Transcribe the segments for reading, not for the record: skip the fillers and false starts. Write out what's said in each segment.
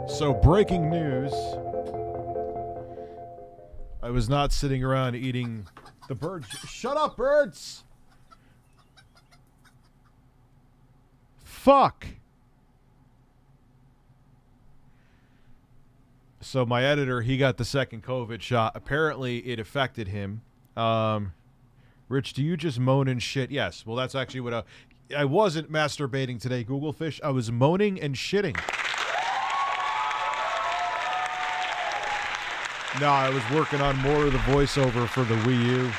So, breaking news. I was not sitting around eating the birds. Shut up, birds! Fuck! So, my editor, he got the second COVID shot. Apparently, it affected him. Rich, do you just moan and shit? Yes. Well, that's actually what I wasn't masturbating today, Google Fish. I was moaning and shitting. No, I was working on more of the voiceover for the Wii U.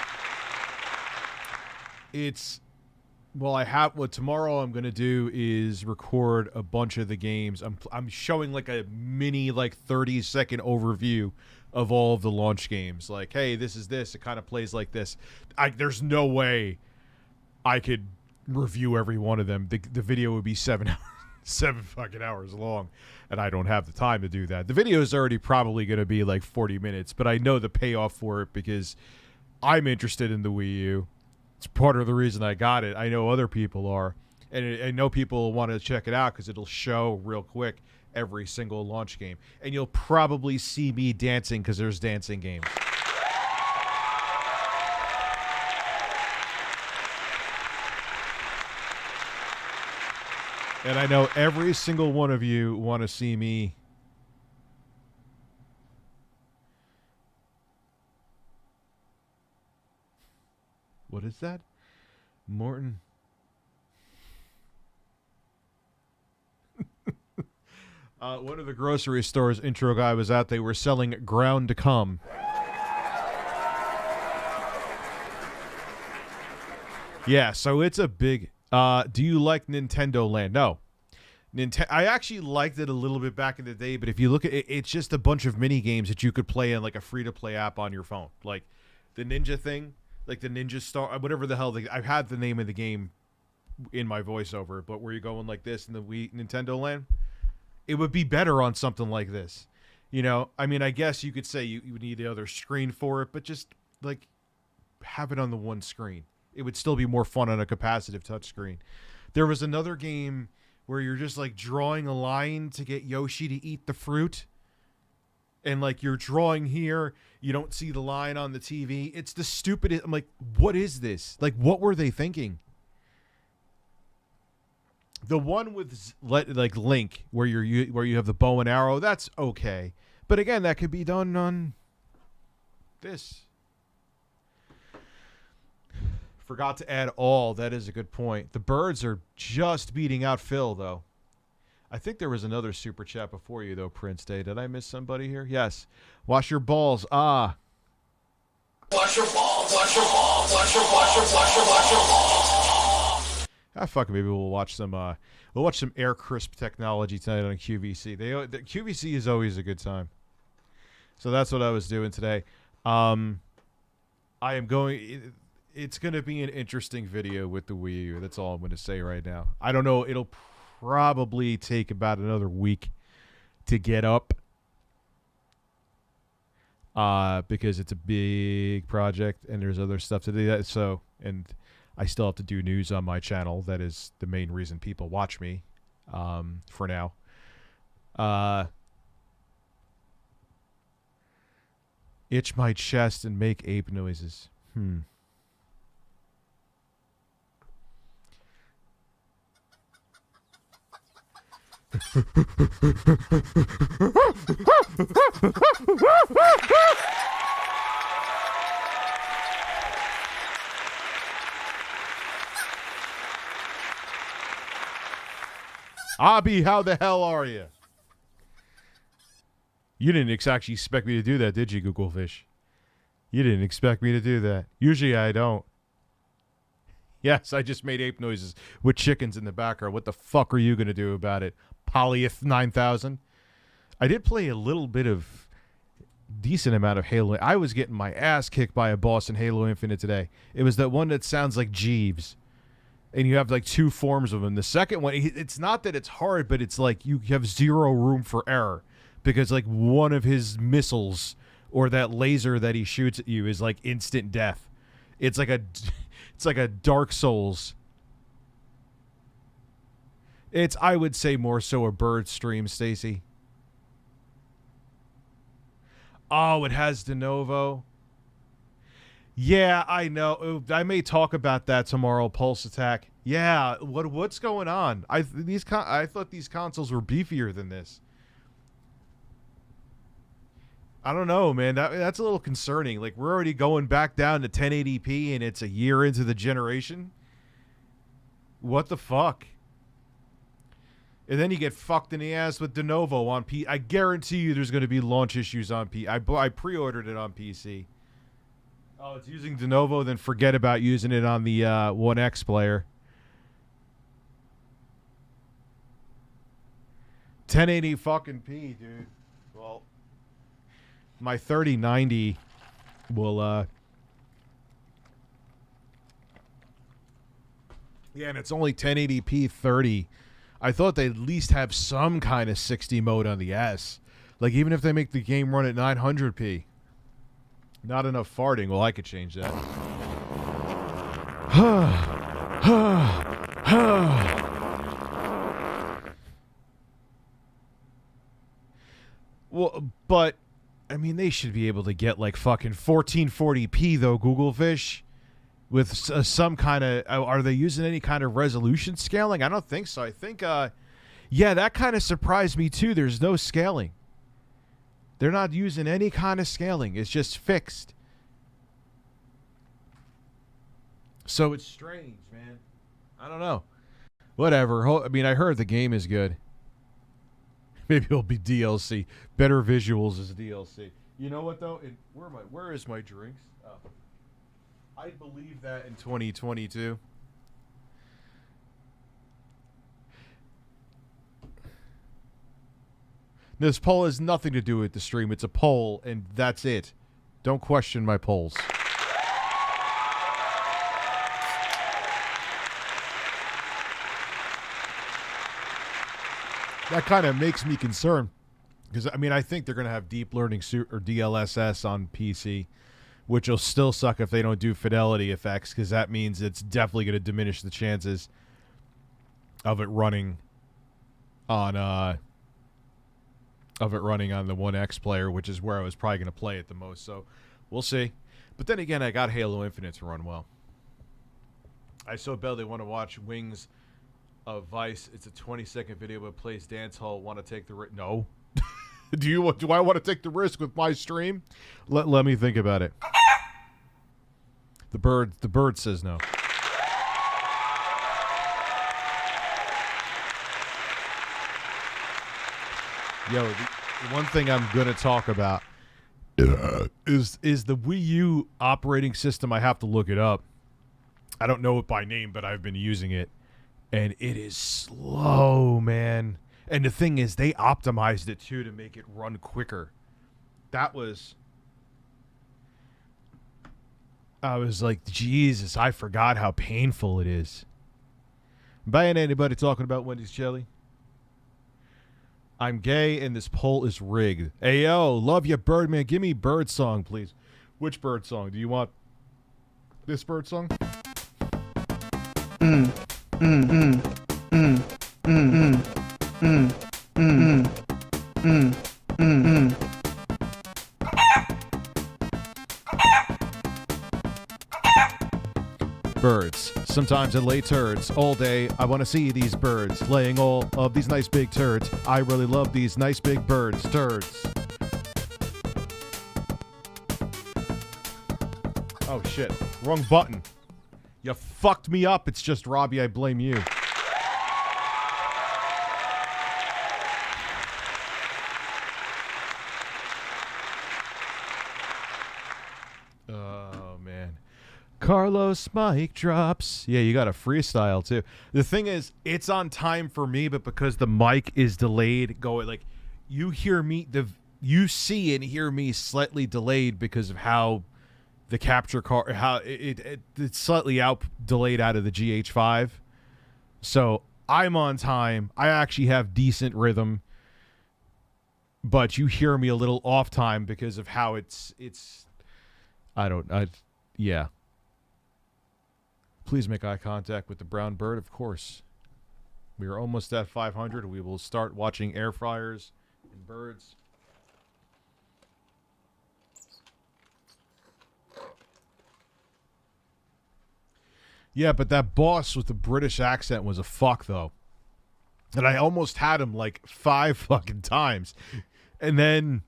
What tomorrow I'm going to do is record a bunch of the games. I'm showing like a mini 30-second overview of all of the launch games. Like, hey, this is this. It kind of plays like this. There's no way I could review every one of them. The video would be 7 fucking hours long, and I don't have the time to do that. The video is already probably going to be like 40 minutes, but I know the payoff for it because I'm interested in the Wii U. It's part of the reason I got it. I know other people are, and I know people want to check it out because it'll show real quick every single launch game, and you'll probably see me dancing because there's dancing games. And I know every single one of you want to see me. What is that? Morton. One of the grocery stores intro guy was out. They were selling ground to come. Yeah, so it's a big... do you like Nintendo Land? No. I actually liked it a little bit back in the day, but if you look at it, it's just a bunch of mini games that you could play in like a free-to-play app on your phone. Like the Ninja thing, like the Ninja Star, whatever the hell. I've had the name of the game in my voiceover, but where you're going like this in the Wii Nintendo Land, it would be better on something like this. You know, I mean, I guess you could say you would need the other screen for it, but just like have it on the one screen. It would still be more fun on a capacitive touchscreen. There was another game where you're just like drawing a line to get Yoshi to eat the fruit. And like you're drawing here, you don't see the line on the TV. It's the stupidest. I'm like, what is this? Like, what were they thinking? The one with like Link, where you have the bow and arrow, that's okay. But again, that could be done on this. Forgot to add all. That is a good point. The birds are just beating out Phil, though. I think there was another super chat before you, though, Prince Day. Did I miss somebody here? Yes. Wash your balls. Ah. Wash your balls. Wash your balls. Wash your balls. Fuck it, maybe we'll watch some air crisp technology tonight on QVC. The QVC is always a good time. So that's what I was doing today. I am going. It's going to be an interesting video with the Wii U. That's all I'm going to say right now. I don't know. It'll probably take about another week to get up. Because it's a big project and there's other stuff to do. So, and I still have to do news on my channel. That is the main reason people watch me, for now. Itch my chest and make ape noises. Abby, how the hell are you? You didn't actually expect me to do that, did you, Googlefish? You didn't expect me to do that. Usually I don't. Yes, I just made ape noises with chickens in the background. What the fuck are you going to do about it? Polyeth 9000? I did play a little bit of decent amount of Halo. I was getting my ass kicked by a boss in Halo Infinite today. It was that one that sounds like Jeeves. And you have like two forms of him. The second one, it's not that it's hard, but it's like you have zero room for error. Because like one of his missiles or that laser that he shoots at you is like instant death. It's like a Dark Souls. It's, I would say, more so a bird stream, Stacy. Oh, it has de novo. Yeah, I know. I may talk about that tomorrow. Pulse Attack. Yeah, what's going on? I thought these consoles were beefier than this. I don't know, man. That's a little concerning. Like, we're already going back down to 1080p, and it's a year into the generation. What the fuck? And then you get fucked in the ass with de novo on P. I guarantee you, there's going to be launch issues on P. I pre-ordered it on PC. Oh, it's using de novo. Then forget about using it on the One X player. 1080 fucking P, dude. Well, my 3090 will yeah, and it's only 1080p 30. I thought they'd at least have some kind of 60 mode on the S. Like, even if they make the game run at 900p. Not enough farting. Well, I could change that. Well, but I mean, they should be able to get like fucking 1440p though, Googlefish, with some kind of. Are they using any kind of resolution scaling? I don't think so. I think, yeah, that kind of surprised me too. There's no scaling. They're not using any kind of scaling. It's just fixed. So it's strange, man. I don't know. Whatever. I mean, I heard the game is good. Maybe it'll be DLC. Better visuals is DLC. You know what though? Where is my drinks? Oh. I believe that in 2022. This poll has nothing to do with the stream. It's a poll, and that's it. Don't question my polls. That kind of makes me concerned. Because, I mean, I think they're going to have deep learning or DLSS on PC, which will still suck if they don't do fidelity effects, because that means it's definitely going to diminish the chances of it running on the One X player, which is where I was probably going to play it the most. So we'll see. But then again, I got Halo Infinite to run well. I so badly want to watch Wings of Vice. It's a 20-second video but plays dance hall. Want to take the risk? No. Do I want to take the risk with my stream? Let me think about it. The bird says no. Yo, the one thing I'm going to talk about is the Wii U operating system. I have to look it up. I don't know it by name, but I've been using it. And it is slow, man. And the thing is, they optimized it too to make it run quicker. That was... I was like, Jesus, I forgot how painful it is. Buying anybody talking about Wendy's Chili? I'm gay and this poll is rigged. Ayo, love you, Birdman. Give me Bird Song, please. Which Bird Song? Do you want this Bird Song? Birds. Sometimes I lay turds all day. I want to see these birds laying all of these nice big turds. I really love these nice big birds. Turds. Oh shit. Wrong button. You fucked me up. It's just Robbie. I blame you. Oh man. Carlos mic drops. Yeah, you got a freestyle too. The thing is, it's on time for me, but because the mic is delayed, going like you hear me, you see and hear me slightly delayed because of how the capture card, how it's slightly delayed out of the GH5. So I'm on time. I actually have decent rhythm, but you hear me a little off time because of how it's. Yeah. Please make eye contact with the brown bird, of course. We are almost at 500. We will start watching air fryers and birds. Yeah, but that boss with the British accent was a fuck, though. And I almost had him like 5 fucking times. And then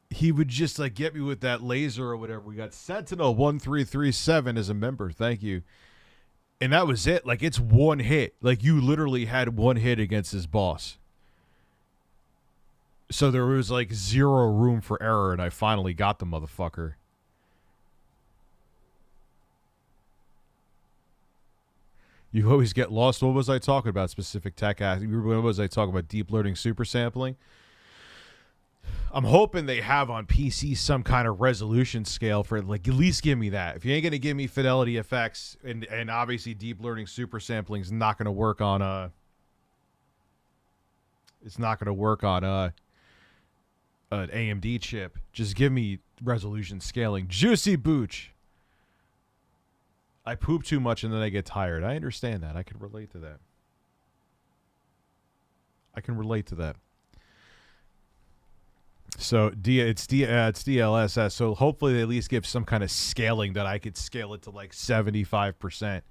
he would just like get me with that laser or whatever. We got Sentinel1337 as a member. Thank you. And that was it. Like, it's one hit. Like, you literally had one hit against this boss. So there was like 0 room for error, and I finally got the motherfucker. You always get lost. What was I talking about? Specific tech. What was I talking about? Deep learning super sampling. I'm hoping they have on PC some kind of resolution scale for it. Like, at least give me that. If you ain't gonna give me fidelity effects and obviously deep learning super sampling is not gonna work on it's not gonna work on an AMD chip. Just give me resolution scaling. Juicy Booch. I poop too much and then I get tired. I understand that. I can relate to that. So it's DLSS. So hopefully they at least give some kind of scaling that I could scale it to like 75%.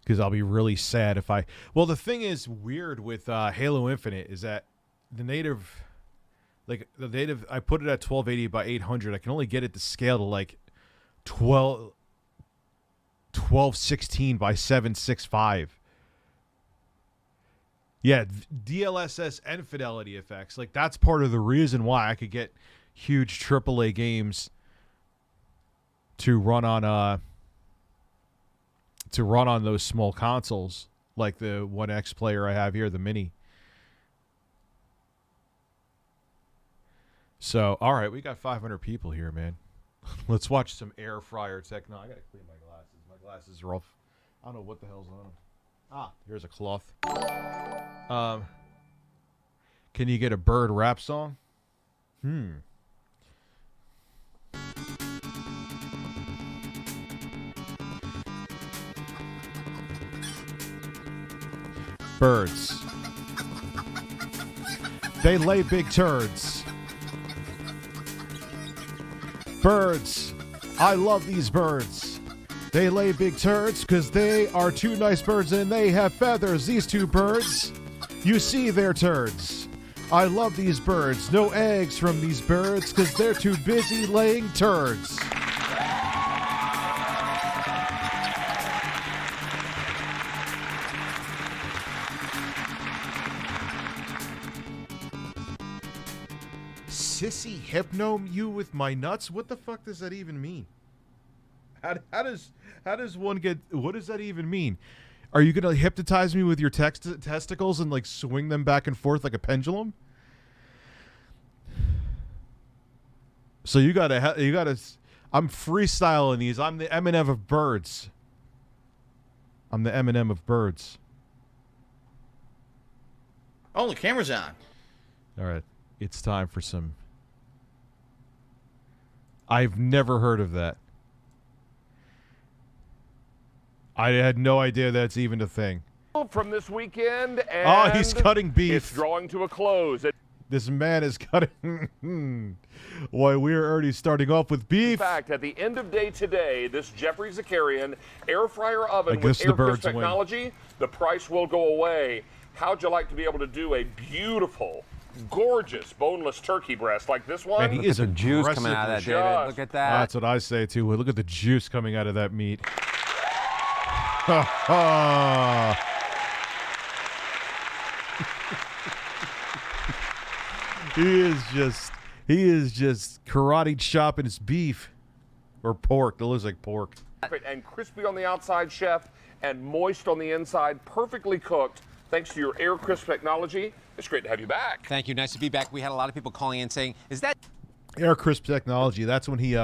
Because I'll be really sad if I... Well, the thing is weird with Halo Infinite is that the native... Like, the native... I put it at 1280 by 800. I can only get it to scale to like 1216 by 765. Yeah, DLSS and fidelity effects. Like, that's part of the reason why I could get huge AAA games to run on those small consoles, like the 1X player I have here, the Mini. So, all right, we got 500 people here, man. Let's watch some air fryer techno. I gotta clean my glasses. My glasses are off. I don't know what the hell's on. Ah, here's a cloth. Can you get a bird rap song? Birds. They lay big turds. Birds. I love these birds. They lay big turds because they are 2 nice birds and they have feathers. These 2 birds, you see they're turds. I love these birds. No eggs from these birds because they're too busy laying turds. Sissy hypno you with my nuts? What the fuck does that even mean? How does one get? What does that even mean? Are you gonna hypnotize me with your testicles and like swing them back and forth like a pendulum? So you gotta. I'm freestyling these. I'm the Eminem of birds. I'm the Eminem of birds. Oh, the camera's on. All right, it's time for some. I've never heard of that. I had no idea that's even a thing. From this weekend, and oh, he's cutting beef. It's drawing to a close. This man is cutting. Why, we're already starting off with beef. In fact, at the end of day today, this Jeffrey Zakarian air fryer oven with the air technology, the price will go away. How'd you like to be able to do a beautiful, gorgeous, boneless turkey breast like this one? Man, he is the juice coming out of that, David. Look at that. That's what I say too. Look at the juice coming out of that meat. He is just karate chopping his beef or pork. That looks like pork. And crispy on the outside, chef, and moist on the inside, perfectly cooked. Thanks to your air crisp technology. It's great to have you back. Thank you. Nice to be back. We had a lot of people calling in saying, "Is that air crisp technology?" That's when he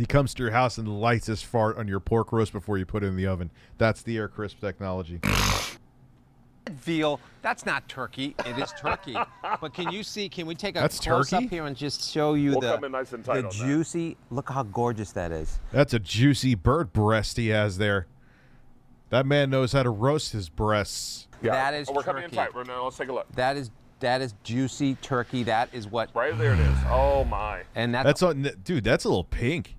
comes to your house and lights his fart on your pork roast before you put it in the oven. That's the air crisp technology. veal? That's not turkey. It is turkey. But can you see? Can we take a That's close turkey? up here and just show you We'll come in nice and tight the on juicy? Look how gorgeous that is. That's a juicy bird breast he has there. That man knows how to roast his breasts. Yeah. That is We're coming in turkey. tight right now. Let's take a look. That is juicy turkey. That is what. Right there it is. Oh my. And That's on, dude. That's a little pink.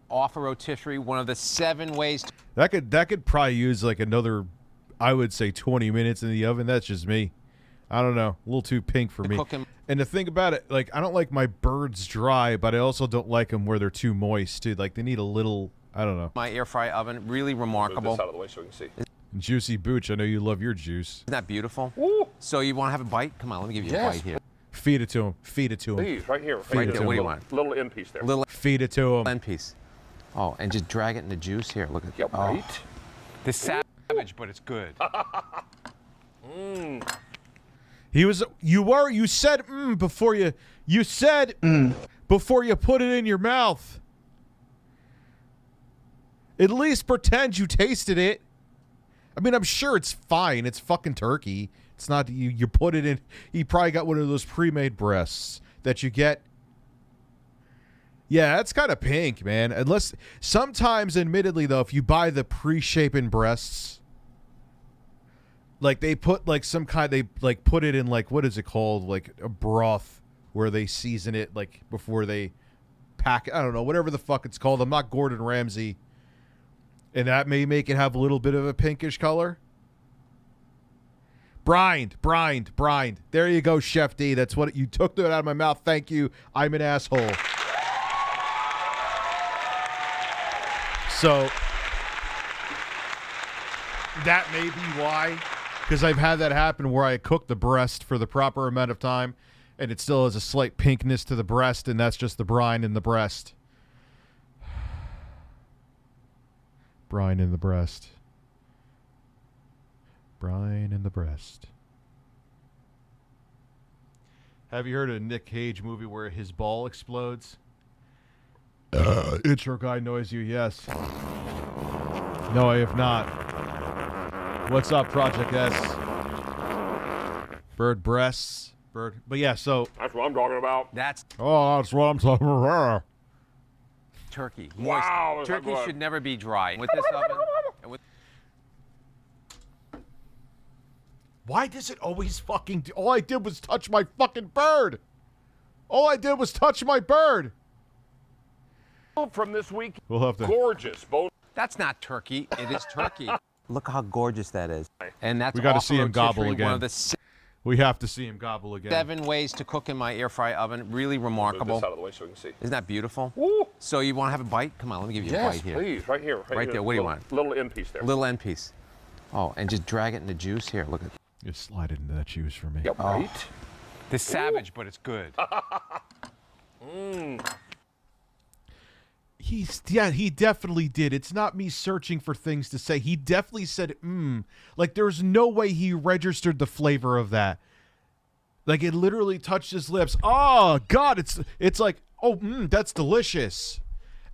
off a rotisserie. One of the 7 ways. That could probably use like another, I would say 20 minutes in the oven. That's just me. I don't know. A little too pink for me. Cook 'em. And the thing about it, like I don't like my birds dry, but I also don't like them where they're too moist too. Like they need a little, I don't know. My air fry oven, really Move remarkable. this out of the way so we can see. Juicy Booch, I know you love your juice. Isn't that beautiful? Woo. So you want to have a bite? Come on, let me give you Yes. a bite here. Feed it to him. Feed it to him. Please, right here. Right there. What do you want? Little end piece there. Little Feed it to him. end piece. Oh, and just drag it in the juice here. Look at Yep, oh. right. This savage, but it's good. He was. You said before you said before you put it in your mouth. At least pretend you tasted it. I mean, I'm sure it's fine. It's fucking turkey. It's not you put it in. You probably got one of those pre-made breasts that you get. Yeah, that's kind of pink, man. Unless sometimes, admittedly though, if you buy the pre-shapen breasts, like they put like some kind, they like put it in like, what is it called, like a broth where they season it like before they pack it. I don't know, whatever the fuck it's called. I'm not Gordon Ramsay, and that may make it have a little bit of a pinkish color. Brined. There you go, Chef D. That's what you took that out of my mouth. Thank you. I'm an asshole. So that may be why, because I've had that happen where I cook the breast for the proper amount of time and it still has a slight pinkness to the breast, and that's just the brine in the breast. Brine in the breast. Brine in the breast. Have you heard of a Nick Cage movie where his ball explodes? Intro guy knows you, yes. No, I have not. What's up, Project S? Bird breasts. Bird. But yeah, so. That's what I'm talking about. That's Oh, that's what I'm talking about. turkey. Wow, Moist. is that Turkey good? should never be dry. With this oven, and with Why does it always fucking do? All I did was touch my fucking bird. All I did was touch my bird. From this week, We'll have to. gorgeous. that's not turkey. It is turkey. Look how gorgeous that is. And that's We gotta off see a him gobble rotisserie, again. One of the We have to see him gobble again. 7 ways to cook in my air fry oven. Really Move remarkable. this out of the way so we can see. Isn't that beautiful? Woo. So you want to have a bite? Come on, let me give you a Yes, bite here. please. Right here. Right there. What do you want? Little end piece there. Little end piece. Oh, and just drag it in the juice here. Look at Just slide it into that juice for me. Yep, right. this savage, but it's good. He definitely did. It's not me searching for things to say. He definitely said, Like, there's no way he registered the flavor of that. Like, it literally touched his lips. Oh, God, it's like, oh, that's delicious.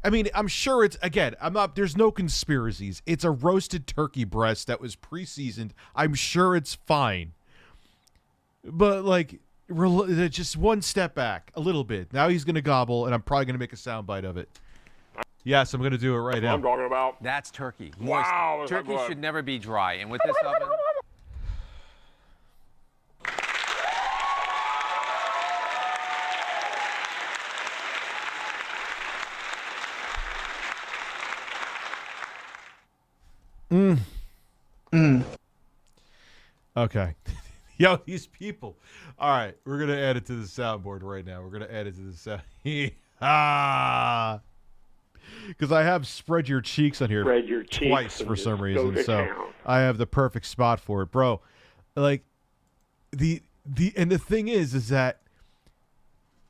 I mean, I'm sure there's no conspiracies. It's a roasted turkey breast that was pre-seasoned. I'm sure it's fine. But, like, just one step back, a little bit. Now he's going to gobble, and I'm probably going to make a soundbite of it. Yes, I'm going to do it right now. I'm talking about. That's turkey. Moist. Wow. Turkey should never be dry. And with this oven... Okay. Yo, these people. All right, we're going to add it to the soundboard right now. We're going to add it to the sound. Because I have spread your cheeks on here twice for some reason. So I have the perfect spot for it, bro. Like the thing is that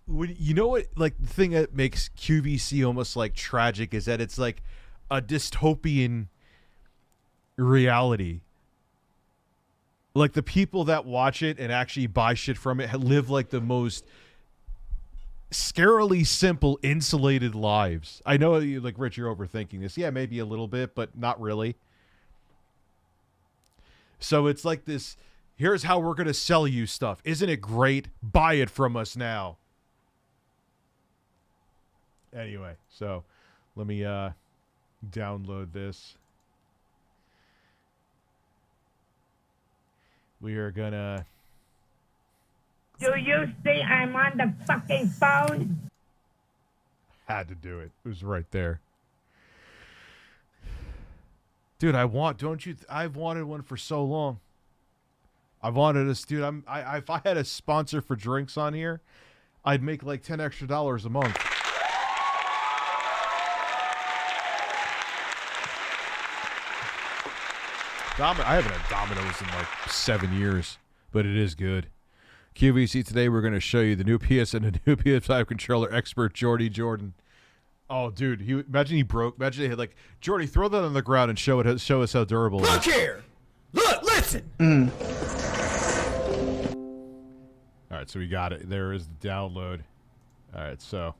when you know what, like the thing that makes QVC almost like tragic is that it's like a dystopian reality. Like the people that watch it and actually buy shit from it live like the most scarily simple, insulated lives. I know you, like, Rich, you're overthinking this. Yeah, maybe a little bit, but not really. So it's like this, here's how we're going to sell you stuff. Isn't it great? Buy it from us now. Anyway, so let me download this. We are going to... Do you see I'm on the fucking phone? Had to do it. It was right there. Dude, I've wanted one for so long. I've wanted this, dude. If I had a sponsor for drinks on here, I'd make like $10 extra a month. I haven't had Domino's in like 7 years, but it is good. QVC, today we're going to show you the new PS and the new PS5 controller expert, Jordy Jordan. Oh, dude, imagine he broke. Imagine they had like, Jordy, throw that on the ground and show us how durable it is. Look here! Look, listen! All right, so we got it. There is the download. All right, so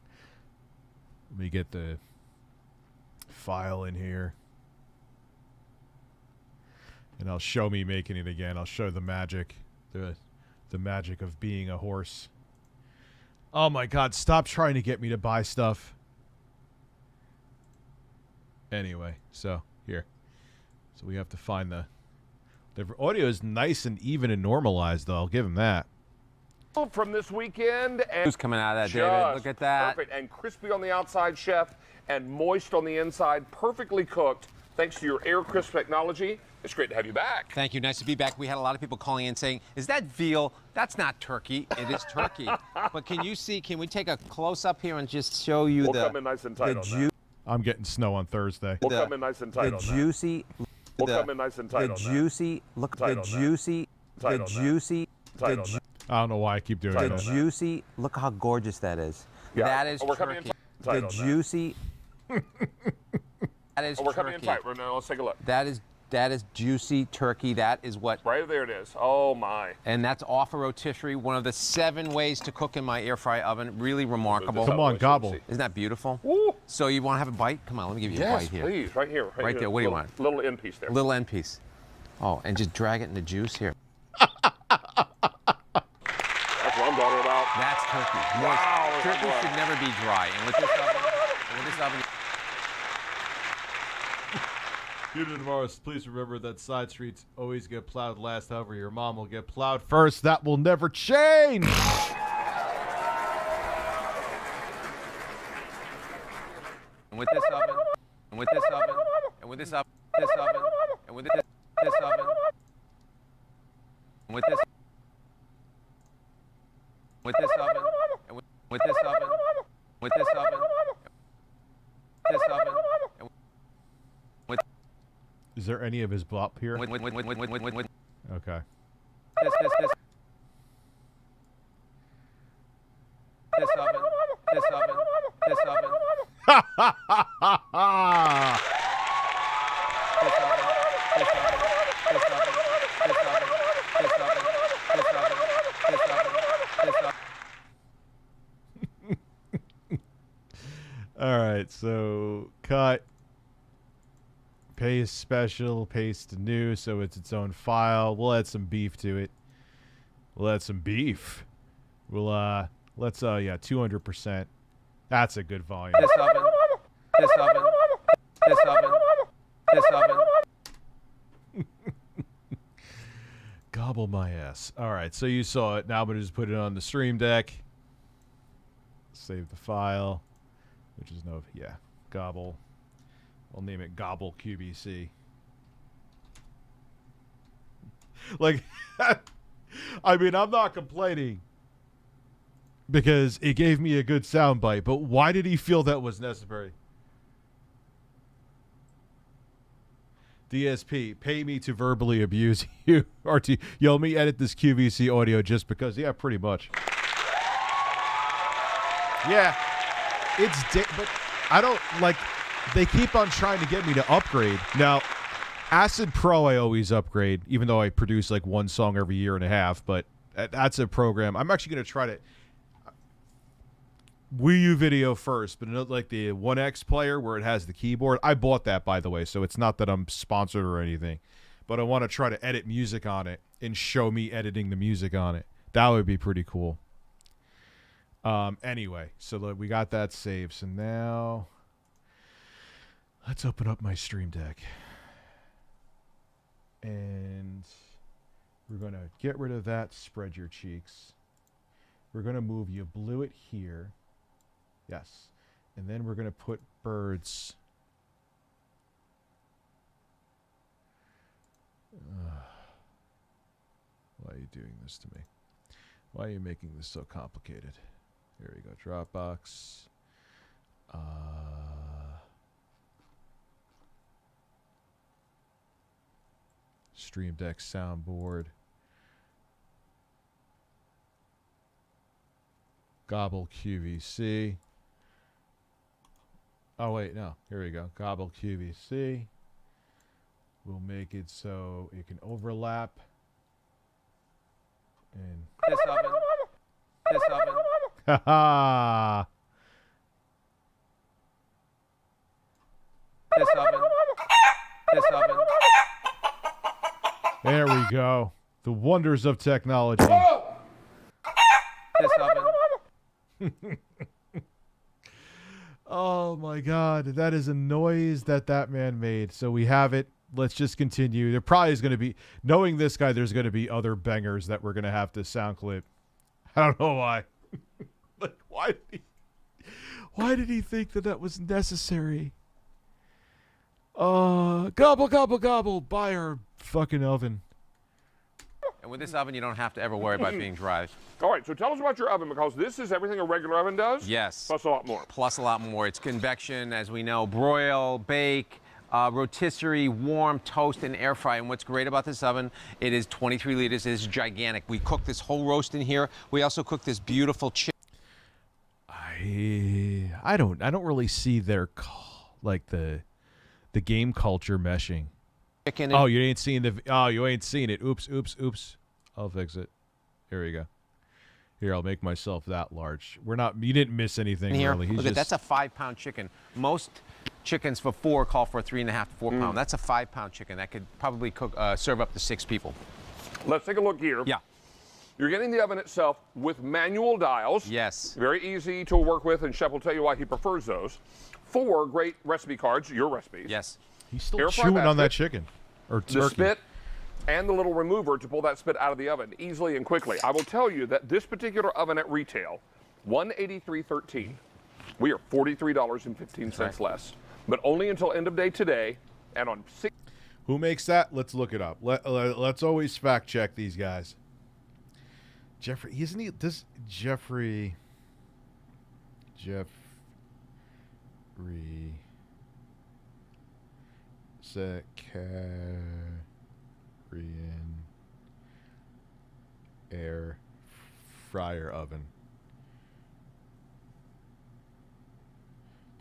let me get the file in here. And I'll show me making it again. I'll show the magic. The magic of being a horse. Oh my God, stop trying to get me to buy stuff. Anyway, so here. So we have to find the audio is nice and even and normalized, though. I'll give him that. From this weekend. And who's coming out of that, David? Look at that. Perfect. And crispy on the outside, chef, and moist on the inside. Perfectly cooked, thanks to your Air Crisp technology. It's great to have you back. Thank you. Nice to be back. We had a lot of people calling in saying, is that veal? That's not turkey. It is turkey. But can we take a close-up here and just show you we'll come in nice and tight on that. I'm getting snow on Thursday. We'll come in nice and tight on that. Juicy. We'll come in nice and tight on that. Juicy. Look, the juicy. The juicy. I don't know why I keep doing that. The juicy. Look how gorgeous that is. Yeah. That is we're coming turkey. in tight The on juicy. That is we're coming in tight. Now let's take a look. That is juicy turkey. That is what. Right there it is. Oh my. And that's off a rotisserie. One of the 7 ways to cook in my air fry oven. Really remarkable. Come on, gobble. Isn't that beautiful? Woo. So you want to have a bite? Come on, let me give you a bite here. Yes, please. Right here. Right there. What do you want? Little end piece there. Little end piece. Oh, and just drag it in the juice here. That's what I'm talking about. That's turkey. Wow. Turkey should never be dry. And with this oven, Due to tomorrow, please remember that side streets always get plowed last. However, your mom will get plowed first. That will never change. and with this oven, and with this oven, and with this oven, this oven, and with this oven, and with this, with this oven, and with this oven, with this oven, this oven, and with. Is there any of his blop here? Okay. This oven, this oven, this oven. right, so cut, paste special, paste to new, so it's its own file. We'll add some beef to it. We'll add some beef. We'll let's 200%. That's a good volume. This oven. This oven. This oven. This oven. Gobble my ass. All right, so you saw it. Now I'm gonna just put it on the Stream Deck. Save the file, which is gobble. I'll name it Gobble QBC. Like, I mean, I'm not complaining because it gave me a good soundbite, but why did he feel that was necessary? DSP, pay me to verbally abuse you or to yell me edit this QVC audio just because. Yeah, pretty much. Yeah, but I don't like. They keep on trying to get me to upgrade. Now, Acid Pro I always upgrade, even though I produce like one song every year and a half. But that's a program. I'm actually going to try to Wii U video first, but not like the 1X player where it has the keyboard. I bought that, by the way, so it's not that I'm sponsored or anything. But I want to try to edit music on it and show me editing the music on it. That would be pretty cool. Anyway, so look, we got that saved. So now let's open up my Stream Deck. And we're going to get rid of that spread your cheeks. We're going to move you blew it here. Yes. And then we're going to put birds. Why are you doing this to me? Why are you making this so complicated? Here we go. Dropbox. Stream Deck soundboard. Gobble QVC. Oh, wait, no. Here we go. Gobble QVC. We'll make it so it can overlap. And This oven. This oven. ha This oven. This oven. There we go. The wonders of technology. This oven. Oh my God, that is a noise that man made. So we have it. Let's just continue. There probably is going to be, knowing this guy, there's going to be other bangers that we're going to have to sound clip. I don't know why. Like, why did he think that was necessary? Gobble, gobble, gobble. Buy our fucking oven. And with this oven, you don't have to ever worry about being dry. All right, so tell us about your oven, because this is everything a regular oven does. Yes. Plus a lot more. Plus a lot more. It's convection, as we know, broil, bake, rotisserie, warm, toast, and air fry. And what's great about this oven, it is 23 liters. It is gigantic. We cook this whole roast in here. We also cook this beautiful chicken. I don't really see their like the game culture meshing. Oh, you ain't seen you ain't seen it. Oops. I'll fix it. Here we go. Here, I'll make myself that large. You didn't miss anything Here, really. look at that's a 5-pound chicken. Most chickens for 4 call for a 3.5 to 4 pound. That's a 5-pound chicken that could probably serve up to 6 people. Let's take a look here. Yeah. You're getting the oven itself with manual dials. Yes. Very easy to work with, and Chef will tell you why he prefers those. 4 great recipe cards, your recipes. Yes. He's still Air fry chewing on that basket, chicken. Or turkey. the spit, and the little remover to pull that spit out of the oven easily and quickly. I will tell you that this particular oven at retail, $183.13. We are $43.15 less, but only until end of day today, and on 6. Who makes that? Let's look it up. Let's always fact check these guys. Jeffrey, isn't he? This Jeffrey. Zakarian air fryer oven.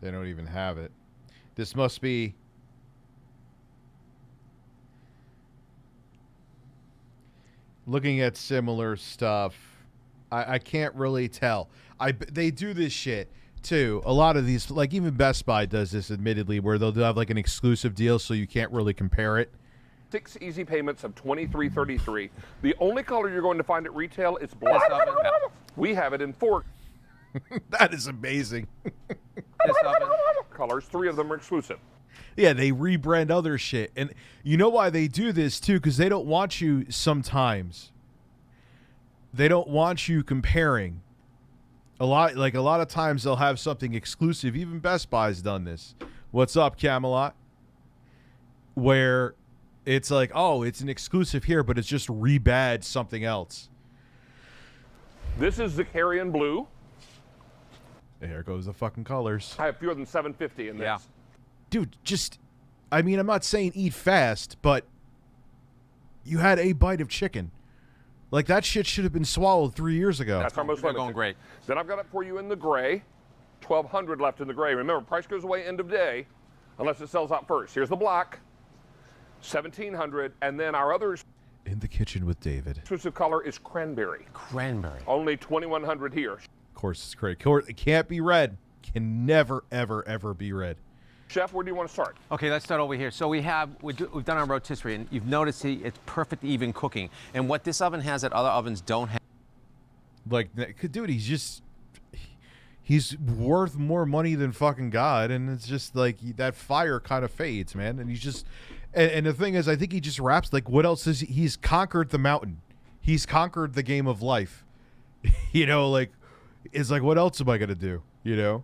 They don't even have it. This must be looking at similar stuff. I can't really tell. They do this shit. too. A lot of these, like even Best Buy does this, admittedly, where they'll have like an exclusive deal, so you can't really compare it. 6 easy payments of $23.33. The only color you're going to find at retail is black. We have it in 4 That is amazing. colors. 3 of them are exclusive. Yeah, they rebrand other shit. And you know why they do this, too? Because they don't want you sometimes. They don't want you comparing. A lot of times they'll have something exclusive. Even Best Buy's done this. What's up, Camelot? Where it's like, oh, it's an exclusive here, but it's just rebadged something else. This is Zakarian Blue. There goes the fucking colors. I have fewer than 750 in this. Yeah. Dude, just, I mean, I'm not saying eat fast, but you had a bite of chicken. Like, that shit should have been swallowed 3 years ago. That's our most They're limited. going great. Then I've got it for you in the gray. 1,200 left in the gray. Remember, price goes away end of day unless it sells out first. Here's the black. 1,700. And then our other In the kitchen with David. exclusive color is cranberry. Cranberry. Only 2,100 here. Of course, it's great. It can't be red. Can never, ever, ever be red. Chef, where do you want to start? Okay, let's start over here. So we've done our rotisserie, and you've noticed it's perfect even cooking. And what this oven has that other ovens don't have. Like, dude, he's worth more money than fucking God, and it's just like that fire kind of fades, man. And he's just, and the thing is, I think he just raps like, what else is he's conquered the mountain, he's conquered the game of life, you know, like, it's like, what else am I gonna do, you know?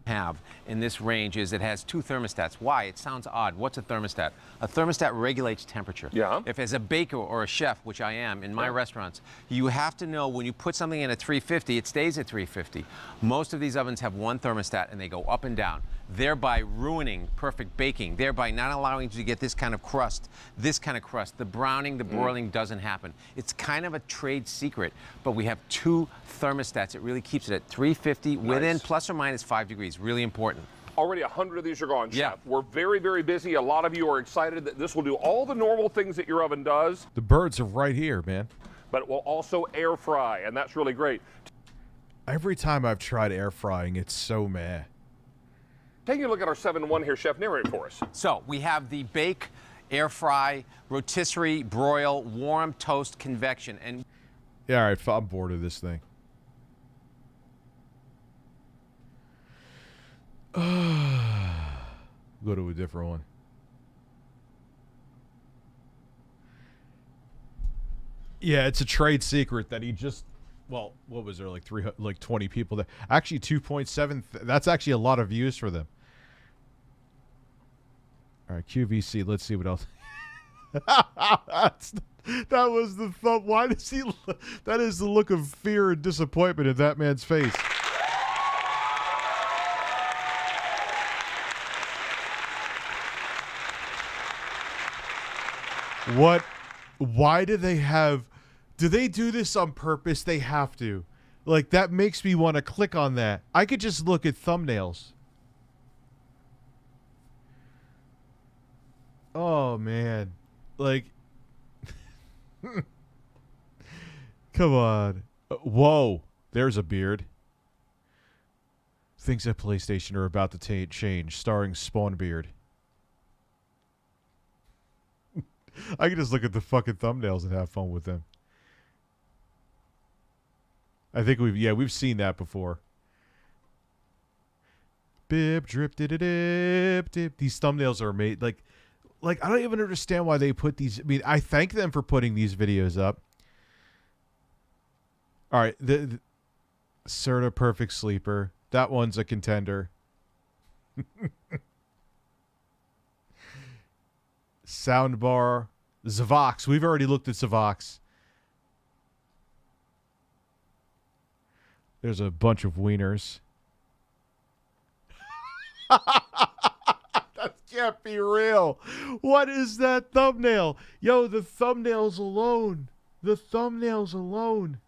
Have in this range is it has 2 thermostats. Why? It sounds odd. What's a thermostat? A thermostat regulates temperature. Yeah. If as a baker or a chef, which I am in my restaurants, you have to know when you put something in at 350, it stays at 350. Most of these ovens have 1 thermostat and they go up and down, thereby ruining perfect baking, thereby not allowing you to get this kind of crust. The browning, the broiling doesn't happen. It's kind of a trade secret, but we have 2 thermostats. It really keeps it at 350 within plus or minus 5 degrees. Really important. Already 100 of these are gone, Yeah. Chef. We're very, very busy. A lot of you are excited that this will do all the normal things that your oven does, The birds are right here, man. but it will also air fry, and that's really great. Every time I've tried air frying, it's so meh. Taking a look at our 7-in-1 here, Chef, narrate for us. So we have the bake, air fry, rotisserie, broil, warm, toast, convection, and Yeah, all right, I'm bored of this thing. Go to a different one. Yeah, it's a trade secret that he just, well, what was there, like 20 people there? Actually, 2.7. That's actually a lot of views for them. All right, QVC. Let's see what else. That was the thumb. Why does he? That is the look of fear and disappointment in that man's face. What? Why do they have? Do they do this on purpose? They have to. Like, that makes me want to click on that. I could just look at thumbnails. Oh, man. Like, come on. Whoa. There's a beard. Things at PlayStation are about to change, starring Spawnbeard. I can just look at the fucking thumbnails and have fun with them. I think we've seen that before. Bib drip dip dip. These thumbnails are made like I don't even understand why they put these. I mean, I thank them for putting these videos up. All right, the Serta Perfect Sleeper. That one's a contender. Soundbar. Zavox. We've already looked at Zavox. There's a bunch of wieners. That can't be real. What is that thumbnail? Yo, the thumbnails alone. The thumbnails alone.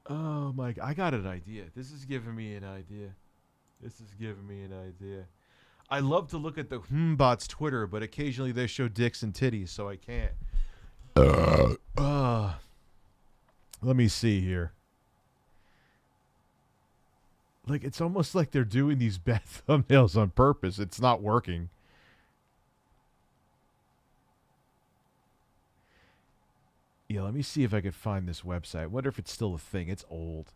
Oh my God. I got an idea. This is giving me an idea. I love to look at the bots Twitter, but occasionally they show dicks and titties, so I can't. Let me see here. Like, it's almost like they're doing these bad thumbnails on purpose. It's not working. Yeah, let me see if I could find this website. I wonder if it's still a thing. It's old.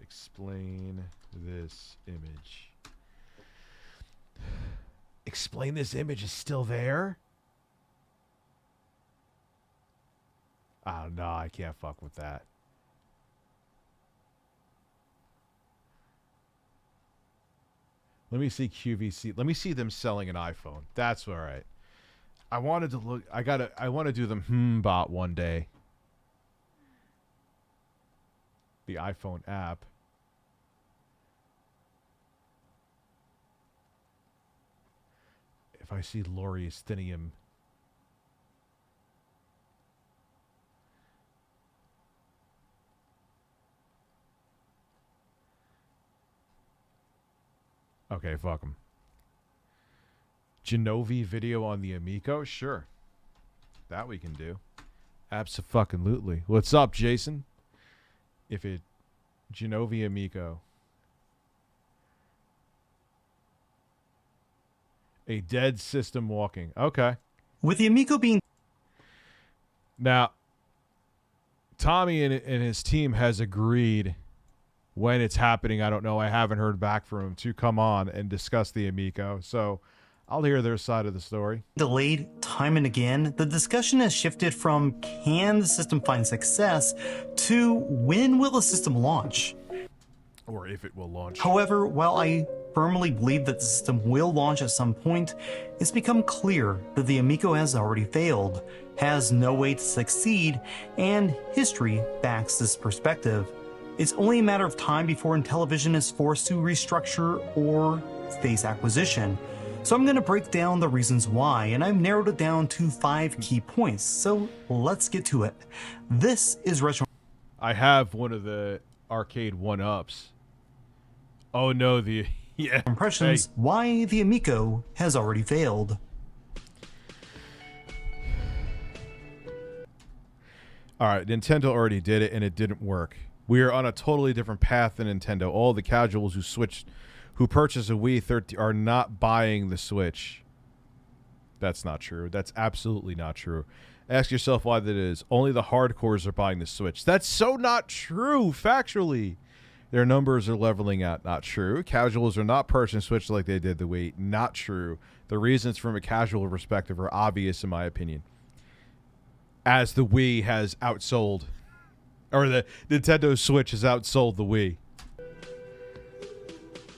Explain this image. Explain this image is still there? Oh, no, I can't fuck with that. Let me see QVC. Let me see them selling an iPhone. That's all right. I wanted to look. I want to do the bot one day. The iPhone app. If I see Lori Astinium. Okay, fuck him. Genovi video on the Amico? Sure. That we can do. Abso-fucking-lutely. What's up, Jason? If it... Genovi Amico. A dead system walking. Okay. With the Amico being... Now, Tommy and his team has agreed when it's happening. I don't know. I haven't heard back from him to come on and discuss the Amico. So I'll hear their side of the story. Delayed time and again, the discussion has shifted from can the system find success to when will the system launch? Or if it will launch. However, while I firmly believe that the system will launch at some point, it's become clear that the Amico has already failed, has no way to succeed, and history backs this perspective. It's only a matter of time before Intellivision is forced to restructure or face acquisition. So I'm going to break down the reasons why, and I've narrowed it down to 5 key points. So let's get to it. This is Retro. I have one of the arcade 1-ups. Oh no, the... Yeah. Impressions, why the Amico has already failed. Alright, Nintendo already did it and it didn't work. We are on a totally different path than Nintendo. All the casuals who purchase a Wii 13 are not buying the Switch. That's not true. That's absolutely not true. Ask yourself why that is. Only the hardcores are buying the Switch. That's so not true, factually. Their numbers are leveling out. Not true. Casuals are not purchasing Switch like they did the Wii. Not true. The reasons from a casual perspective are obvious in my opinion. As the Wii has outsold, or the Nintendo Switch has outsold the Wii.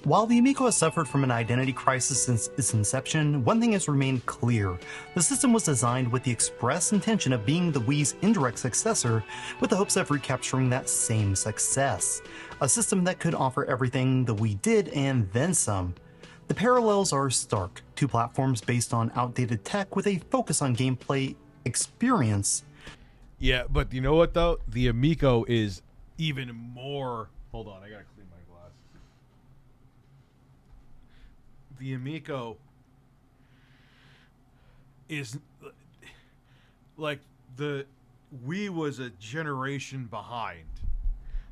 While the Amico has suffered from an identity crisis since its inception, one thing has remained clear. The system was designed with the express intention of being the Wii's indirect successor, with the hopes of recapturing that same success. A system that could offer everything the Wii did and then some. The parallels are stark. 2 platforms based on outdated tech with a focus on gameplay experience. Yeah, but you know what though? The Amico is even more... Hold on, I gotta clean my glass. The Amico is... Like, the Wii was a generation behind.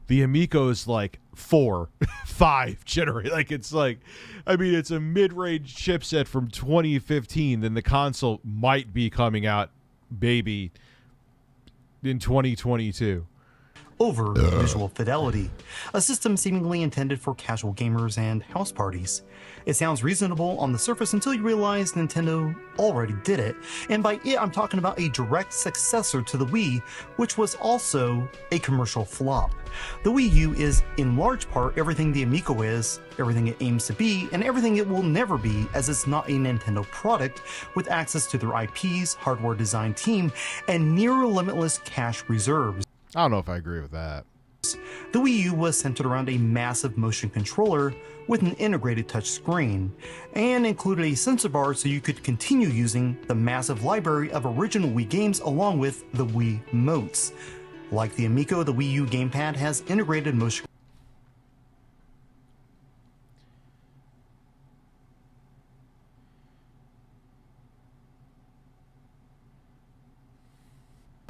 The Amico is like 4, 5 generation. Like, it's like... I mean, it's a mid-range chipset from 2015. Then the console might be coming out, baby... in 2022. Over visual fidelity, a system seemingly intended for casual gamers and house parties. It sounds reasonable on the surface until you realize Nintendo already did it, and by it I'm talking about a direct successor to the Wii, which was also a commercial flop. The Wii U is in large part everything the Amico is, everything it aims to be, and everything it will never be, as it's not a Nintendo product with access to their IPs, hardware design team, and near limitless cash reserves. I don't know if I agree with that. The Wii U was centered around a massive motion controller with an integrated touchscreen, and included a sensor bar so you could continue using the massive library of original Wii games along with the Wii motes. Like the Amico, the Wii U gamepad has integrated motion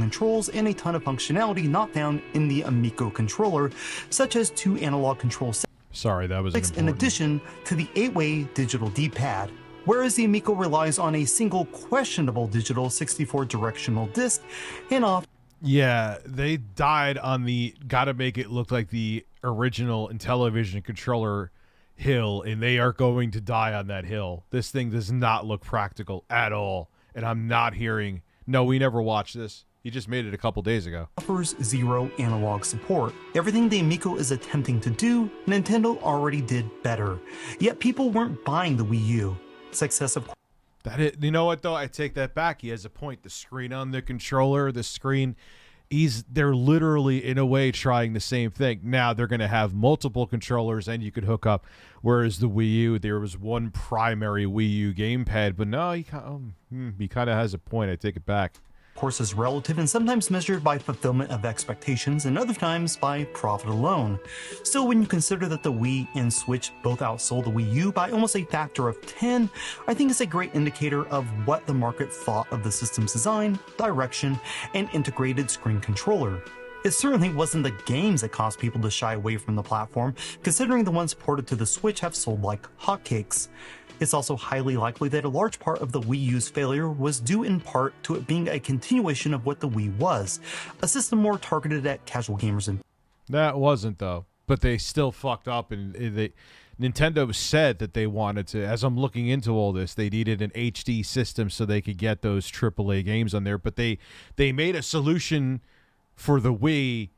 controls and a ton of functionality not found in the Amico controller, such as 2 analog control Sorry, that was in addition to the 8-way digital D-pad. Whereas the Amico relies on a single questionable digital 64 directional disc and off. Yeah, they died on the gotta make it look like the original Intellivision controller hill, and they are going to die on that hill. This thing does not look practical at all, and I'm not hearing, no, we never watched this. He just made it a couple days ago. Offers 0 analog support. Everything the Amico is attempting to do, Nintendo already did better. Yet people weren't buying the Wii U. Success of You know what though? I take that back. He has a point. The screen on the controller, the screen, they're literally in a way trying the same thing. Now they're going to have multiple controllers and you could hook up. Whereas the Wii U, there was one primary Wii U gamepad, but no, he kind of has a point. I take it back. course is relative and sometimes measured by fulfillment of expectations and other times by profit alone. Still, when you consider that the Wii and Switch both outsold the Wii U by almost a factor of 10, I think it's a great indicator of what the market thought of the system's design, direction, and integrated screen controller. It certainly wasn't the games that caused people to shy away from the platform, considering the ones ported to the Switch have sold like hotcakes. It's also highly likely that a large part of the Wii U's failure was due in part to it being a continuation of what the Wii was, a system more targeted at casual gamers. And that wasn't though, but they still fucked up, and Nintendo said that they wanted to, as I'm looking into all this, they needed an HD system so they could get those AAA games on there, but they made a solution for the Wii,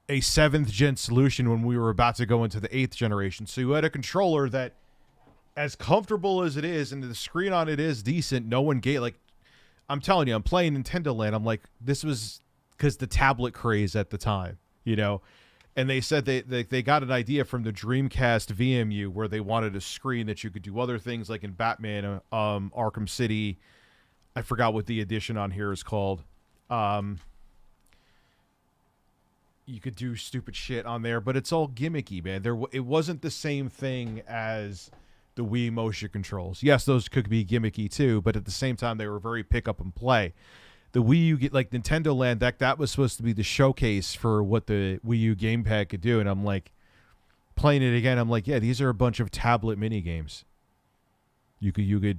a 7th gen solution when we were about to go into the 8th generation. So you had a controller that, as comfortable as it is, and the screen on it is decent, no one gave, like, I'm telling you, I'm playing Nintendo Land, I'm like, this was because the tablet craze at the time, you know? And they said they got an idea from the Dreamcast VMU where they wanted a screen that you could do other things, like in Batman, Arkham City. I forgot what the edition on here is called. You could do stupid shit on there, but it's all gimmicky, man. It wasn't the same thing as the Wii motion controls. Yes, those could be gimmicky too, but at the same time, they were very pick up and play. The Wii U, like Nintendo Land, that was supposed to be the showcase for what the Wii U gamepad could do, and I'm like, playing it again, I'm like, yeah, these are a bunch of tablet mini games. You could.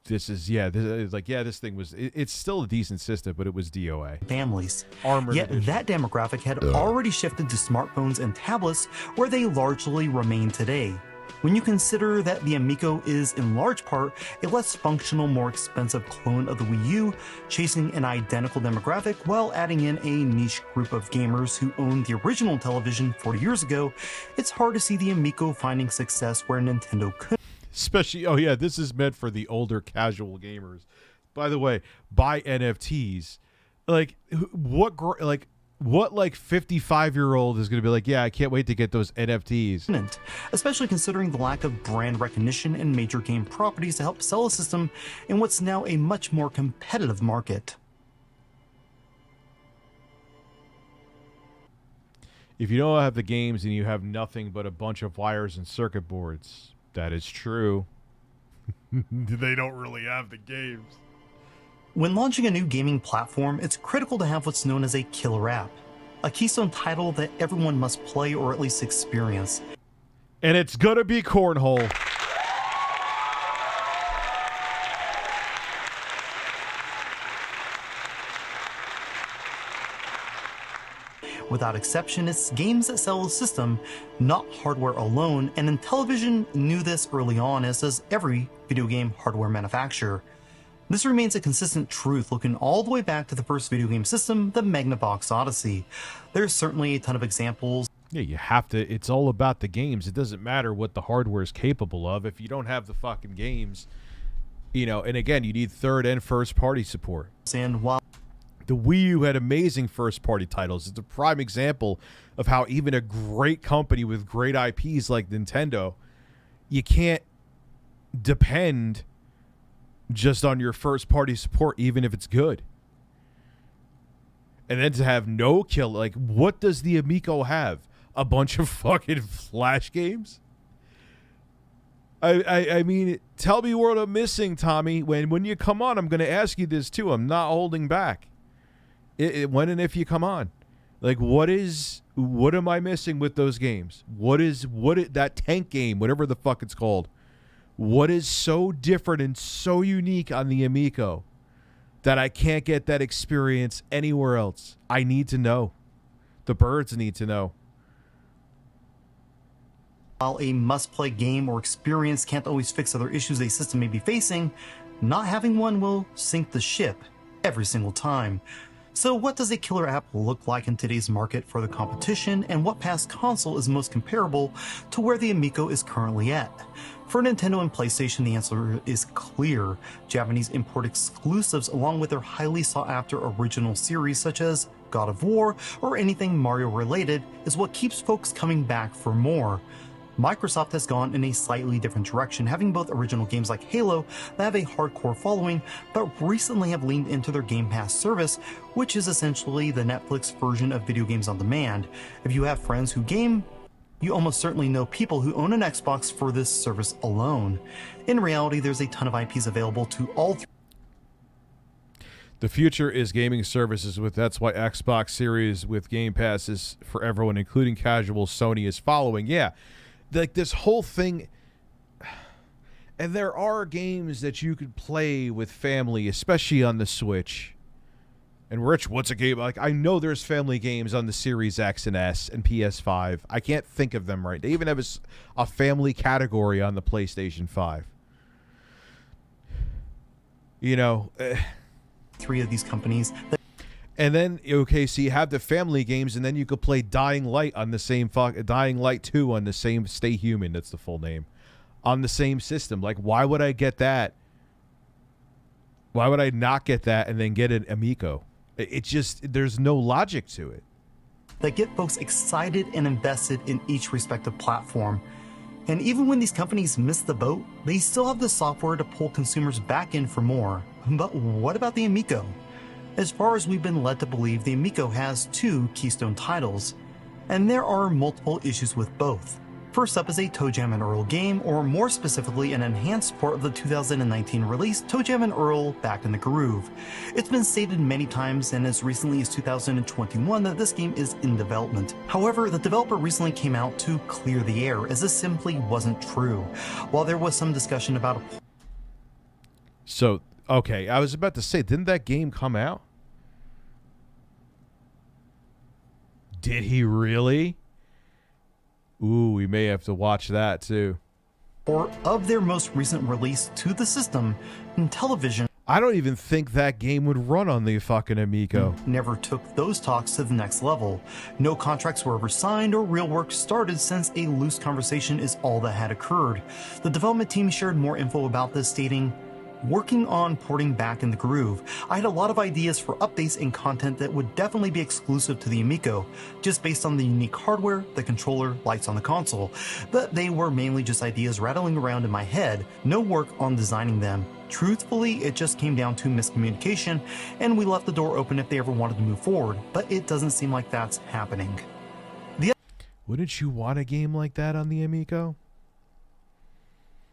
This thing was. It's still a decent system, but it was DOA. Families. Armored Yet edition. that demographic had already shifted to smartphones and tablets, where they largely remain today. When you consider that the Amico is in large part a less functional, more expensive clone of the Wii U, chasing an identical demographic while adding in a niche group of gamers who owned the original television 40 years ago, it's hard to see the Amico finding success where Nintendo could. Especially, oh yeah, this is meant for the older casual gamers. By the way, buy NFTs. Like, what 55-year-old is going to be like, yeah, I can't wait to get those NFTs. Especially considering the lack of brand recognition and major game properties to help sell a system in what's now a much more competitive market. If you don't have the games and you have nothing but a bunch of wires and circuit boards, that is true. They don't really have the games. When launching a new gaming platform, it's critical to have what's known as a killer app, a keystone title that everyone must play or at least experience. And it's gonna be Cornhole. Without exception, it's games that sell the system, not hardware alone, and Intellivision knew this early on, as does every video game hardware manufacturer. This remains a consistent truth looking all the way back to the first video game system, the Magnavox Odyssey. There's certainly a ton of examples. Yeah, you have to. It's all about the games. It doesn't matter what the hardware is capable of. If you don't have the fucking games, you know, and again, you need third and first party support. And while the Wii U had amazing first-party titles, it's a prime example of how even a great company with great IPs like Nintendo, you can't depend just on your first-party support, even if it's good. And then to have no kill, like, what does the Amico have? A bunch of fucking Flash games? I mean, tell me what I'm missing, Tommy. When you come on, I'm going to ask you this, too. I'm not holding back. When and if you come on. Like, what am I missing with those games? That tank game, whatever the fuck it's called, what is so different and so unique on the Amico that I can't get that experience anywhere else? I need to know. The birds need to know. While a must-play game or experience can't always fix other issues a system may be facing, not having one will sink the ship every single time. So what does a killer app look like in today's market for the competition, and what past console is most comparable to where the Amico is currently at? For Nintendo and PlayStation, the answer is clear. Japanese import exclusives along with their highly sought-after original series such as God of War or anything Mario related is what keeps folks coming back for more. Microsoft has gone in a slightly different direction, having both original games like Halo that have a hardcore following, but recently have leaned into their Game Pass service, which is essentially the Netflix version of video games on demand. If you have friends who game, you almost certainly know people who own an Xbox for this service alone. In reality, there's a ton of IPs available to all three. The future is gaming services. That's why Xbox Series with Game Pass is for everyone, including casual. Sony is following. Yeah. Like this whole thing, and there are games that you could play with family, especially on the Switch. And Rich, what's a game? Like, I know there's family games on the Series X and S and PS5. I can't think of them right. They even have a family category on the PlayStation 5. You know, three of these companies. And then, okay, so you have the family games, and then you could play Dying Light on the same Dying Light 2 on the same Stay Human, that's the full name, on the same system. Like, why would I get that? Why would I not get that and then get an Amico? It just, there's no logic to it. That get folks excited and invested in each respective platform. And even when these companies miss the boat, they still have the software to pull consumers back in for more. But what about the Amico? As far as we've been led to believe, the Amico has two keystone titles, and there are multiple issues with both. First up is a ToeJam and Earl game, or more specifically an enhanced port of the 2019 release ToeJam and Earl Back in the Groove. It's been stated many times and as recently as 2021 that this game is in development. However, the developer recently came out to clear the air, as this simply wasn't true. While there was some discussion about So, okay, I was about to say, didn't that game come out? Did he really? Ooh, we may have to watch that too. or of their most recent release to the system, Intellivision I don't even think that game would run on the fucking Amico. never took those talks to the next level. No contracts were ever signed or real work started, since a loose conversation is all that had occurred. The development team shared more info about this, stating, "Working on porting Back in the Groove. I had a lot of ideas for updates and content that would definitely be exclusive to the Amico, just based on the unique hardware, the controller, lights on the console. But they were mainly just ideas rattling around in my head, no work on designing them. Truthfully, it just came down to miscommunication, and we left the door open if they ever wanted to move forward, but it doesn't seem like that's happening." Wouldn't you want a game like that on the Amico?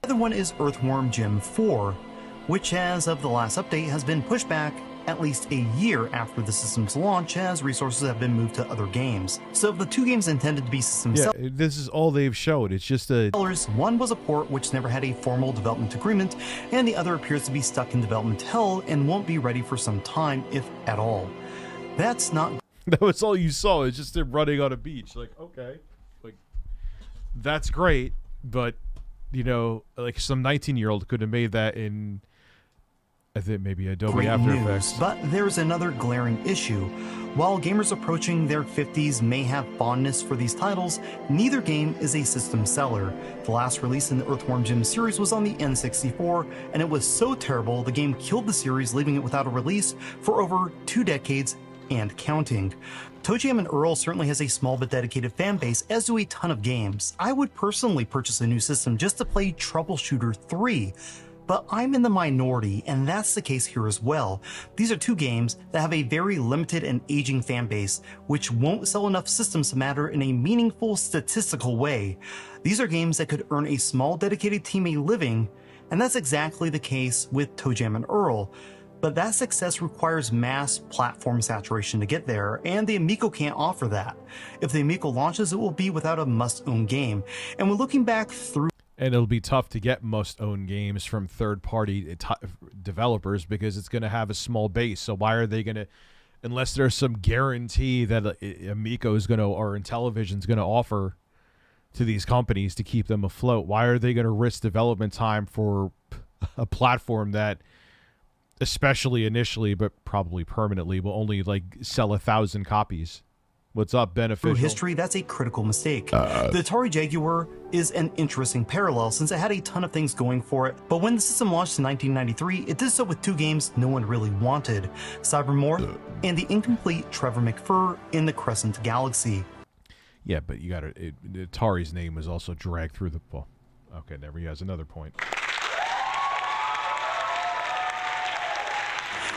The other one is Earthworm Jim 4, which as of the last update has been pushed back at least a year after the system's launch, as resources have been moved to other games. So of the two games intended to be system Yeah, this is all they've showed. It's just a... sellers, one was a port which never had a formal development agreement, and the other appears to be stuck in development hell and won't be ready for some time, if at all. That's not... That was all you saw. It's just them running on a beach. Like, okay. Like, that's great, but, you know, like some 19-year-old could have made that in... I think maybe Adobe great After news, Effects. but there's another glaring issue. While gamers approaching their 50s may have fondness for these titles, neither game is a system seller. The last release in the Earthworm Jim series was on the N64, and it was so terrible the game killed the series, leaving it without a release for over 2 decades and counting. ToeJam and Earl certainly has a small but dedicated fan base, as do a ton of games. I would personally purchase a new system just to play Troubleshooter 3. But I'm in the minority, and that's the case here as well. These are two games that have a very limited and aging fan base, which won't sell enough systems to matter in a meaningful statistical way. These are games that could earn a small dedicated team a living, and that's exactly the case with ToeJam and Earl. But that success requires mass platform saturation to get there, and the Amico can't offer that. If the Amico launches, it will be without a must-own game. And when looking back through... And it'll be tough to get must-own games from third-party developers because it's going to have a small base. So why are they going to... Unless there's some guarantee that Amico is going to, or Intellivision is going to offer to these companies to keep them afloat, why are they going to risk development time for a platform that, especially initially, but probably permanently, will only like sell 1,000 copies? What's up, Beneficial? Through history, that's a critical mistake. The Atari Jaguar is an interesting parallel since it had a ton of things going for it, but when the system launched in 1993, it did so with two games no one really wanted, Cybermorph and the incomplete Trevor McFur in the Crescent Galaxy. Yeah, but you got to... Atari's name was also dragged through the... Well, okay, never. He has another point.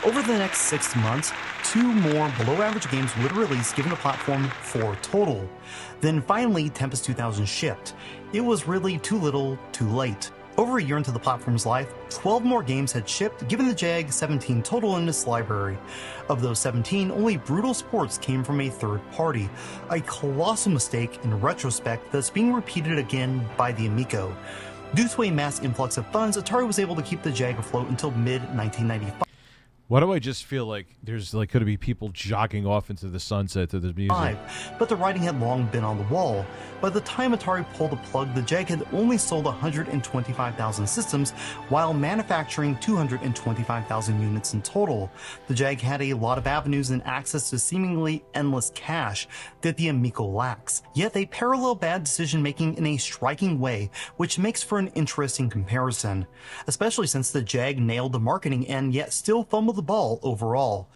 Over the next 6 months, 2 more below-average games would release, giving the platform 4 total. Then finally, Tempest 2000 shipped. It was really too little, too late. Over a year into the platform's life, 12 more games had shipped, giving the Jag 17 total in its library. Of those 17, only Brutal Sports came from a third party, a colossal mistake in retrospect that's being repeated again by the Amico. Due to a mass influx of funds, Atari was able to keep the Jag afloat until mid-1995. Why do I just feel like there's like could be people jogging off into the sunset to this music? But the writing had long been on the wall. By the time Atari pulled the plug, the Jag had only sold 125,000 systems, while manufacturing 225,000 units in total. The Jag had a lot of avenues and access to seemingly endless cash that the Amico lacks. Yet they parallel bad decision-making in a striking way, which makes for an interesting comparison, especially since the Jag nailed the marketing and yet still fumbled the ball overall.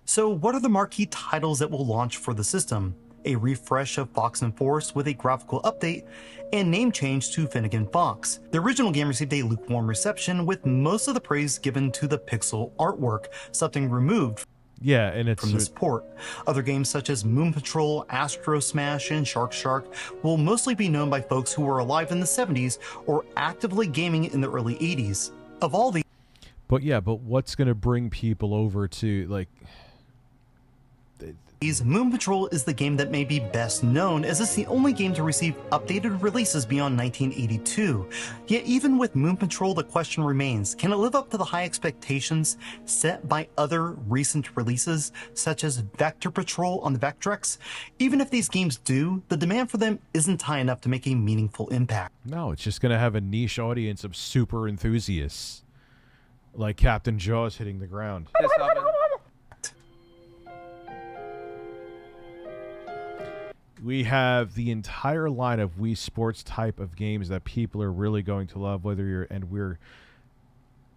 So what are the marquee titles that will launch for the system? A refresh of Fox and Force with a graphical update and name change to Finnegan Fox. The original game received a lukewarm reception, with most of the praise given to the pixel artwork, something removed and it's from this port. Other games such as Moon Patrol, Astro Smash, and Shark will mostly be known by folks who were alive in the 70s or actively gaming in the early 80s. Of all these, but what's going to bring people over to, like... Moon Patrol is the game that may be best known, as it's the only game to receive updated releases beyond 1982. Yet even with Moon Patrol, the question remains, can it live up to the high expectations set by other recent releases, such as Vector Patrol on the Vectrex? Even if these games do, the demand for them isn't high enough to make a meaningful impact. No, it's just going to have a niche audience of super enthusiasts. Like Captain Jaws hitting the ground. This oven. We have the entire line of Wii Sports type of games that people are really going to love, we're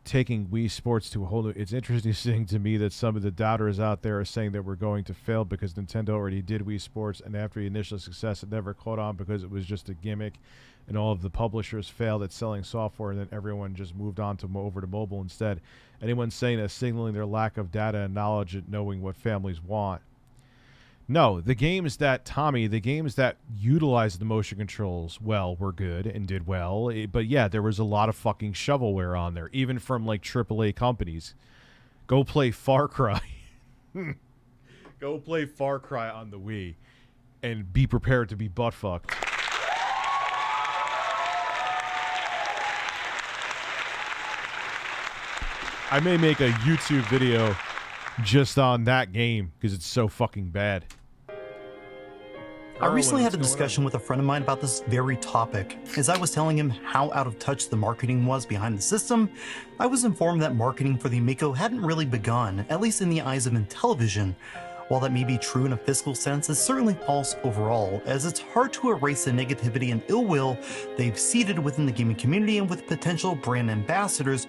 taking Wii Sports to a whole new... It's interesting to me that some of the doubters out there are saying that we're going to fail because Nintendo already did Wii Sports, and after the initial success, it never caught on because it was just a gimmick, and all of the publishers failed at selling software, and then everyone just moved on to over to mobile instead. Anyone saying that signaling their lack of data and knowledge at knowing what families want. No, the games that utilized the motion controls well were good and did well. But yeah, there was a lot of fucking shovelware on there, even from like AAA companies. Go play Far Cry. Go play Far Cry on the Wii and be prepared to be butt-fucked. I may make a YouTube video just on that game because it's so fucking bad. I recently had a discussion with a friend of mine about this very topic. As I was telling him how out of touch the marketing was behind the system, I was informed that marketing for the Amico hadn't really begun, at least in the eyes of Intellivision. While that may be true in a fiscal sense, it's certainly false overall, as it's hard to erase the negativity and ill will they've seeded within the gaming community and with potential brand ambassadors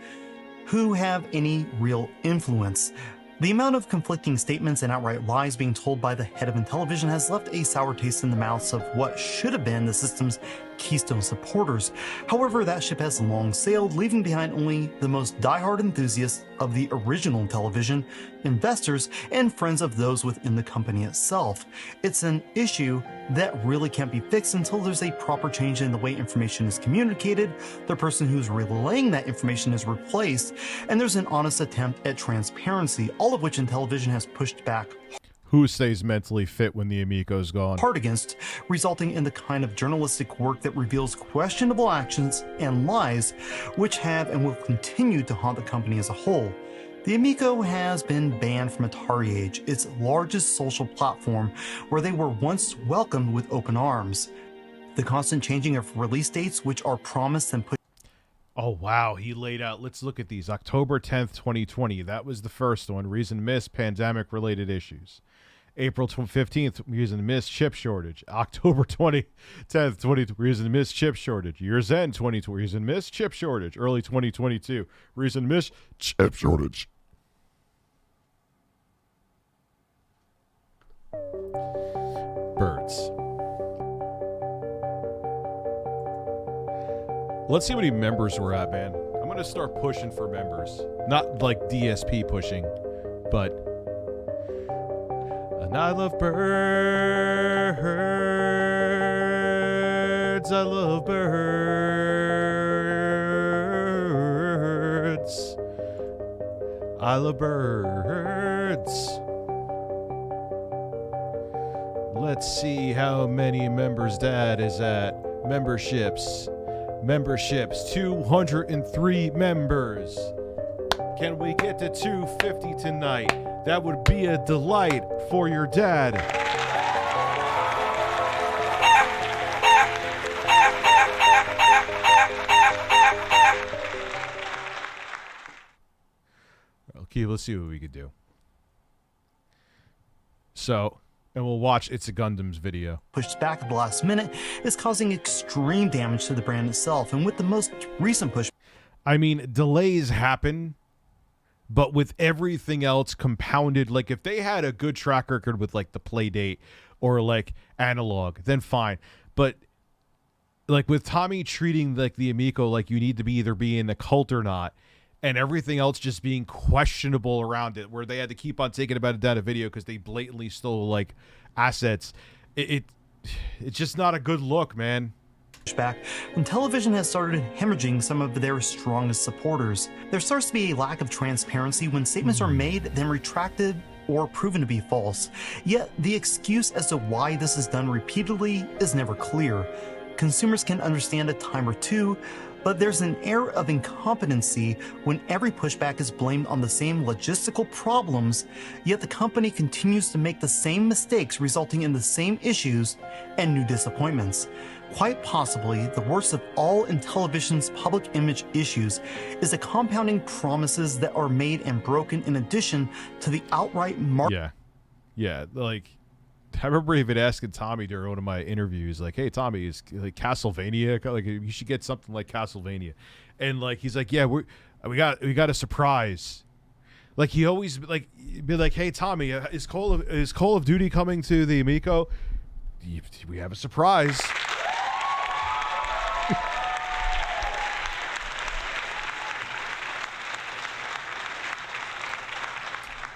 who have any real influence. The amount of conflicting statements and outright lies being told by the head of Intellivision has left a sour taste in the mouths of what should have been the system's Keystone supporters. However, that ship has long sailed, leaving behind only the most diehard enthusiasts of the original Intellivision, investors, and friends of those within the company itself. It's an issue that really can't be fixed until there's a proper change in the way information is communicated, the person who's relaying that information is replaced, and there's an honest attempt at transparency, all of which Intellivision has pushed back Who stays mentally fit when the Amico's gone? hard against, resulting in the kind of journalistic work that reveals questionable actions and lies which have and will continue to haunt the company as a whole. The Amico has been banned from Atari Age, its largest social platform, where they were once welcomed with open arms. The constant changing of release dates, which are promised and put. Oh, wow. He laid out. Let's look at these. October 10th, 2020. That was the first one. Reason missed, pandemic-related issues. April 15th, reason missed, chip shortage. October 10th, 2020, reason missed, chip shortage. Year's end, 2020, reason missed, chip shortage. Early 2022, reason missed, chip shortage. Birds. Let's see how many members we're at, man. I'm going to start pushing for members. Not like DSP pushing, but... And I love birds. I love birds. I love birds. Let's see how many members Dad is at. Memberships. 203 members. Can we get to 250 tonight? That would be a delight for your dad. Okay, let's see what we could do. So, and we'll watch It's a Gundam's video. Pushed back at the last minute is causing extreme damage to the brand itself, and with the most recent push. I mean, delays happen, but with everything else compounded, like if they had a good track record with like the Playdate or like Analog, then fine. But like with Tommy treating like the Amico like you need to be either be in the cult or not, and everything else just being questionable around it, where they had to keep on taking about it down a video because they blatantly stole like assets. It's just not a good look, man. Back when Intellivision has started hemorrhaging some of their strongest supporters. There starts to be a lack of transparency when statements are made, then retracted, or proven to be false. Yet the excuse as to why this is done repeatedly is never clear. Consumers can understand a time or two, but there's an air of incompetency when every pushback is blamed on the same logistical problems, yet the company continues to make the same mistakes, resulting in the same issues and new disappointments. Quite possibly, the worst of all Intellivision's public image issues is the compounding promises that are made and broken in addition to the outright Yeah, like, I remember even asking Tommy during one of my interviews, like, hey, Tommy, is like Castlevania, like, you should get something like Castlevania. And, like, he's like, yeah, we got a surprise. Like, he always, like, be like, hey, Tommy, is Call of Duty coming to the Amico? We have a surprise.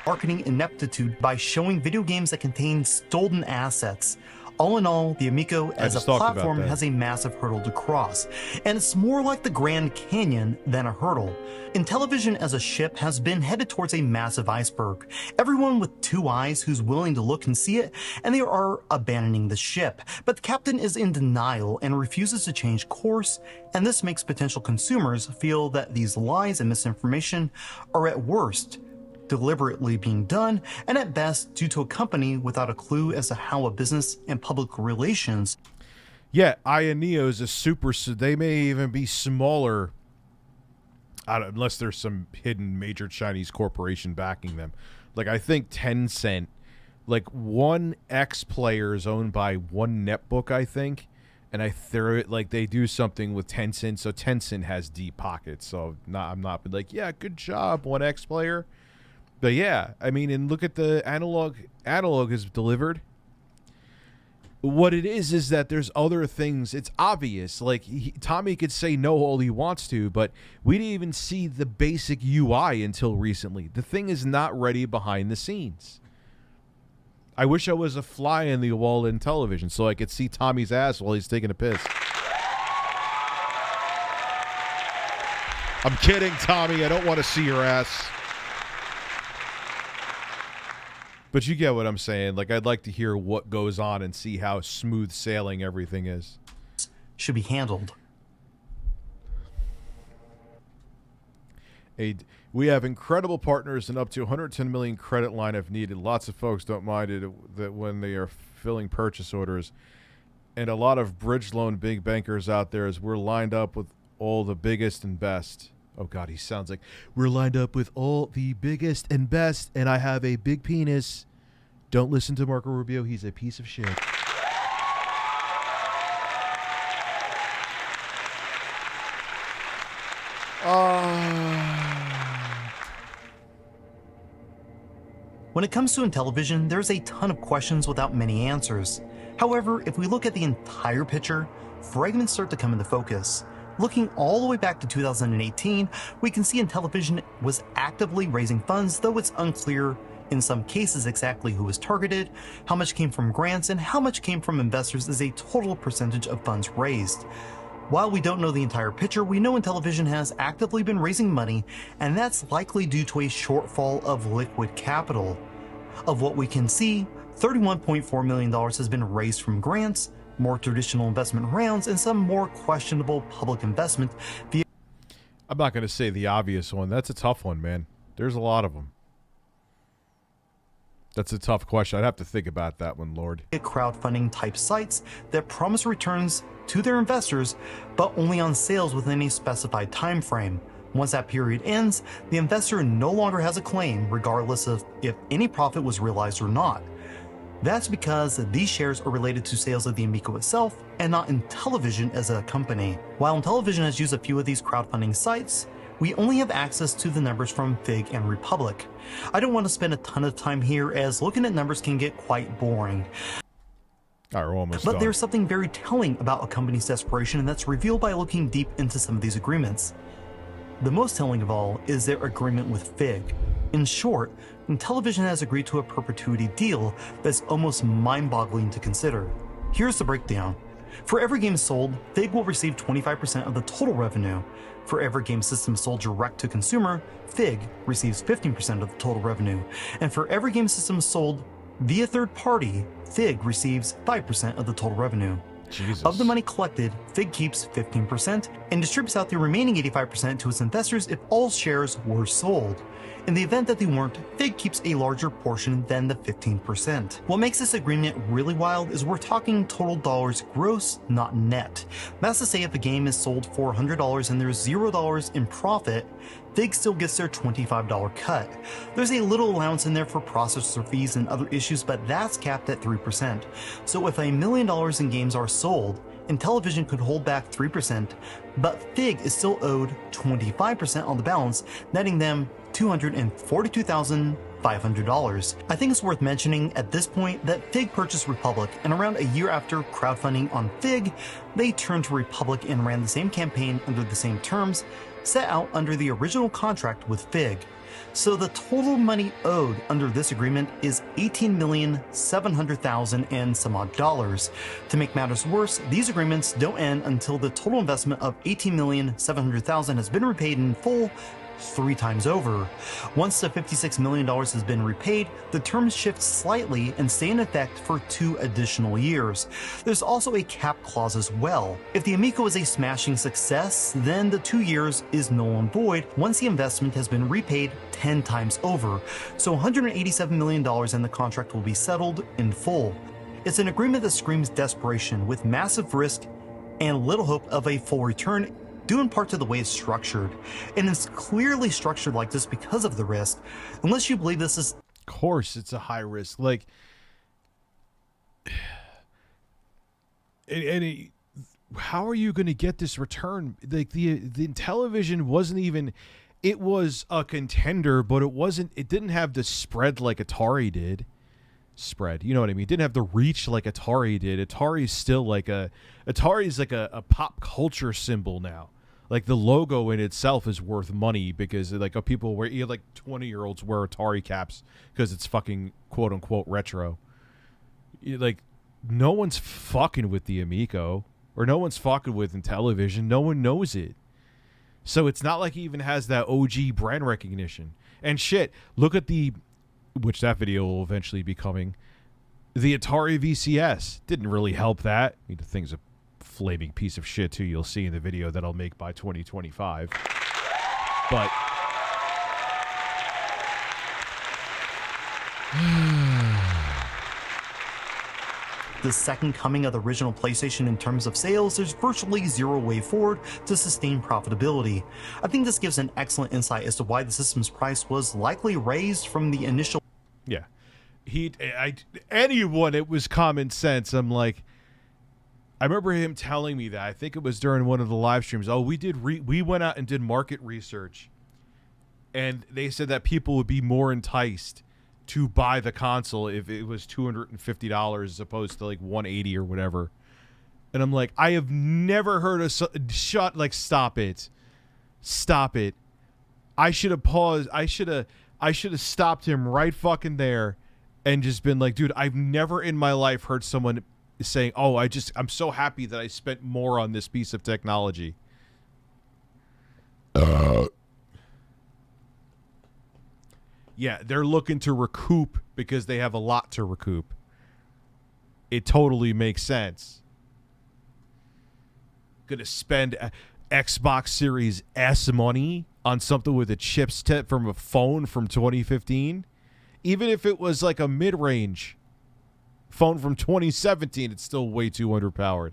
marketing ineptitude by showing video games that contain stolen assets. All in all, the Amico as a platform has a massive hurdle to cross, and it's more like the Grand Canyon than a hurdle. Intellivision as a ship has been headed towards a massive iceberg. Everyone with two eyes who's willing to look can see it, and they are abandoning the ship. But the captain is in denial and refuses to change course, and this makes potential consumers feel that these lies and misinformation are at worst deliberately being done, and at best due to a company without a clue as to how a business and public relations. Yeah, Aya Neo is a super, they may even be smaller, unless there's some hidden major Chinese corporation backing them. Like, I think Tencent, like, one X player is owned by one netbook, I think, and like they do something with Tencent, so Tencent has deep pockets. So I'm not like, yeah, good job, one X player. But yeah, I mean, and look at the analog is delivered. What it is that there's other things. It's obvious. Like, Tommy could say no all he wants to, but we didn't even see the basic UI until recently. The thing is not ready behind the scenes. I wish I was a fly in the wall in television so I could see Tommy's ass while he's taking a piss. I'm kidding, Tommy. I don't want to see your ass. But you get what I'm saying. Like, I'd like to hear what goes on and see how smooth sailing everything is. Should be handled. We have incredible partners and up to 110 million credit line if needed. Lots of folks don't mind it that when they are filling purchase orders. And a lot of bridge loan big bankers out there as we're lined up with all the biggest and best. Oh, God, he sounds like we're lined up with all the biggest and best, and I have a big penis. Don't listen to Marco Rubio. He's a piece of shit. When it comes to Intellivision, there's a ton of questions without many answers. However, if we look at the entire picture, fragments start to come into focus. Looking all the way back to 2018, we can see Intellivision was actively raising funds, though it's unclear in some cases exactly who was targeted, how much came from grants, and how much came from investors as a total percentage of funds raised. While we don't know the entire picture, we know Intellivision has actively been raising money, and that's likely due to a shortfall of liquid capital. Of what we can see, $31.4 million has been raised from grants, more traditional investment rounds, and some more questionable public investment via... I'm not going to say the obvious one. That's a tough one, man. There's a lot of them. That's a tough question. I'd have to think about that one, Lord. crowdfunding type sites that promise returns to their investors, but only on sales within a specified time frame. Once that period ends, the investor no longer has a claim, regardless of if any profit was realized or not. That's because these shares are related to sales of the Amico itself and not Intellivision as a company. While Intellivision has used a few of these crowdfunding sites, we only have access to the numbers from Fig and Republic. I don't want to spend a ton of time here as looking at numbers can get quite boring. All right, we're almost but done. There's something very telling about a company's desperation, and that's revealed by looking deep into some of these agreements. The most telling of all is their agreement with Fig. In short, Intellivision has agreed to a perpetuity deal that's almost mind-boggling to consider. Here's the breakdown. For every game sold, Fig will receive 25% of the total revenue. For every game system sold direct to consumer, Fig receives 15% of the total revenue. And for every game system sold via third party, Fig receives 5% of the total revenue. Jesus. Of the money collected, Fig keeps 15% and distributes out the remaining 85% to its investors if all shares were sold. In the event that they weren't, Fig keeps a larger portion than the 15%. What makes this agreement really wild is we're talking total dollars gross, not net. That's to say, if a game is sold for $100 and there's $0 in profit, Fig still gets their $25 cut. There's a little allowance in there for processor fees and other issues, but that's capped at 3%. So if $1 million in games are sold, Intellivision could hold back 3%, but Fig is still owed 25% on the balance, netting them $242,500. I think it's worth mentioning at this point that Fig purchased Republic, and around a year after crowdfunding on Fig, they turned to Republic and ran the same campaign under the same terms set out under the original contract with Fig. So the total money owed under this agreement is $18,700,000 and some odd dollars. To make matters worse, these agreements don't end until the total investment of $18,700,000 has been repaid in full 3 times over. Once the $56 million has been repaid, the terms shift slightly and stay in effect for 2 additional years. There's also a cap clause as well. If the Amico is a smashing success, then the 2 years is null and void once the investment has been repaid 10 times over. So $187 million in the contract will be settled in full. It's an agreement that screams desperation with massive risk and little hope of a full return, due in part to the way it's structured. And it's clearly structured like this because of the risk, unless you believe this is... Of course, it's a high risk. Like, how are you going to get this return? Like, the Intellivision wasn't even... It was a contender, but it wasn't... It didn't have the spread like Atari did. spread. You know what I mean? Didn't have the reach like Atari did. Atari's still like Atari's like a pop culture symbol now. Like the logo in itself is worth money because like people wear, you have like 20-year-olds wear Atari caps because it's fucking quote unquote retro. Like no one's fucking with the Amico or no one's fucking with Intellivision. No one knows it. So it's not like it even has that OG brand recognition. And shit, look at which that video will eventually be coming. The Atari VCS didn't really help that. I mean, the thing's a flaming piece of shit too. You'll see in the video that I'll make by 2025. But the second coming of the original PlayStation in terms of sales, there's virtually zero way forward to sustain profitability. I think this gives an excellent insight as to why the system's price was likely raised from the initial. yeah, anyone, it was common sense. I'm like, I remember him telling me that. I think it was during one of the live streams. Oh, we went out and did market research, and they said that people would be more enticed to buy the console if it was $250 as opposed to like $180 or whatever. And I'm like, I have never heard a stop it. I should have paused. I should have stopped him right fucking there and just been like, dude, I've never in my life heard someone saying, oh, I'm so happy that I spent more on this piece of technology. Yeah, they're looking to recoup because they have a lot to recoup. It totally makes sense. Gonna spend Xbox Series S money on something with a chipset from a phone from 2015? Even if it was like a mid-range phone from 2017, it's still way too underpowered.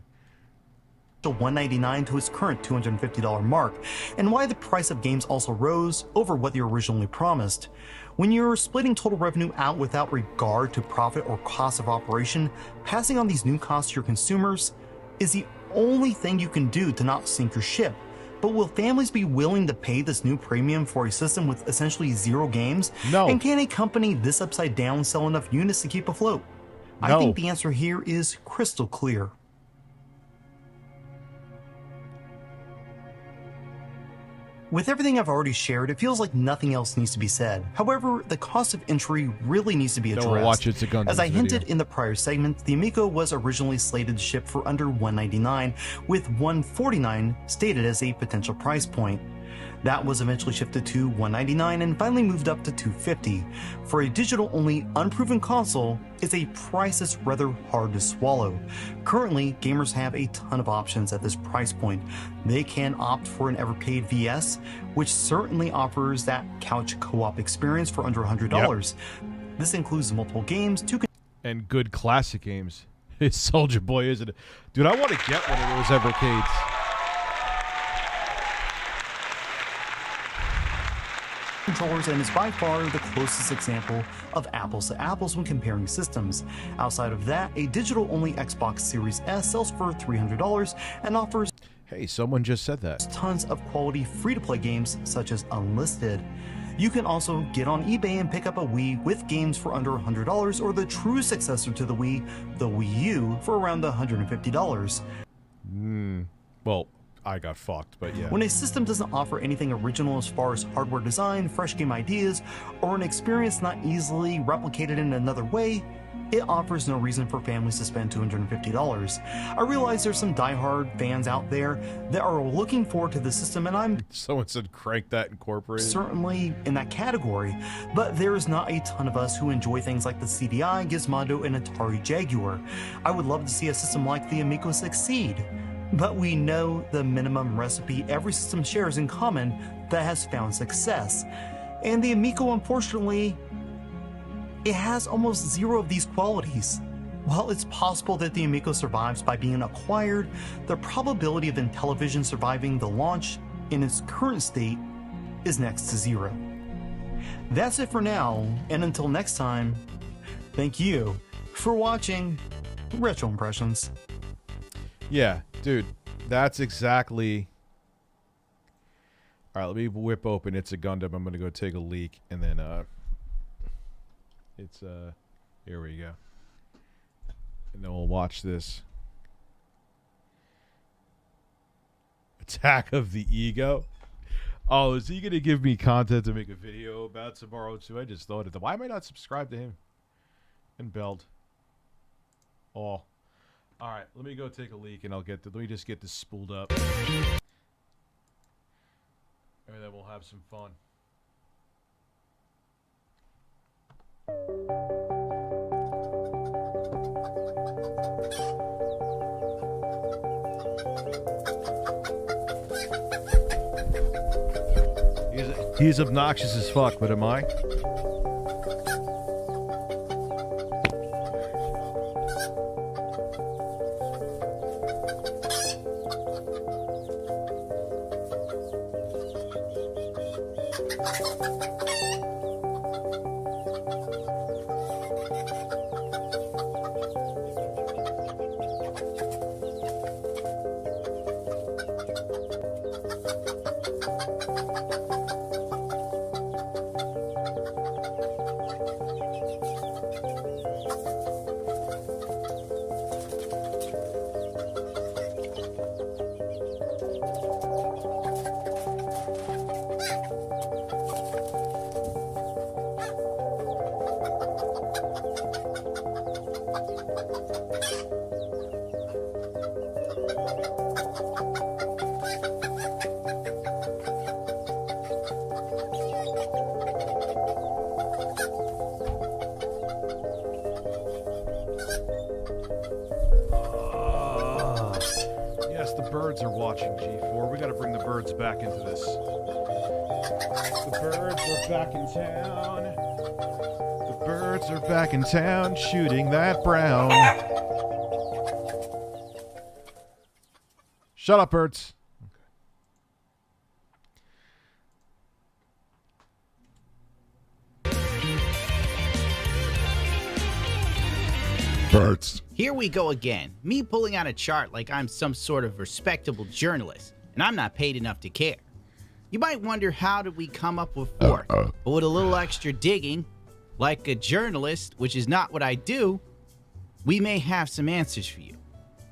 $199 to its current $250 mark, and why the price of games also rose over what they originally promised. When you're splitting total revenue out without regard to profit or cost of operation, passing on these new costs to your consumers is the only thing you can do to not sink your ship. But will families be willing to pay this new premium for a system with essentially zero games? No. And can a company this upside down sell enough units to keep afloat? No. I think the answer here is crystal clear. With everything I've already shared, it feels like nothing else needs to be said. However, the cost of entry really needs to be addressed. Don't watch It's a Gundam As I hinted video. in the prior segment, the Amico was originally slated to ship for under $199, with $149 stated as a potential price point. That was eventually shifted to $199 and finally moved up to $250. For a digital-only, unproven console, it's a price that's rather hard to swallow. Currently, gamers have a ton of options at this price point. They can opt for an Everpaid VS, which certainly offers that couch co-op experience for under $100. Yep. This includes multiple games, and good classic games. It's Soldier Boy, isn't it? Dude, I want to get one of those Evercades. controllers and is by far the closest example of apples to apples when comparing systems. Outside of that, a digital-only Xbox Series S sells for $300 and offers Hey, someone just said that. tons of quality free-to-play games such as Unlisted. You can also get on eBay and pick up a Wii with games for under $100 or the true successor to the Wii U, for around $150. Well, I got fucked, but yeah. When a system doesn't offer anything original as far as hardware design, fresh game ideas, or an experience not easily replicated in another way, it offers no reason for families to spend $250. I realize there's some diehard fans out there that are looking forward to the system, and I'm Someone said crank that incorporated. certainly in that category, but there is not a ton of us who enjoy things like the CDI, Gizmodo, and Atari Jaguar. I would love to see a system like the Amico succeed, but we know the minimum recipe every system shares in common that has found success. And the Amico, unfortunately, it has almost zero of these qualities. While it's possible that the Amico survives by being acquired, the probability of Intellivision surviving the launch in its current state is next to zero. That's it for now, and until next time, thank you for watching Retro Impressions. Yeah, dude, that's exactly... All right, let me whip open It's a Gundam. I'm going to go take a leak, and then, Here we go. And then we'll watch this. Attack of the Ego. Oh, is he going to give me content to make a video about tomorrow too? I just thought of that. Why am I not subscribed to him? And Beld. Oh. All right, let me go take a leak and let me just get this spooled up. And then we'll have some fun. He's obnoxious as fuck, but am I? Yes, the birds are watching G4. We got to bring the birds back into this. The birds are back in town. The birds are back in town shooting that brown. Shut up, birds. Birds. Here we go again. Me pulling out a chart like I'm some sort of respectable journalist, and I'm not paid enough to care. You might wonder, how did we come up with 4? But with a little extra digging, like a journalist, which is not what I do, we may have some answers for you.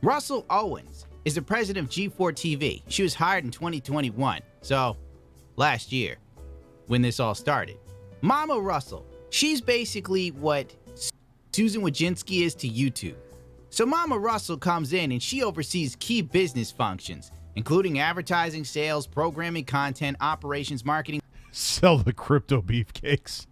Russell Owens is the president of G4 TV. She was hired in 2021, so last year, when this all started. Mama Russell, she's basically what Susan Wojcicki is to YouTube. So Mama Russell comes in and she oversees key business functions, including advertising, sales, programming, content, operations, marketing, sell the crypto beefcakes,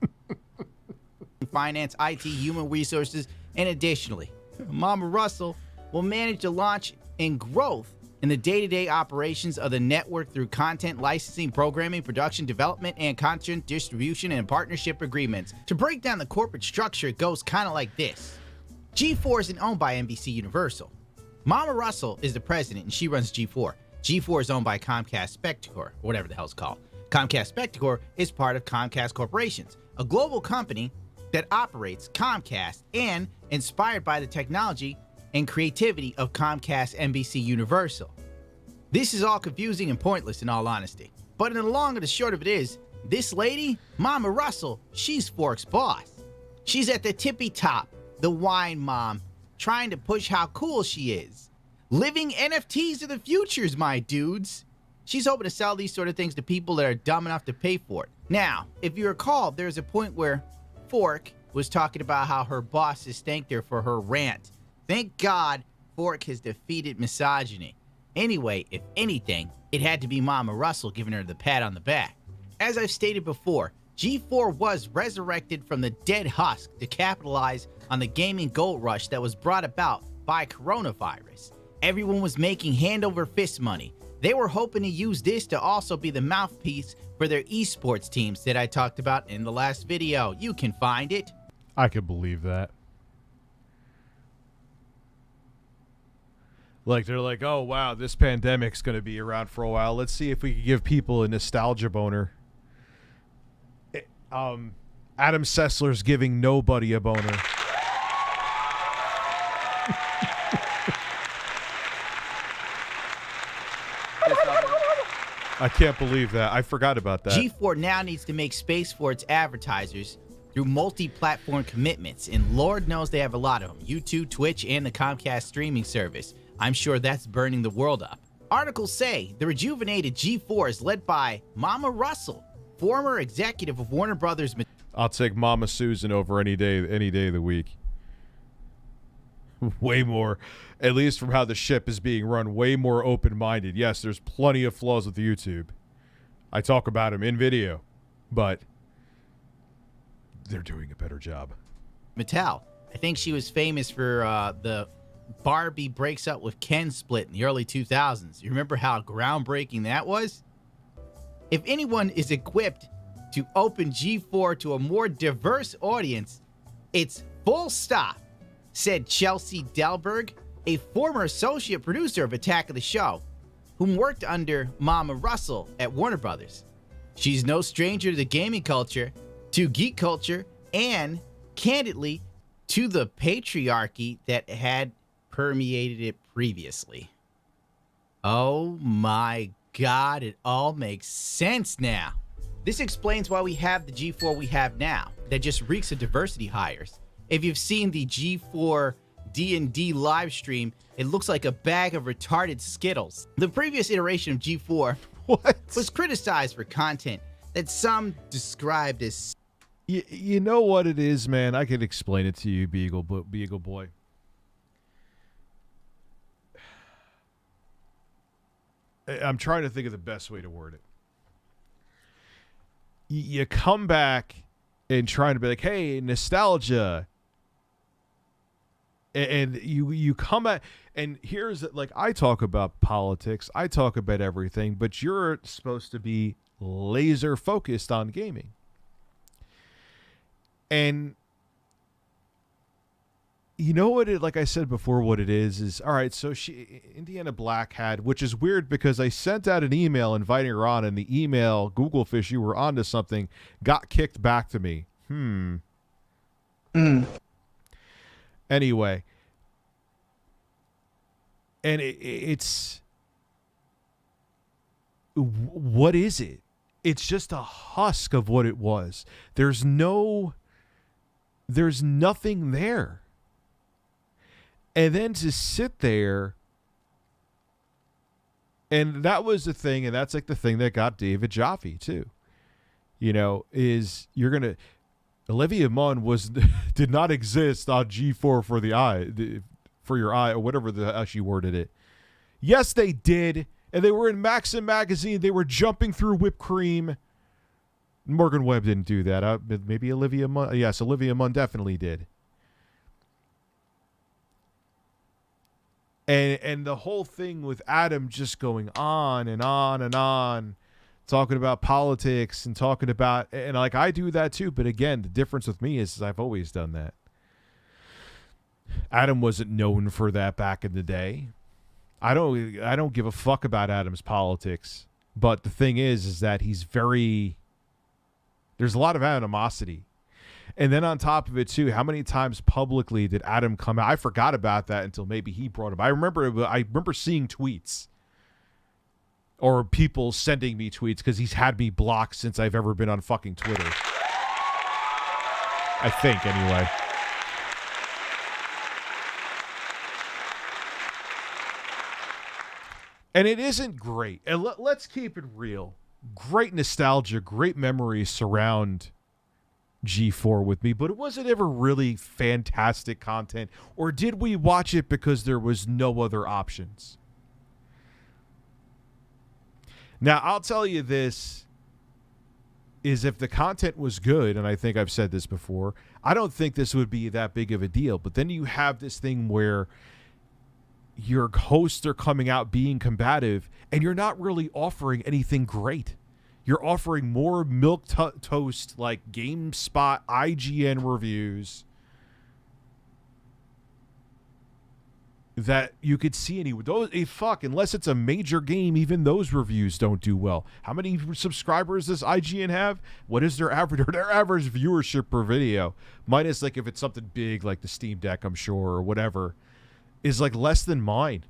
finance, IT, human resources, and additionally, Mama Russell will manage the launch and growth in the day-to-day operations of the network through content licensing, programming, production, development, and content distribution and partnership agreements. To break down the corporate structure, it goes kind of like this. G4 isn't owned by NBC Universal. Mama Russell is the president and she runs G4. G4 is owned by Comcast Spectacor, or whatever the hell it's called. Comcast Spectacor is part of Comcast Corporations, a global company that operates Comcast and inspired by the technology and creativity of Comcast NBC Universal. This is all confusing and pointless in all honesty. But in the long and the short of it is, this lady, Mama Russell, she's Fork's boss. She's at the tippy top, the wine mom, trying to push how cool she is. Living NFTs of the futures, my dudes. She's hoping to sell these sort of things to people that are dumb enough to pay for it. Now, if you recall, there's a point where Fork was talking about how her bosses thanked her for her rant. Thank God Fork has defeated misogyny. Anyway, if anything, it had to be Mama Russell giving her the pat on the back. As I've stated before, G4 was resurrected from the dead husk to capitalize on the gaming gold rush that was brought about by coronavirus. Everyone was making hand over fist money. They were hoping to use this to also be the mouthpiece for their esports teams that I talked about in the last video. You can find it. I could believe that. Like, they're like, oh, wow, this pandemic's going to be around for a while. Let's see if we can give people a nostalgia boner. Adam Sessler's giving nobody a boner. I can't believe that. I forgot about that. G4 now needs to make space for its advertisers through multi-platform commitments, and Lord knows they have a lot of them. YouTube, Twitch, and the Comcast streaming service. I'm sure that's burning the world up. Articles say the rejuvenated G4 is led by Mama Russell, former executive of Warner Brothers. I'll take Mama Susan over any day of the week. Way more, at least from how the ship is being run, way more open-minded. Yes, there's plenty of flaws with YouTube. I talk about them in video, but they're doing a better job. Mattel. I think she was famous for the Barbie breaks up with Ken split in the early 2000s. You remember how groundbreaking that was? If anyone is equipped to open G4 to a more diverse audience, it's full stop, said Chelsea Delberg, a former associate producer of Attack of the Show, whom worked under Mama Russell at Warner Brothers. She's no stranger to the gaming culture, to geek culture, and, candidly, to the patriarchy that had permeated it previously. Oh my God, it all makes sense now. This explains why we have the G4 we have now, that just reeks of diversity hires. If you've seen the G4 D&D live stream, it looks like a bag of retarded Skittles. The previous iteration of G4 was criticized for content that some described as... You know what it is, man? I can explain it to you, Beagle Boy. I'm trying to think of the best way to word it. You come back and trying to be like, hey, nostalgia. And you come at, and here's, like, I talk about politics, I talk about everything, but you're supposed to be laser focused on gaming. And you know what it, like I said before, what it is all right, so Indiana Black had, which is weird because I sent out an email inviting her on, and the email, Google fish, you were onto something, got kicked back to me. Anyway, and it's, what is it? It's just a husk of what it was. There's nothing there. And then to sit there, and that was the thing, and that's like the thing that got David Jaffe too. You know, is you're gonna, Olivia Munn did not exist on G4 for the eye, for your eye, or whatever the hell she worded it. Yes, they did, and they were in Maxim magazine. They were jumping through whipped cream. Morgan Webb didn't do that. Maybe Olivia Munn. Yes, Olivia Munn definitely did. And the whole thing with Adam just going on and on and on, talking about politics and talking about, and like I do that too, but again, the difference with me is I've always done that. Adam wasn't known for that back in the day. I don't give a fuck about Adam's politics, but the thing is that there's a lot of animosity. And then on top of it too, how many times publicly did Adam come out? I forgot about that until maybe he brought it up. I remember seeing tweets or people sending me tweets because he's had me blocked since I've ever been on fucking Twitter. I think, anyway. And it isn't great. And let's keep it real. Great nostalgia, great memories surround G4 with me, but it wasn't ever really fantastic content. Or did we watch it because there was no other options? Now, I'll tell you this, is if the content was good, and I think I've said this before, I don't think this would be that big of a deal. But then you have this thing where your hosts are coming out being combative, and you're not really offering anything great. You're offering more milk toast like GameSpot, IGN reviews that you could see unless it's a major game, even those reviews don't do well. How many subscribers does IGN have? What is their average viewership per video? Minus like if it's something big like the Steam Deck, I'm sure, or whatever, is like less than mine.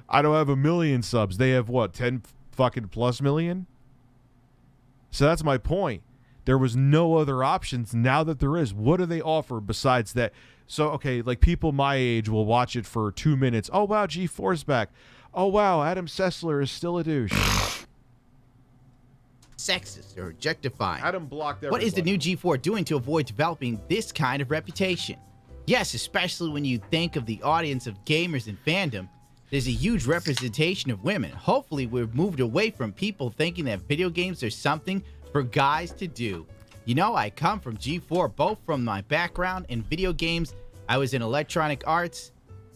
I don't have 1 million subs. They have what, 10 fucking plus million? So that's my point. There was no other options. Now that there is, what do they offer besides that? So, okay, like people my age will watch it for 2 minutes. Oh, wow, G4's back. Oh, wow, Adam Sessler is still a douche. Sexist or objectifying. Adam blocked everybody. What is the new G4 doing to avoid developing this kind of reputation? Yes, especially when you think of the audience of gamers and fandom, there's a huge representation of women. Hopefully, we've moved away from people thinking that video games are something for guys to do. You know, I come from G4, both from my background in video games. I was in electronic arts,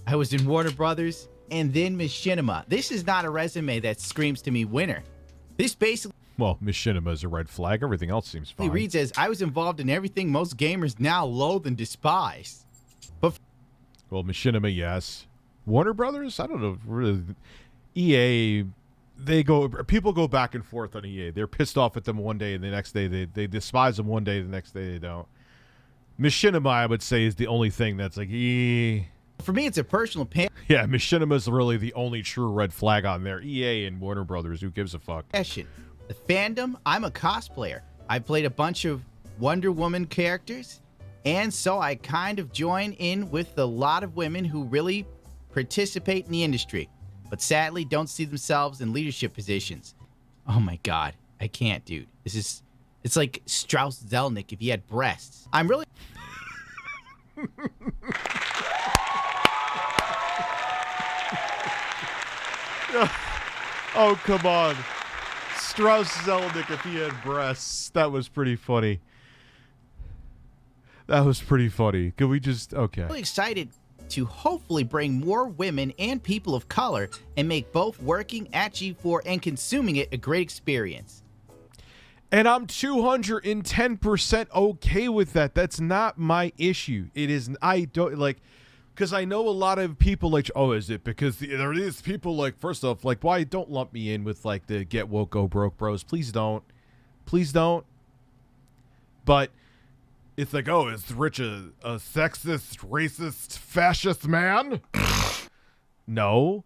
I was in Warner Brothers, and then Machinima. This is not a resume that screams to me winner. This basically Well, Machinima is a red flag. Everything else seems fine. reads as, I was involved in everything most gamers now loathe and despise. But Well, Machinima, yes. Warner Brothers? I don't know. Really. EA, people go back and forth on EA. They're pissed off at them one day, and the next day they despise them one day, the next day they don't. Machinima, I would say, is the only thing that's like, for me, it's a personal yeah, Machinima is really the only true red flag on there. EA and Warner Brothers, who gives a fuck? passion. The fandom, I'm a cosplayer. I played a bunch of Wonder Woman characters, and so I kind of join in with a lot of women who really participate in the industry, but sadly don't see themselves in leadership positions. Oh my god, I can't, dude. It's like Strauss Zelnick if he had breasts. I'm really Oh, come on. Strauss Zelnick if he had breasts. That was pretty funny. That was pretty funny. Can we just... Okay. really excited to hopefully bring more women and people of color and make both working at G4 and consuming it a great experience. And I'm 210% okay with that. That's not my issue. It is... I don't... Like... Because I know a lot of people like, oh, is it because there are these people like, first off, like, why don't lump me in with like the get woke, go broke bros. Please don't. Please don't. But it's like, oh, is Rich a sexist, racist, fascist man? No.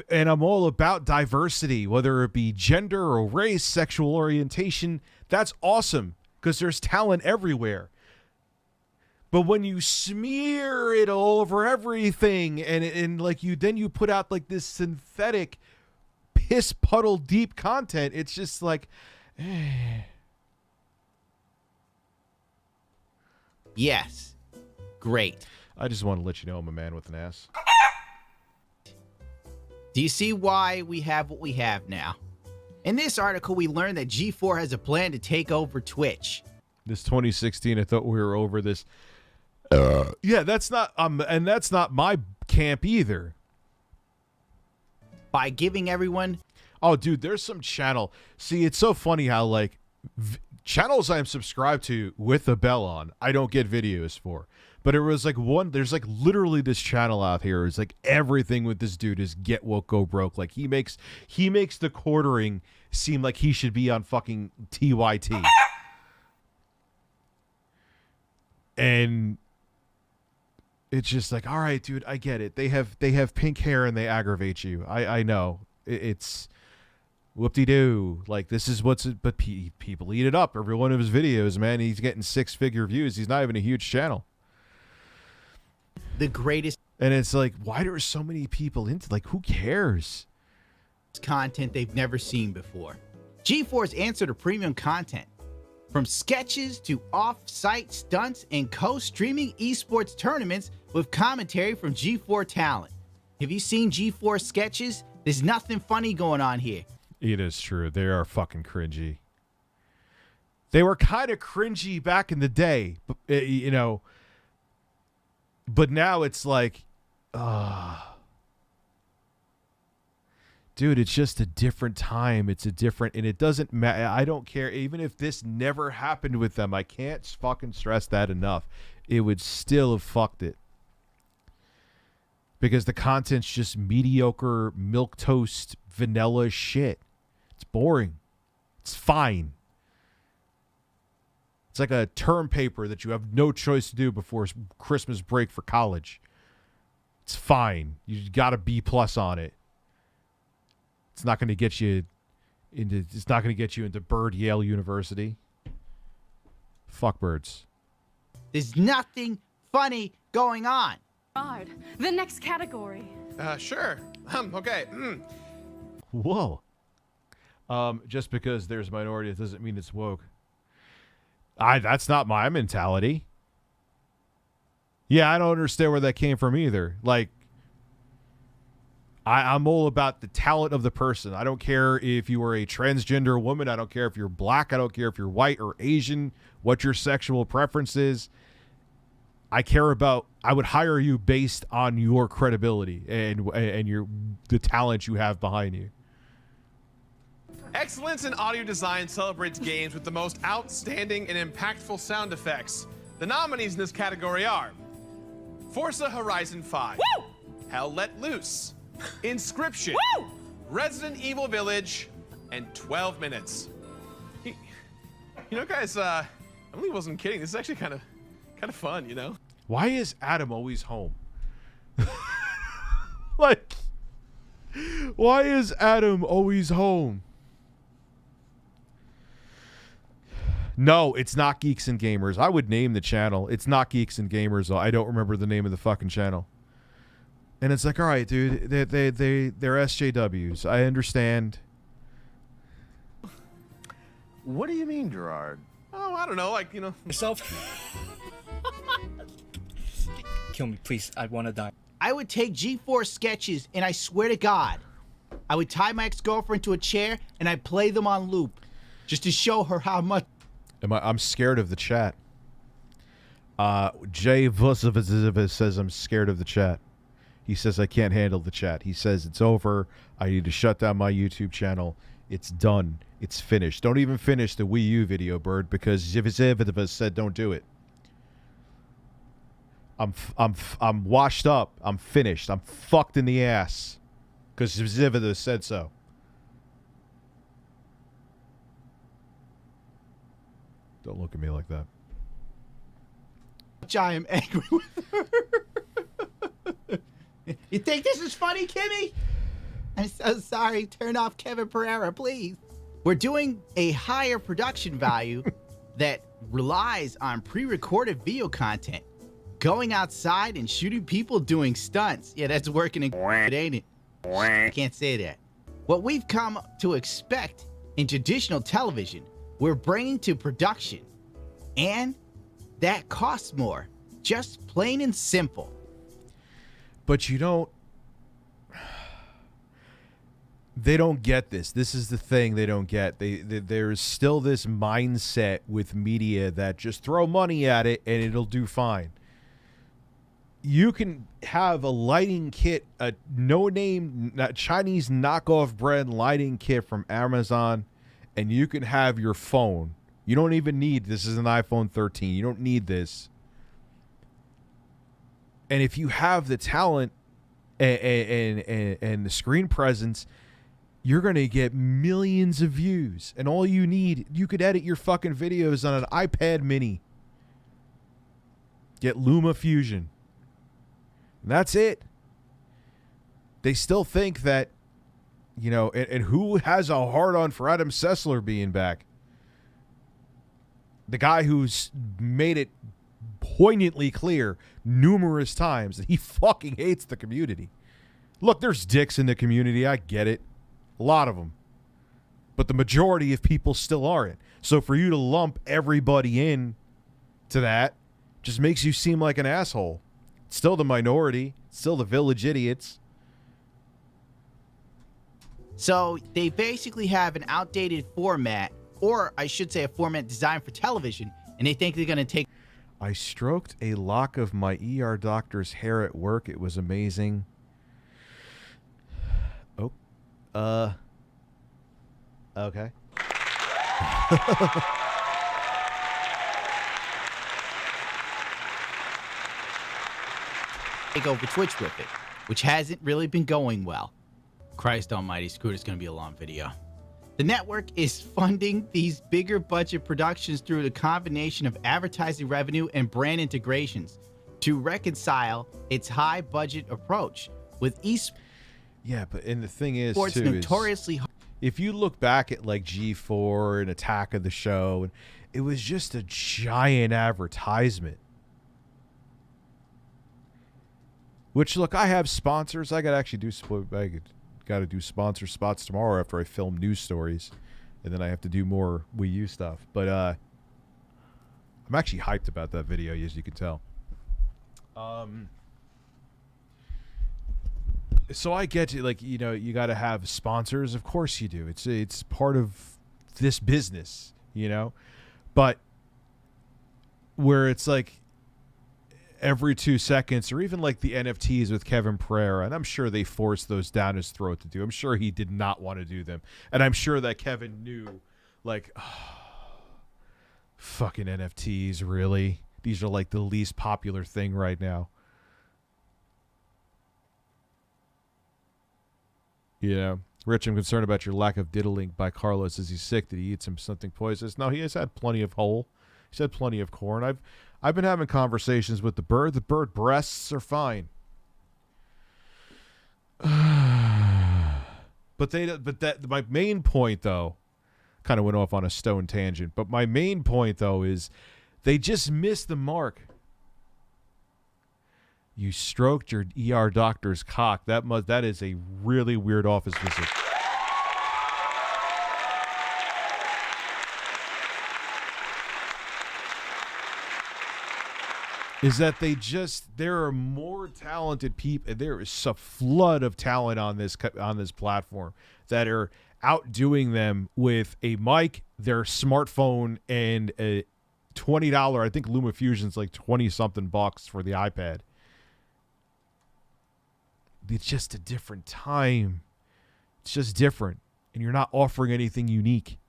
And I'm all about diversity, whether it be gender or race, sexual orientation. That's awesome because there's talent everywhere. But when you smear it all over everything and like you put out like this synthetic piss puddle deep content, it's just like, Yes. Great. I just want to let you know I'm a man with an ass. Do you see why we have what we have now? In this article, we learned that G4 has a plan to take over Twitch. This 2016, I thought we were over this. Yeah, that's not and that's not my camp either. By giving everyone... Oh, dude, there's some channel. See, it's so funny how like channels I'm subscribed to with the bell on, I don't get videos for. But it was like there's like literally this channel out here. It's like everything with this dude is get woke, go broke. Like he makes the quartering seem like he should be on fucking TYT. And it's just like, all right, dude, I get it. They have pink hair and they aggravate you. I know. It's whoop-de-doo. Like, this is but people eat it up. Every one of his videos, man, he's getting 6-figure views. He's not even a huge channel. The greatest And it's like, why are so many people into, like, who cares? content they've never seen before. G4's answer to premium content. From sketches to off-site stunts and co-streaming esports tournaments with commentary from G4 talent. Have you seen G4 sketches? There's nothing funny going on here. It is true. They are fucking cringy. They were kind of cringy back in the day, you know. But now it's like, dude, it's just a different time. It's a different, and it doesn't matter. I don't care. Even if this never happened with them, I can't fucking stress that enough. It would still have fucked it. Because the content's just mediocre, milquetoast, vanilla shit. It's boring. It's fine. It's like a term paper that you have no choice to do before Christmas break for college. It's fine. You got a B+ on it. It's not going to get you into Bird Yale University. Fuckbirds. There's nothing funny going on. The next category. Sure. Okay. Whoa. Just because there's minority, it doesn't mean it's woke. That's not my mentality. Yeah, I don't understand where that came from either. Like, I'm all about the talent of the person. I don't care if you are a transgender woman. I don't care if you're black. I don't care if you're white or Asian, what your sexual preference is. I care about, I would hire you based on your credibility and the talent you have behind you. Excellence in audio design celebrates games with the most outstanding and impactful sound effects. The nominees in this category are Forza Horizon 5, Woo! Hell Let Loose, Inscription, Woo! Resident Evil Village, and 12 Minutes. You know, guys, Emily wasn't kidding. This is actually kind of fun, you know? Why is Adam always home? Like, why is Adam always home? No, it's not Geeks and Gamers. I would name the channel. It's not Geeks and Gamers, though. I don't remember the name of the fucking channel. And it's like, all right, dude, they're SJWs. I understand. What do you mean, Gerard? Oh, I don't know, like, you know. Yourself. Kill me, please. I want to die. I would take G4 sketches, and I swear to God, I would tie my ex-girlfriend to a chair, and I'd play them on loop, just to show her how much. I'm scared of the chat. Jay Vusovic says I'm scared of the chat. He says I can't handle the chat. He says it's over. I need to shut down my YouTube channel. It's done. It's finished. Don't even finish the Wii U video, Bird, because Ziviziviv said don't do it. I'm washed up. I'm finished. I'm fucked in the ass because Ziviziviv said so. Don't look at me like that. I am angry with her. You think this is funny, Kimmy? I'm so sorry. Turn off Kevin Pereira, please. We're doing a higher production value that relies on pre-recorded video content. Going outside and shooting people doing stunts. Yeah, that's working in it, ain't it? I can't say that. What we've come to expect in traditional television, we're bringing to production. And that costs more. Just plain and simple. But you don't... They don't get this. This is the thing they don't get. There's still this mindset with media that just throw money at it and it'll do fine. You can have a lighting kit, a no-name Chinese knockoff brand lighting kit from Amazon, and you can have your phone. You don't even need, this is an iPhone 13. You don't need this. And if you have the talent and the screen presence, you're going to get millions of views. And all you need, you could edit your fucking videos on an iPad mini. Get Luma Fusion. And that's it. They still think that, you know, and who has a hard-on for Adam Sessler being back? The guy who's made it poignantly clear numerous times that he fucking hates the community. Look, there's dicks in the community. I get it. A lot of them. But the majority of people still aren't. So for you to lump everybody in to that just makes you seem like an asshole. It's still the minority. It's still the village idiots. So they basically have an outdated format, or I should say a format designed for television, and they think they're going to take... I stroked a lock of my ER doctor's hair at work. It was amazing. Oh. Okay. Take over Twitch with it, which hasn't really been going well. Christ almighty, screw it, it's going to be a long video. The network is funding these bigger budget productions through the combination of advertising revenue and brand integrations to reconcile its high budget approach with esports. Yeah, but and the thing is, Sports too, notoriously. if you look back at like G4 and Attack of the Show, and it was just a giant advertisement. Which, look, I have sponsors. I got to do sponsor spots tomorrow after I film news stories, and then I have to do more Wii U stuff. But I'm actually hyped about that video, as you can tell. So I get to, like, you know, you got to have sponsors. Of course you do. It's part of this business, you know. But where it's like every 2 seconds, or even like the NFTs with Kevin Pereira, and I'm sure they forced those down his throat to do. I'm sure he did not want to do them, and I'm sure that Kevin knew, like, fucking NFTs, really? These are like the least popular thing right now. You know, Rich, I'm concerned about your lack of diddling by Carlos. Is he sick? Did he eat something poisonous? No, he has had plenty of whole. He's had plenty of corn. I've been having conversations with the bird. The bird breasts are fine. But my main point, though, kind of went off on a stone tangent. But my main point, though, is they just missed the mark. You stroked your ER doctor's cock. That is a really weird office visit. Is that there are more talented people. There is a flood of talent on this platform that are outdoing them with a mic, their smartphone, and a $20. I think LumaFusion's like 20-something bucks for the iPad. It's just a different time. It's just different, and you're not offering anything unique.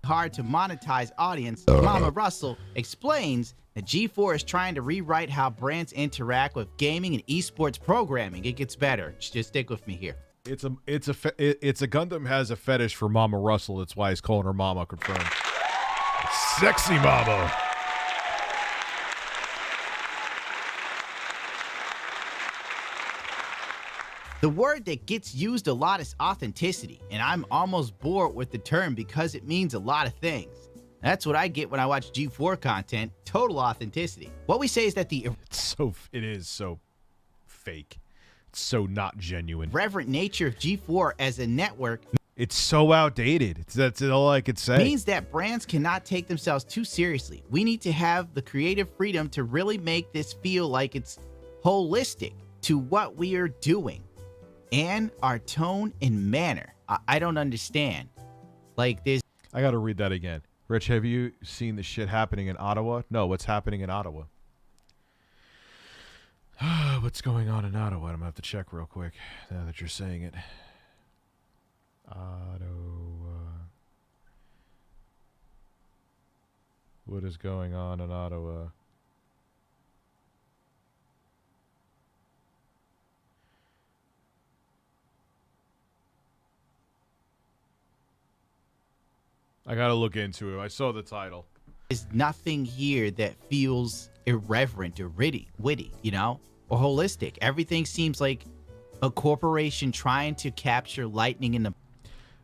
Hard to monetize audience, Mama Russell explains that G4 is trying to rewrite how brands interact with gaming and esports programming. It gets better. Just stick with me here. It's a Gundam has a fetish for Mama Russell. That's why he's calling her Mama. Confirmed. Sexy Mama. The word that gets used a lot is authenticity, and I'm almost bored with the term because it means a lot of things. That's what I get when I watch G4 content, total authenticity. What we say is that it is so fake. It's so not genuine. Irreverent nature of G4 as a network, it's so outdated. That's all I could say. Means that brands cannot take themselves too seriously. We need to have the creative freedom to really make this feel like it's holistic to what we are doing. And our tone and manner. I don't understand. Like this. I got to read that again. Rich, have you seen the shit happening in Ottawa? No, what's happening in Ottawa? What's going on in Ottawa? I'm going to have to check real quick now that you're saying it. Ottawa. What is going on in Ottawa? I gotta look into it. I saw the title. There's nothing here that feels irreverent or witty, you know, or holistic. Everything seems like a corporation trying to capture lightning in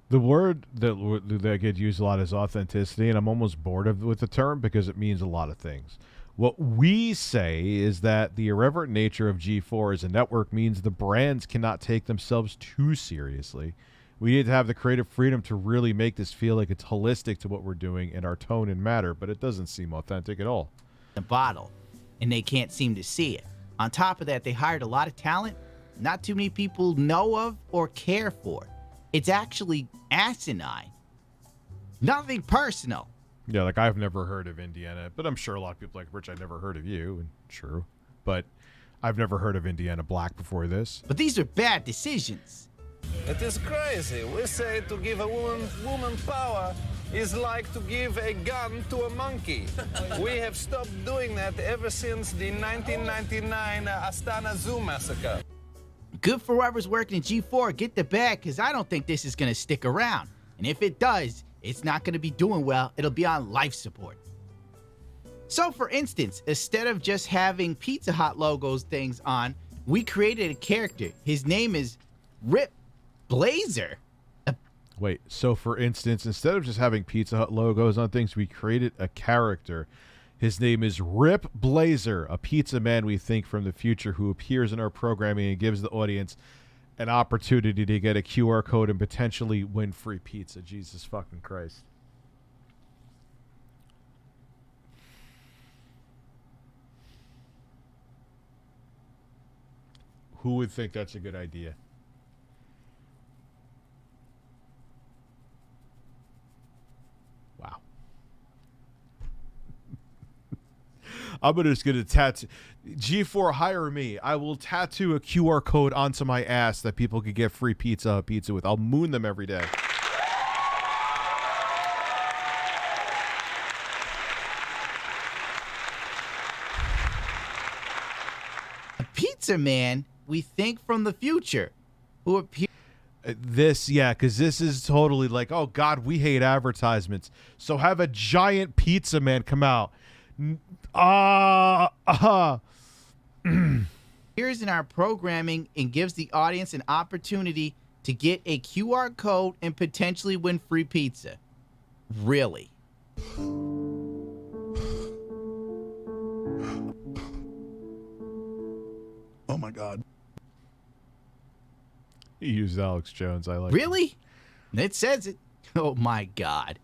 the word that gets used a lot is authenticity, and I'm almost bored with the term because it means a lot of things. What we say is that the irreverent nature of G4 as a network means the brands cannot take themselves too seriously. We need to have the creative freedom to really make this feel like it's holistic to what we're doing in our tone and matter, but it doesn't seem authentic at all. The bottle, and they can't seem to see it. On top of that, they hired a lot of talent not too many people know of or care for. It's actually asinine. Nothing personal. Yeah, like I've never heard of Indiana, but I'm sure a lot of people like, Rich, I never heard of you, and true. But I've never heard of Indiana Black before this. But these are bad decisions. It is crazy. We say to give a woman power is like to give a gun to a monkey. We have stopped doing that ever since the 1999 Astana Zoo massacre. Good for whoever's working in G4. Get the bag, because I don't think this is going to stick around. And if it does, it's not going to be doing well. It'll be on life support. So, for instance, instead of just having Pizza Hut logos things on, we created a character. His name is Rip Blazer. Wait, so for instance, instead of just having Pizza Hut logos on things, we created a character. His name is Rip Blazer, a pizza man we think from the future who appears in our programming and gives the audience an opportunity to get a QR code and potentially win free pizza. Jesus fucking Christ. Who would think that's a good idea? Wow. I'm just going to tattoo. G4, hire me. I will tattoo a QR code onto my ass that people could get free pizza with. I'll moon them every day. A pizza man we think from the future who appears. Because this is totally like, oh, God, we hate advertisements. So have a giant pizza man come out. Here's in our programming and gives the audience an opportunity to get a QR code and potentially win free pizza. Really? Oh, my God. He used Alex Jones. I like Really? It says it. Oh, my God.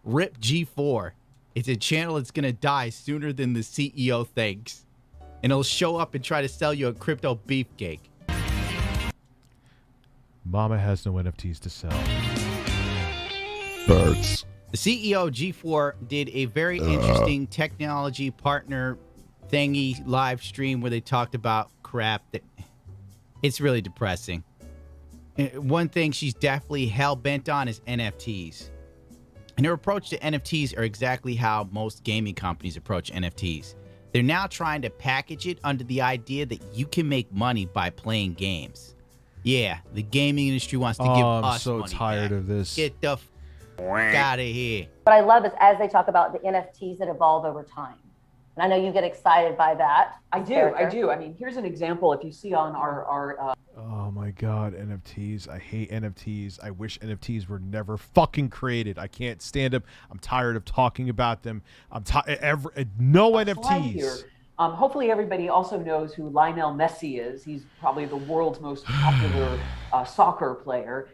Rip G4. It's a channel that's going to die sooner than the CEO thinks. And it'll show up and try to sell you a crypto beefcake. Mama has no NFTs to sell. Birds. The CEO G4 did a very interesting technology partner thingy live stream where they talked about crap that it's really depressing. One thing she's definitely hell bent on is NFTs. And her approach to NFTs are exactly how most gaming companies approach NFTs. They're now trying to package it under the idea that you can make money by playing games. Yeah, the gaming industry wants to give us I'm so money tired back. of this. Get the out of here. What I love is as they talk about the NFTs that evolve over time. And I know you get excited by that. I do. I mean, here's an example. If you see on our Oh my God, NFTs. I hate NFTs. I wish NFTs were never fucking created. I can't stand them. I'm tired of talking about them. I'm no NFTs. Here, hopefully everybody also knows who Lionel Messi is. He's probably the world's most popular soccer player.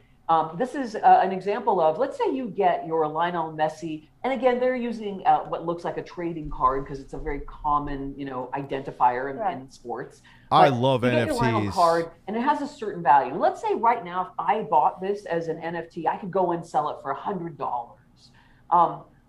This is an example of, let's say you get your Lionel Messi, and again, they're using what looks like a trading card because it's a very common, identifier in sports. I love you get your Lionel NFTs. card, and it has a certain value. Let's say right now, if I bought this as an NFT, I could go and sell it for $100.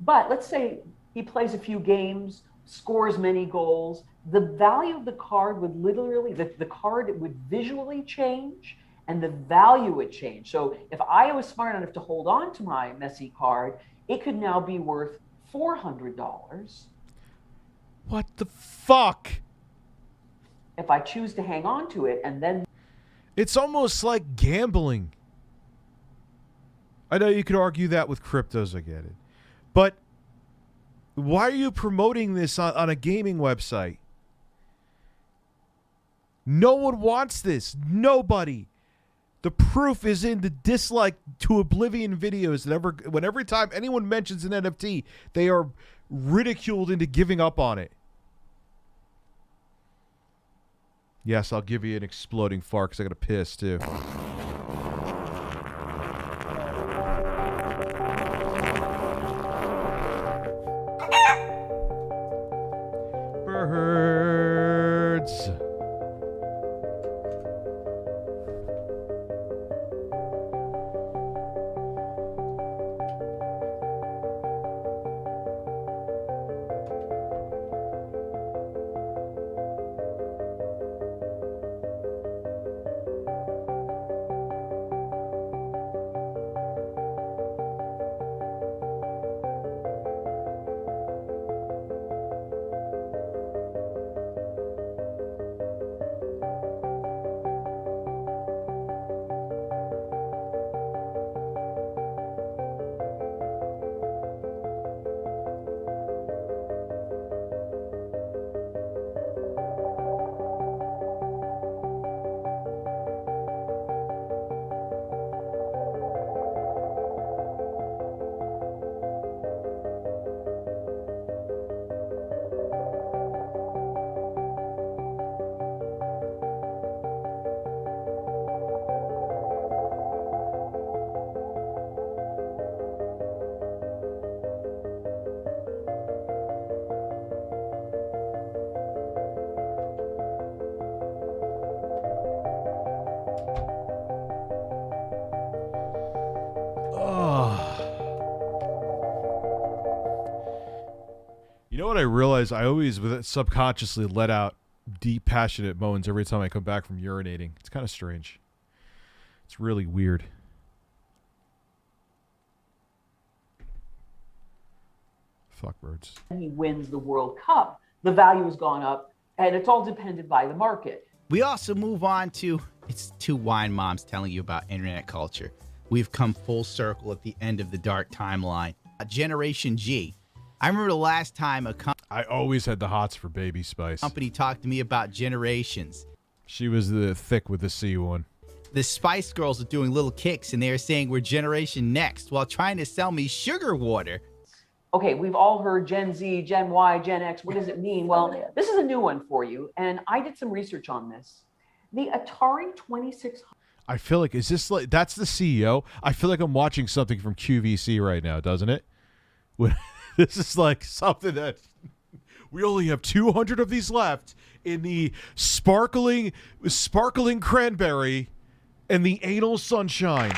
But let's say he plays a few games, scores many goals. The value of the card would literally, the card would visually change, and the value would change. So if I was smart enough to hold on to my Messi card, it could now be worth $400. What the fuck? If I choose to hang on to it, and then It's almost like gambling. I know you could argue that with cryptos, I get it. But why are you promoting this on a gaming website? No one wants this. Nobody. The proof is in the dislike to oblivion videos that every time anyone mentions an NFT, they are ridiculed into giving up on it. Yes, I'll give you an exploding fart because I got to piss too. Birds. know what I realize? I always subconsciously let out deep, passionate moans every time I come back from urinating. It's kind of strange. It's really weird. Fuck birds. He wins the World Cup, the value has gone up, and it's all dependent by the market. We also move on to, it's two wine moms telling you about internet culture. We've come full circle at the end of the dark timeline. Generation G. I remember the last time I always had the hots for Baby Spice. company talked to me about generations. She was the thick with the C one. The Spice Girls are doing little kicks and they are saying we're Generation Next while trying to sell me sugar water. Okay, we've all heard Gen Z, Gen Y, Gen X. What does it mean? Well, this is a new one for you, and I did some research on this. The Atari 2600. I feel like, is this like, that's the CEO? I feel like I'm watching something from QVC right now, doesn't it? This is like something that we only have 200 of these left in the sparkling cranberry and the anal sunshine.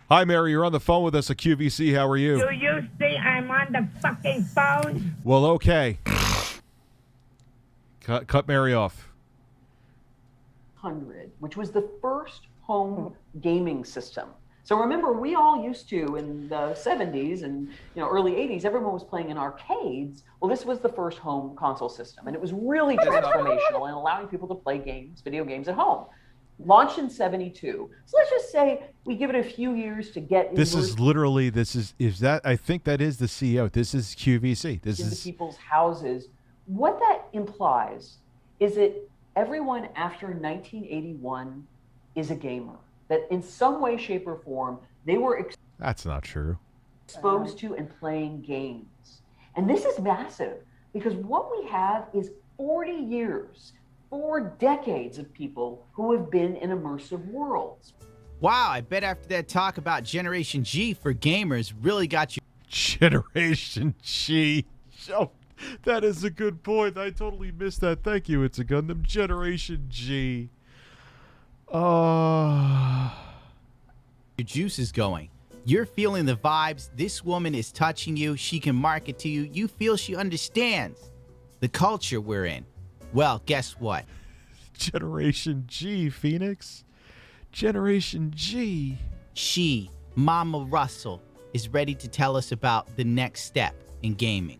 Hi, Mary. You're on the phone with us at QVC. How are you? Do you see I'm on the fucking phone? Well, okay. Cut Mary off. Which was the first home gaming system. So remember, we all used to, in the 70s and early 80s, everyone was playing in arcades. Well, this was the first home console system, and it was really transformational in allowing people to play games, video games at home. Launched in 72. So let's just say we give it a few years to get This is literally, I think that is the CEO. This is QVC. This into is people's houses. What that implies is that everyone after 1981 is a gamer. That in some way, shape, or form, they were That's not true. exposed to and playing games. And this is massive because what we have is 40 years, 4 decades of people who have been in immersive worlds. Wow, I bet after that talk about Generation G for gamers really got you. Generation G. Oh, that is a good point. I totally missed that. Thank you, It's a Gundam. Generation G. Your juice is going. You're feeling the vibes. This woman is touching you. She can market to you. You feel she understands the culture we're in. Well, guess what? Generation G, Phoenix. Generation G. She, Mama Russell, is ready to tell us about the next step in gaming.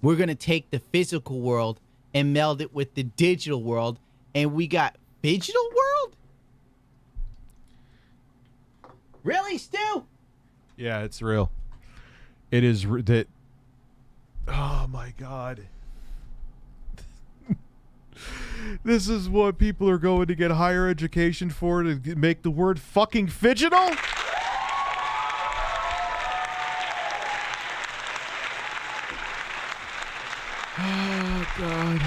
We're going to take the physical world and meld it with the digital world. And we got digital world? Really, Stu? Yeah, it's real. It is that. Oh my God. This is what people are going to get higher education for, to make the word fucking phygital? Oh, God.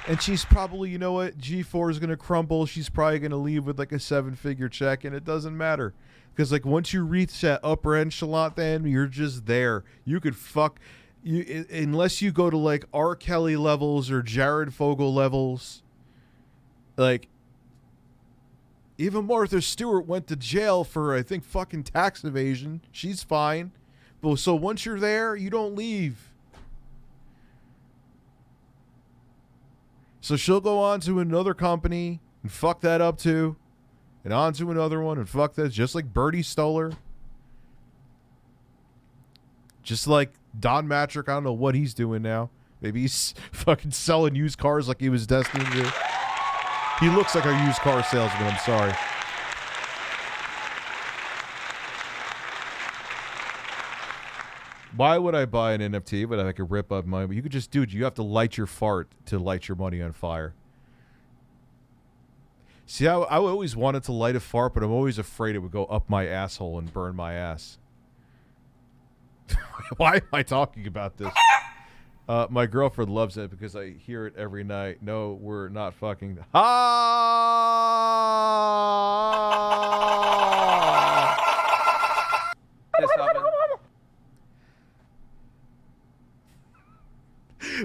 And she's probably, you know what? G4 is going to crumble. She's probably going to leave with like a 7-figure check, and it doesn't matter. Because like once you reach that upper echelon, then you're just there. You could fuck... unless you go to like R. Kelly levels or Jared Fogle levels. Like, even Martha Stewart went to jail for, I think, fucking tax evasion. She's fine. But so once you're there, you don't leave. So she'll go on to another company and fuck that up too. And on to another one and fuck that. Just like Bertie Stoller. Just like Don Matrick. I don't know what he's doing now. Maybe he's fucking selling used cars like he was destined to. He looks like a used car salesman. I'm sorry. Why would I buy an NFT? But I could rip up money. But you could just do it. You have to light your fart to light your money on fire. See, I always wanted to light a fart, but I'm always afraid it would go up my asshole and burn my ass. Why am I talking about this? My girlfriend loves it because I hear it every night. No, we're not fucking.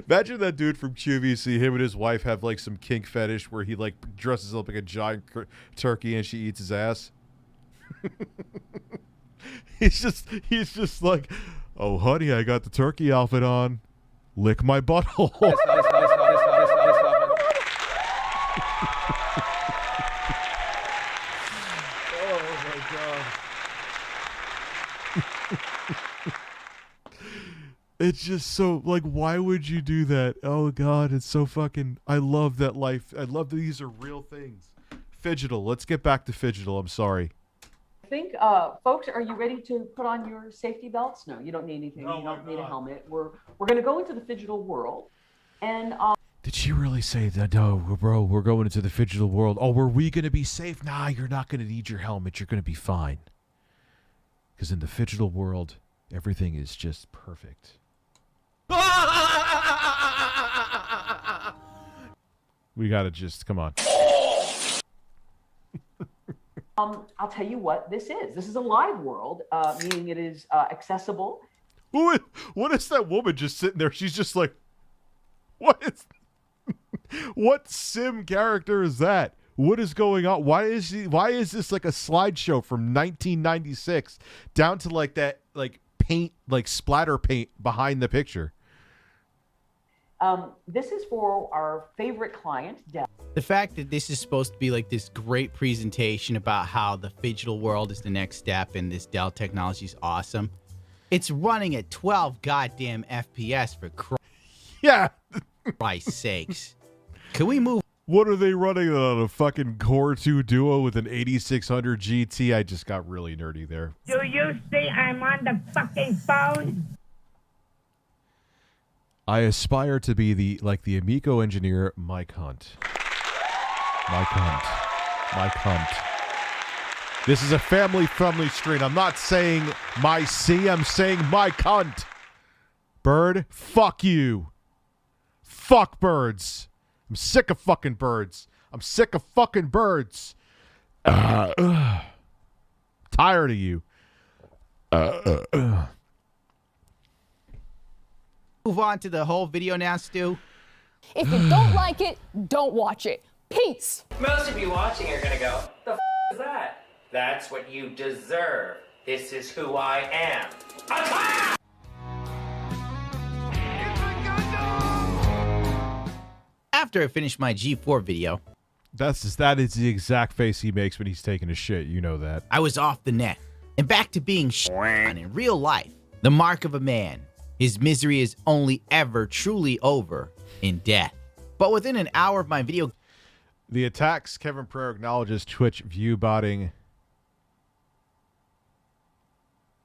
Imagine that dude from QVC. Him and his wife have like some kink fetish where he like dresses up like a giant turkey and she eats his ass. He's just like, oh honey, I got the turkey outfit on. Lick my butthole. Oh my god. It's just so, like, why would you do that? Oh god, it's so fucking, I love that life. I love that these are real things. Fidgetal, let's get back to Fidgetal. I'm sorry. I think, folks, are you ready to put on your safety belts? No, you don't need anything. No, you don't I'm need a not. helmet. We're going to go into the Fidgetal world. And Did she really say that? No, bro, we're going into the Fidgetal world. Oh, were we going to be safe? Nah, you're not going to need your helmet. You're going to be fine. Because in the Fidgetal world, everything is just perfect. We got to just, come on. I'll tell you what this is. This is a live world, meaning it is accessible. What is that woman just sitting there? She's just like, what sim character is that? What is going on? Why is this like a slideshow from 1996 down to like that like paint, like splatter paint behind the picture? This is for our favorite client, Dell. The fact that this is supposed to be like this great presentation about how the Fidgetal world is the next step and this Dell technology is awesome. It's running at 12 goddamn FPS for Christ's sakes. Can we move? What are they running on, a fucking Core 2 Duo with an 8600 GT? I just got really nerdy there. Do you see I'm on the fucking phone? I aspire to be the Amico engineer, Mike Hunt. Mike Hunt. This is a family-friendly stream. I'm not saying my C, I'm saying Mike Hunt. Bird, fuck you. Fuck birds. I'm sick of fucking birds. Tired of you. Move on to the whole video now, Stu. If you don't like it, don't watch it. Peace. Most of you watching are gonna go, the f is that? That's what you deserve. This is who I am. Attack! After I finished my G4 video, that is the exact face he makes when he's taking a shit. You know that. I was off the net and back to being on in real life. The mark of a man. His misery is only ever truly over in death. But within an hour of my video, the attacks, Kevin Pereira acknowledges Twitch view botting.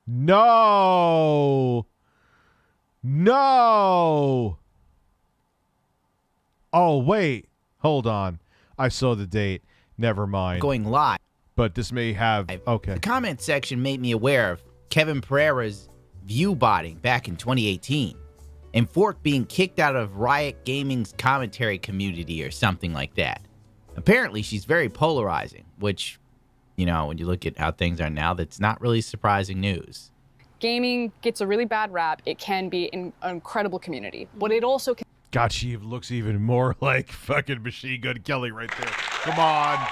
No. Oh, wait. Hold on. I saw the date. Never mind. Going live. But this may have... Okay. The comment section made me aware of Kevin Pereira's view botting back in 2018. And Fork being kicked out of Riot Gaming's commentary community or something like that. Apparently, she's very polarizing, which, you know, when you look at how things are now, that's not really surprising news. Gaming gets a really bad rap. It can be an incredible community, but it also can... God, she looks even more like fucking Machine Gun Kelly right there. Come on.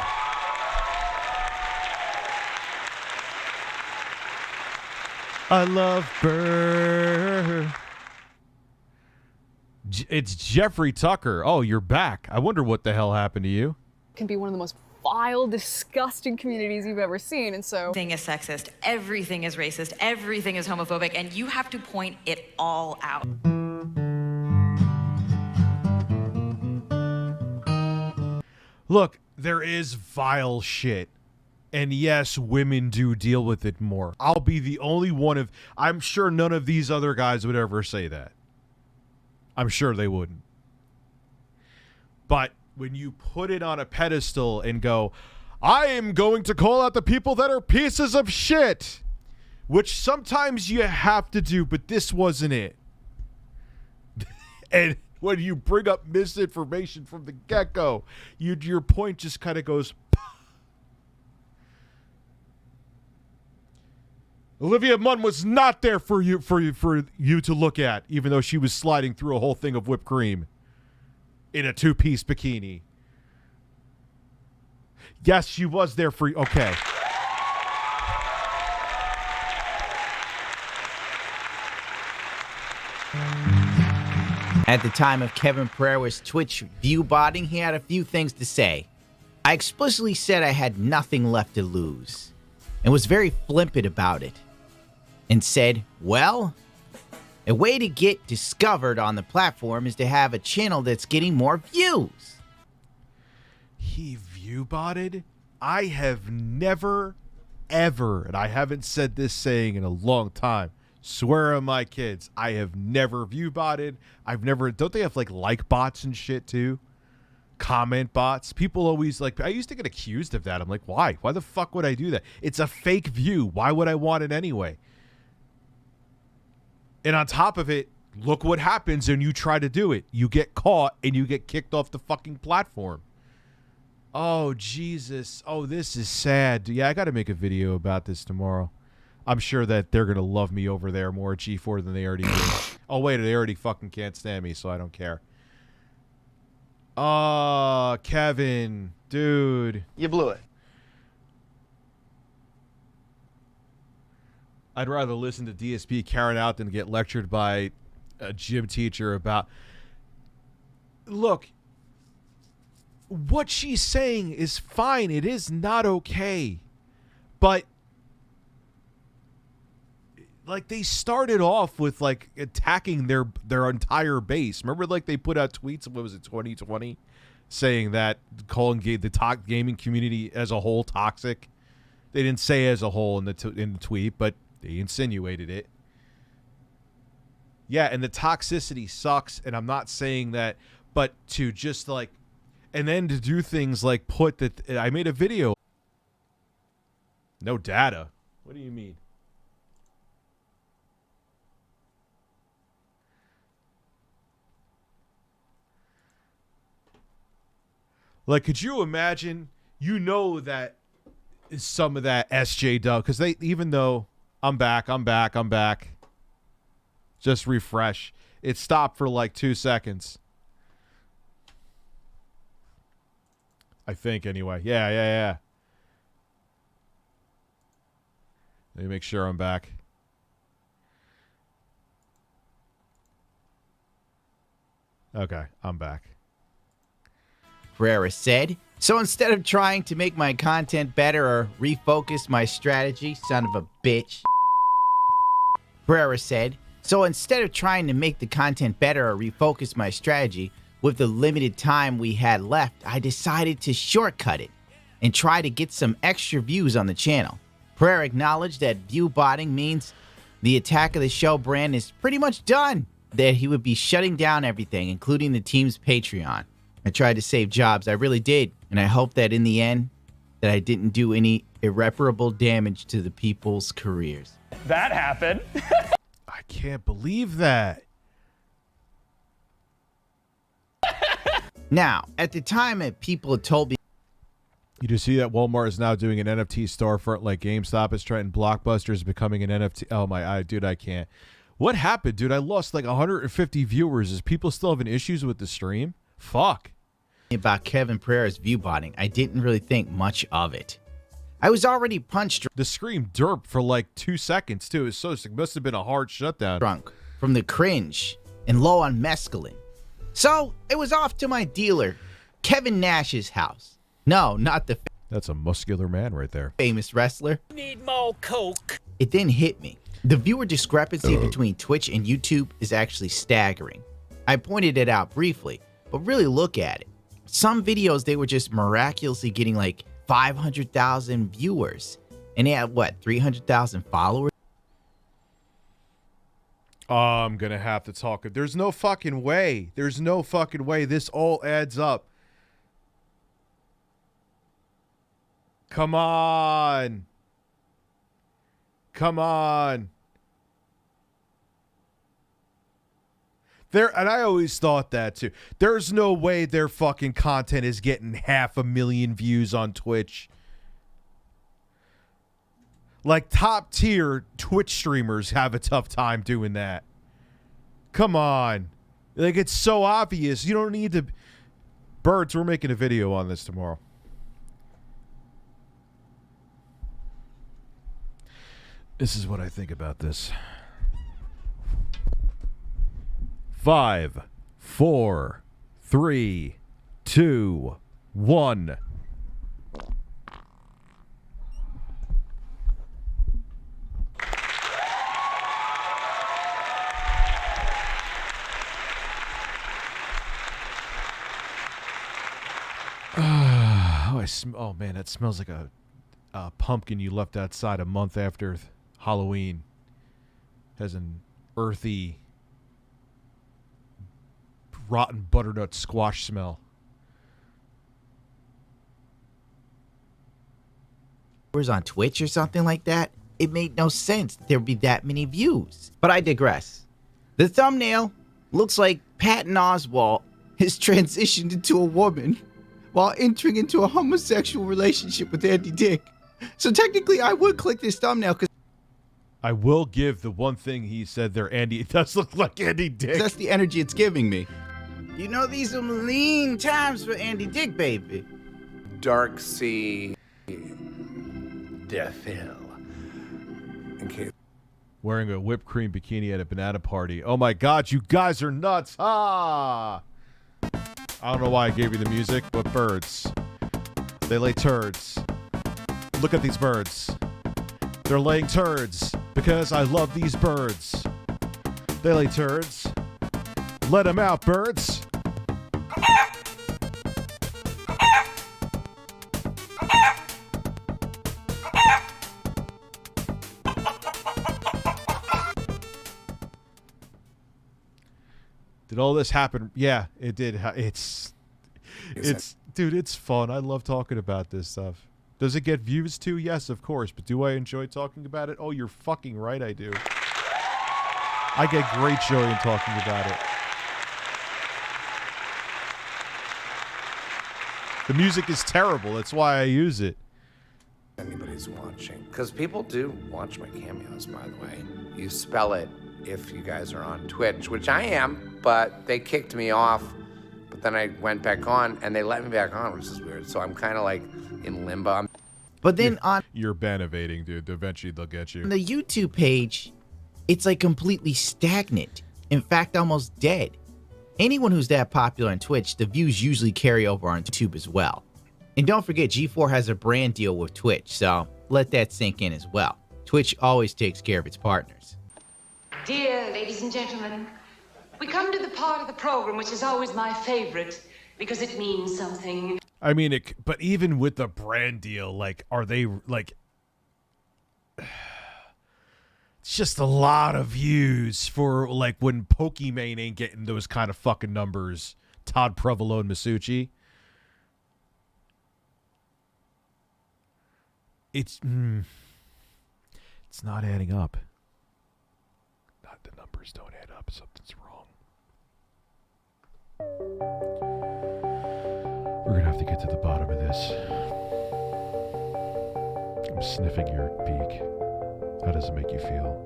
I love Burr. It's Jeffrey Tucker. Oh, you're back. I wonder what the hell happened to you. Can be one of the most vile, disgusting communities you've ever seen, and so... Everything is sexist, everything is racist, everything is homophobic, and you have to point it all out. Look, there is vile shit. And yes, women do deal with it more. I'll be the only one of... I'm sure none of these other guys would ever say that. I'm sure they wouldn't. But when you put it on a pedestal and go, I am going to call out the people that are pieces of shit, which sometimes you have to do, but this wasn't it. And when you bring up misinformation from the get-go, your point just kind of goes... Olivia Munn was not there for you to look at, even though she was sliding through a whole thing of whipped cream in a two-piece bikini. Yes, she was there for you. Okay. At the time of Kevin Pereira's Twitch view botting, he had a few things to say. I explicitly said I had nothing left to lose, and was very flippant about it, and said, well, a way to get discovered on the platform is to have a channel that's getting more views. He view botted? I have never, ever, and I haven't said this saying in a long time, swear on my kids, I have never view botted. I've never, don't they have like bots and shit too? Comment bots. People always I used to get accused of that. I'm like, why? Why the fuck would I do that? It's a fake view. Why would I want it anyway? And on top of it, look what happens when you try to do it. You get caught and you get kicked off the fucking platform. Oh, Jesus. Oh, this is sad. Yeah, I got to make a video about this tomorrow. I'm sure that they're going to love me over there more at G4 than they already do. Oh, wait, they already fucking can't stand me, so I don't care. Oh, Kevin. Dude. You blew it. I'd rather listen to DSP Karen out than get lectured by a gym teacher about... Look, what she's saying is fine. It is not okay. But... they started off with attacking their entire base. Remember, they put out tweets. What was it, 2020, saying that calling the gaming community as a whole toxic. They didn't say as a whole in the tweet, but they insinuated it. Yeah, and the toxicity sucks. And I'm not saying that, but to just and then to do things like put that. I made a video. No data. What do you mean? Could you imagine, that is some of that SJ dub, because even though I'm back, just refresh. It stopped for 2 seconds. I think, anyway. Yeah. Let me make sure I'm back. Okay, I'm back. Pereira said, so instead of trying to make my content better or refocus my strategy, son of a bitch. Pereira said, so instead of trying to make the content better or refocus my strategy, with the limited time we had left, I decided to shortcut it and try to get some extra views on the channel. Pereira acknowledged that view botting means the Attack of the Show brand is pretty much done, that he would be shutting down everything, including the team's Patreon. I tried to save jobs, I really did, and I hope that in the end, that I didn't do any irreparable damage to the people's careers. That happened. I can't believe that. Now, at the time that people had told me... You do see that Walmart is now doing an NFT storefront like GameStop is trying, Blockbuster is becoming an NFT... Oh my, dude, I can't. What happened, dude? I lost 150 viewers. Is people still having issues with the stream? Fuck. About Kevin Pereira's view botting, I didn't really think much of it. I was already punched. The scream derped for 2 seconds too. It must have been a hard shutdown. Drunk from the cringe and low on mescaline. So it was off to my dealer, Kevin Nash's house. No, not the... That's a muscular man right there. Famous wrestler. Need more coke. It then hit me. The viewer discrepancy between Twitch and YouTube is actually staggering. I pointed it out briefly, but really look at it. Some videos, they were just miraculously getting 500,000 viewers. And they had, 300,000 followers? Oh, I'm going to have to talk. There's no fucking way. There's no fucking way. This all adds up. Come on. Come on. And I always thought that too. There's no way their fucking content is getting 500,000 views on Twitch. Like top tier Twitch streamers have a tough time doing that. Come on. Like it's so obvious. You don't need to. Birds, we're making a video on this tomorrow. This is what I think about this. 5, 4, 3, 2, 1. Oh man, that smells like a pumpkin you left outside a month after Halloween. Has an earthy, rotten butternut squash smell. Was on Twitch or something like that, it made no sense there'd be that many views. But I digress. The thumbnail looks like Patton Oswalt has transitioned into a woman while entering into a homosexual relationship with Andy Dick. So technically I would click this thumbnail because I will give the one thing he said there, Andy. It does look like Andy Dick. that's the energy it's giving me. You know, these are lean times for Andy Dick, baby. Dark Sea Death Hill. Okay. Wearing a whipped cream bikini at a banana party. Oh my God, you guys are nuts. Ah! I don't know why I gave you the music, but birds. They lay turds. Look at these birds. They're laying turds because I love these birds. They lay turds. Let them out, birds. Did all this happen? Yeah, it did. It's dude, it's fun. I love talking about this stuff. Does it get views too? Yes, of course. But do I enjoy talking about it? Oh, you're fucking right, I do. I get great joy in talking about it. The music is terrible. That's why I use it. Anybody's watching. Because people do watch my cameos, by the way. You spell it if you guys are on Twitch, which I am, but they kicked me off. But then I went back on, and they let me back on, which is weird. So I'm kind of like in limbo. But then you're ban evading, dude. Eventually they'll get you. On the YouTube page, it's like completely stagnant. In fact, almost dead. Anyone who's that popular on Twitch, the views usually carry over on YouTube as well. And don't forget, G4 has a brand deal with Twitch, so let that sink in as well. Twitch always takes care of its partners. Dear ladies and gentlemen, we come to the part of the program which is always my favorite because it means something. I mean, but even with the brand deal, like, are they, like... It's just a lot of views for, like, when Pokimane ain't getting those kind of fucking numbers. Todd Provolone Masucci. It's not adding up. Not the numbers don't add up. Something's wrong. We're gonna have to get to the bottom of this. I'm sniffing your beak. How does it make you feel?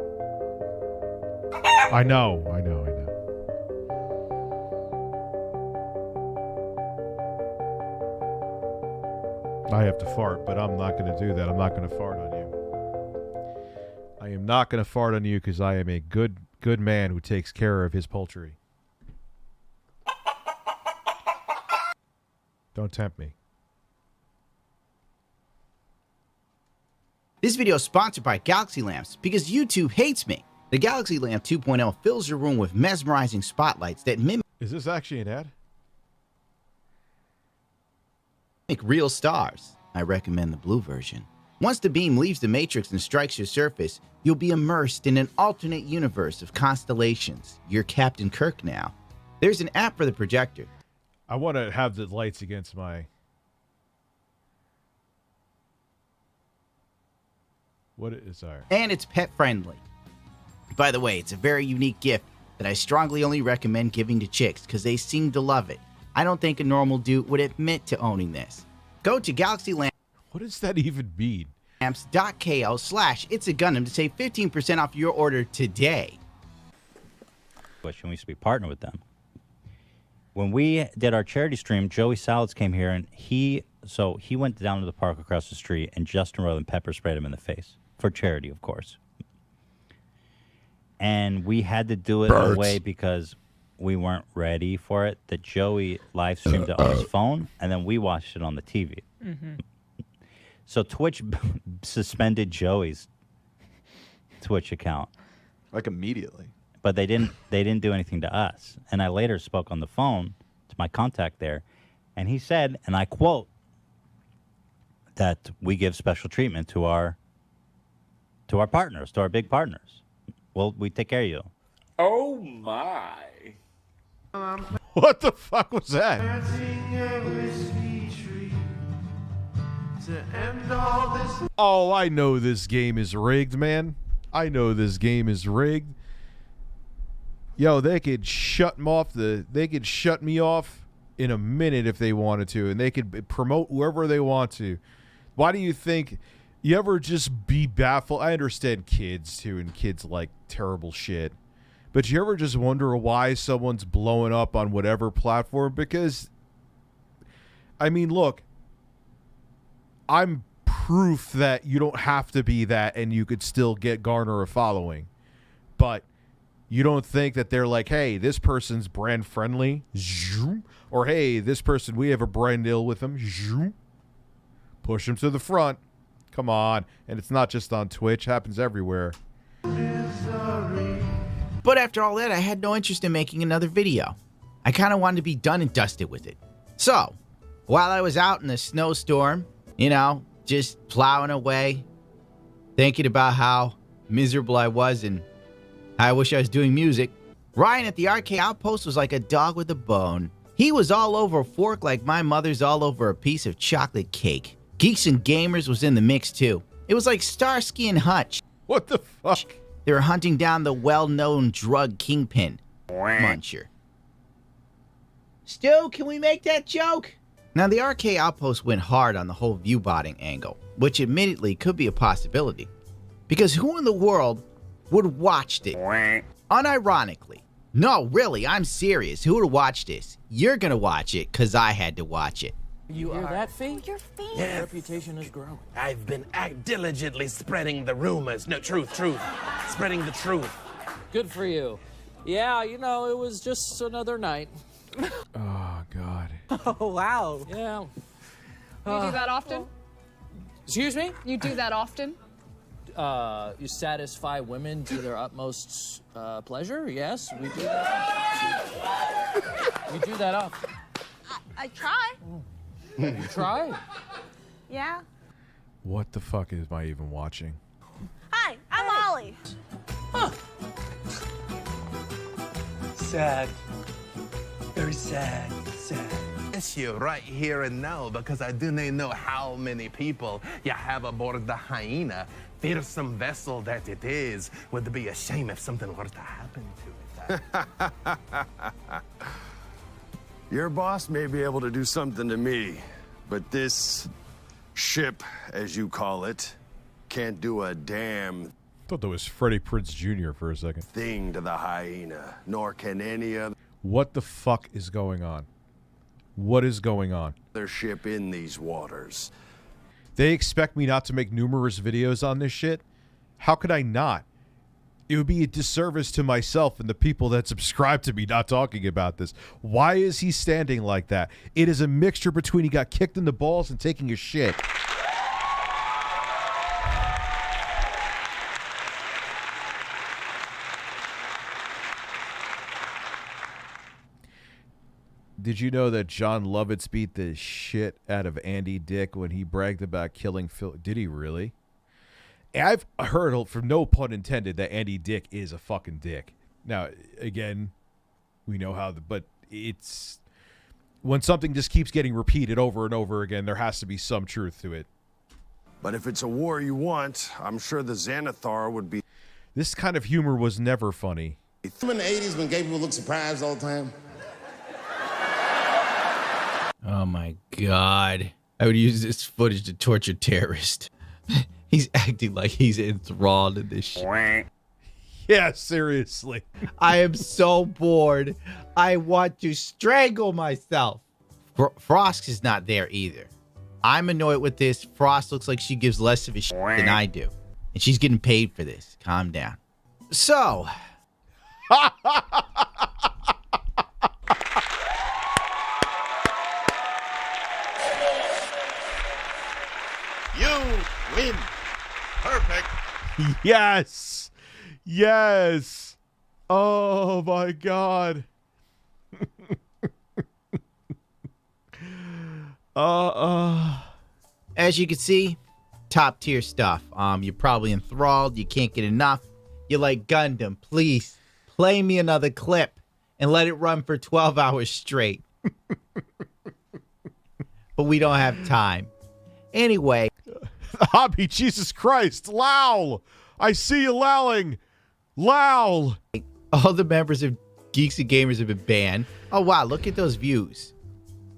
I know. I have to fart, but I'm not going to do that. I'm not going to fart on you. I am not going to fart on you because I am a good man who takes care of his poultry. Don't tempt me. This video is sponsored by Galaxy Lamps because YouTube hates me. The Galaxy Lamp 2.0 fills your room with mesmerizing spotlights that mimic... Is this actually an ad? ...real stars. I recommend the blue version. Once the beam leaves the matrix and strikes your surface, you'll be immersed in an alternate universe of constellations. You're Captain Kirk now. There's an app for the projector. I want to have the lights against my... What is our... And it's pet friendly. By the way, it's a very unique gift that I strongly only recommend giving to chicks because they seem to love it. I don't think a normal dude would admit to owning this. Go to Galaxy Lamp. What does that even mean? amps.ko/itsagundam to save 15% off your order today. And we used to be partnered with them. When we did our charity stream, Joey Salads came here, and he went down to the park across the street, and Justin Roiland pepper sprayed him in the face for charity, of course. And we had to do it in a way because we weren't ready for it. That Joey live streamed it on his phone, and then we watched it on the TV. Mm-hmm. So Twitch suspended Joey's Twitch account, like immediately. but they didn't do anything to us. And I later spoke on the phone to my contact there, and he said, and I quote, that we give special treatment to our partners, to our big partners. Well, we take care of you. Oh my. What the fuck was that? Oh, I know this game is rigged, man. I know this game is rigged. Yo, they could shut me off in a minute if they wanted to, and they could promote whoever they want to. Why do you think you ever just be baffled? I understand kids too, and kids like terrible shit. But you ever just wonder why someone's blowing up on whatever platform? Because, I mean, look, I'm proof that you don't have to be that and you could still garner a following. But you don't think that they're like, hey, this person's brand friendly, or hey, this person, we have a brand deal with them, push them to the front. Come on. And it's not just on Twitch, it happens everywhere. But after all that, I had no interest in making another video. I kind of wanted to be done and dusted with it. So, while I was out in a snowstorm, just plowing away, thinking about how miserable I was and how I wish I was doing music, Ryan at the Arcade Outpost was like a dog with a bone. He was all over a fork like my mother's all over a piece of chocolate cake. Geeks and Gamers was in the mix too. It was like Starsky and Hutch. What the fuck? They were hunting down the well-known drug kingpin, Muncher. Stu, can we make that joke? Now, the Arcade Outpost went hard on the whole view-botting angle, which admittedly could be a possibility. Because who in the world would watch this? Unironically. No, really, I'm serious. Who would watch this? You're gonna watch it, because I had to watch it. You hear that, Fee? Your face. Yes. Reputation is growing. I've been diligently spreading the rumors. No, truth. Spreading the truth. Good for you. Yeah, it was just another night. Oh, God. Oh, wow. Yeah. You do that often? Excuse me? You do that often? You satisfy women to their utmost pleasure? Yes, we do that. We do that often. I try. You try? Yeah. What the fuck am I even watching? Hi, I'm Ollie. Sad. Very sad. It's you right here and now because I do not know how many people you have aboard the Hyena. Fearsome vessel that it is. Would be a shame if something were to happen to it. Your boss may be able to do something to me, but this ship, as you call it, can't do a damn Thought that was Freddie Prinze Jr. for a second. thing to the Hyena, nor can any other What the fuck is going on? What is going on? ship in these waters. They expect me not to make numerous videos on this shit? How could I not? It would be a disservice to myself and the people that subscribe to me not talking about this. Why is he standing like that? It is a mixture between he got kicked in the balls and taking a shit. Did you know that John Lovitz beat the shit out of Andy Dick when he bragged about killing Phil? Did he really? I've heard, from no pun intended, that Andy Dick is a fucking dick. Now, again, we know how, but it's when something just keeps getting repeated over and over again, there has to be some truth to it. But if it's a war you want, I'm sure the Xanathar would be. This kind of humor was never funny. In the 80s when gay people look surprised all the time. Oh my God. I would use this footage to torture terrorists. He's acting like he's enthralled in this shit. Yeah, seriously. I am so bored. I want to strangle myself. Frost is not there either. I'm annoyed with this. Frost looks like she gives less of a shit than I do. And she's getting paid for this. Calm down. So. You win. Perfect. Yes. Yes. Oh my God. As you can see, top tier stuff. You're probably enthralled. You can't get enough. You're like, Gundam, please play me another clip and let it run for 12 hours straight. But we don't have time. Anyway. Hobby, Jesus Christ. Lowl. I see you lowling. Lowl. All the members of Geeks and Gamers have been banned. Oh, wow. Look at those views.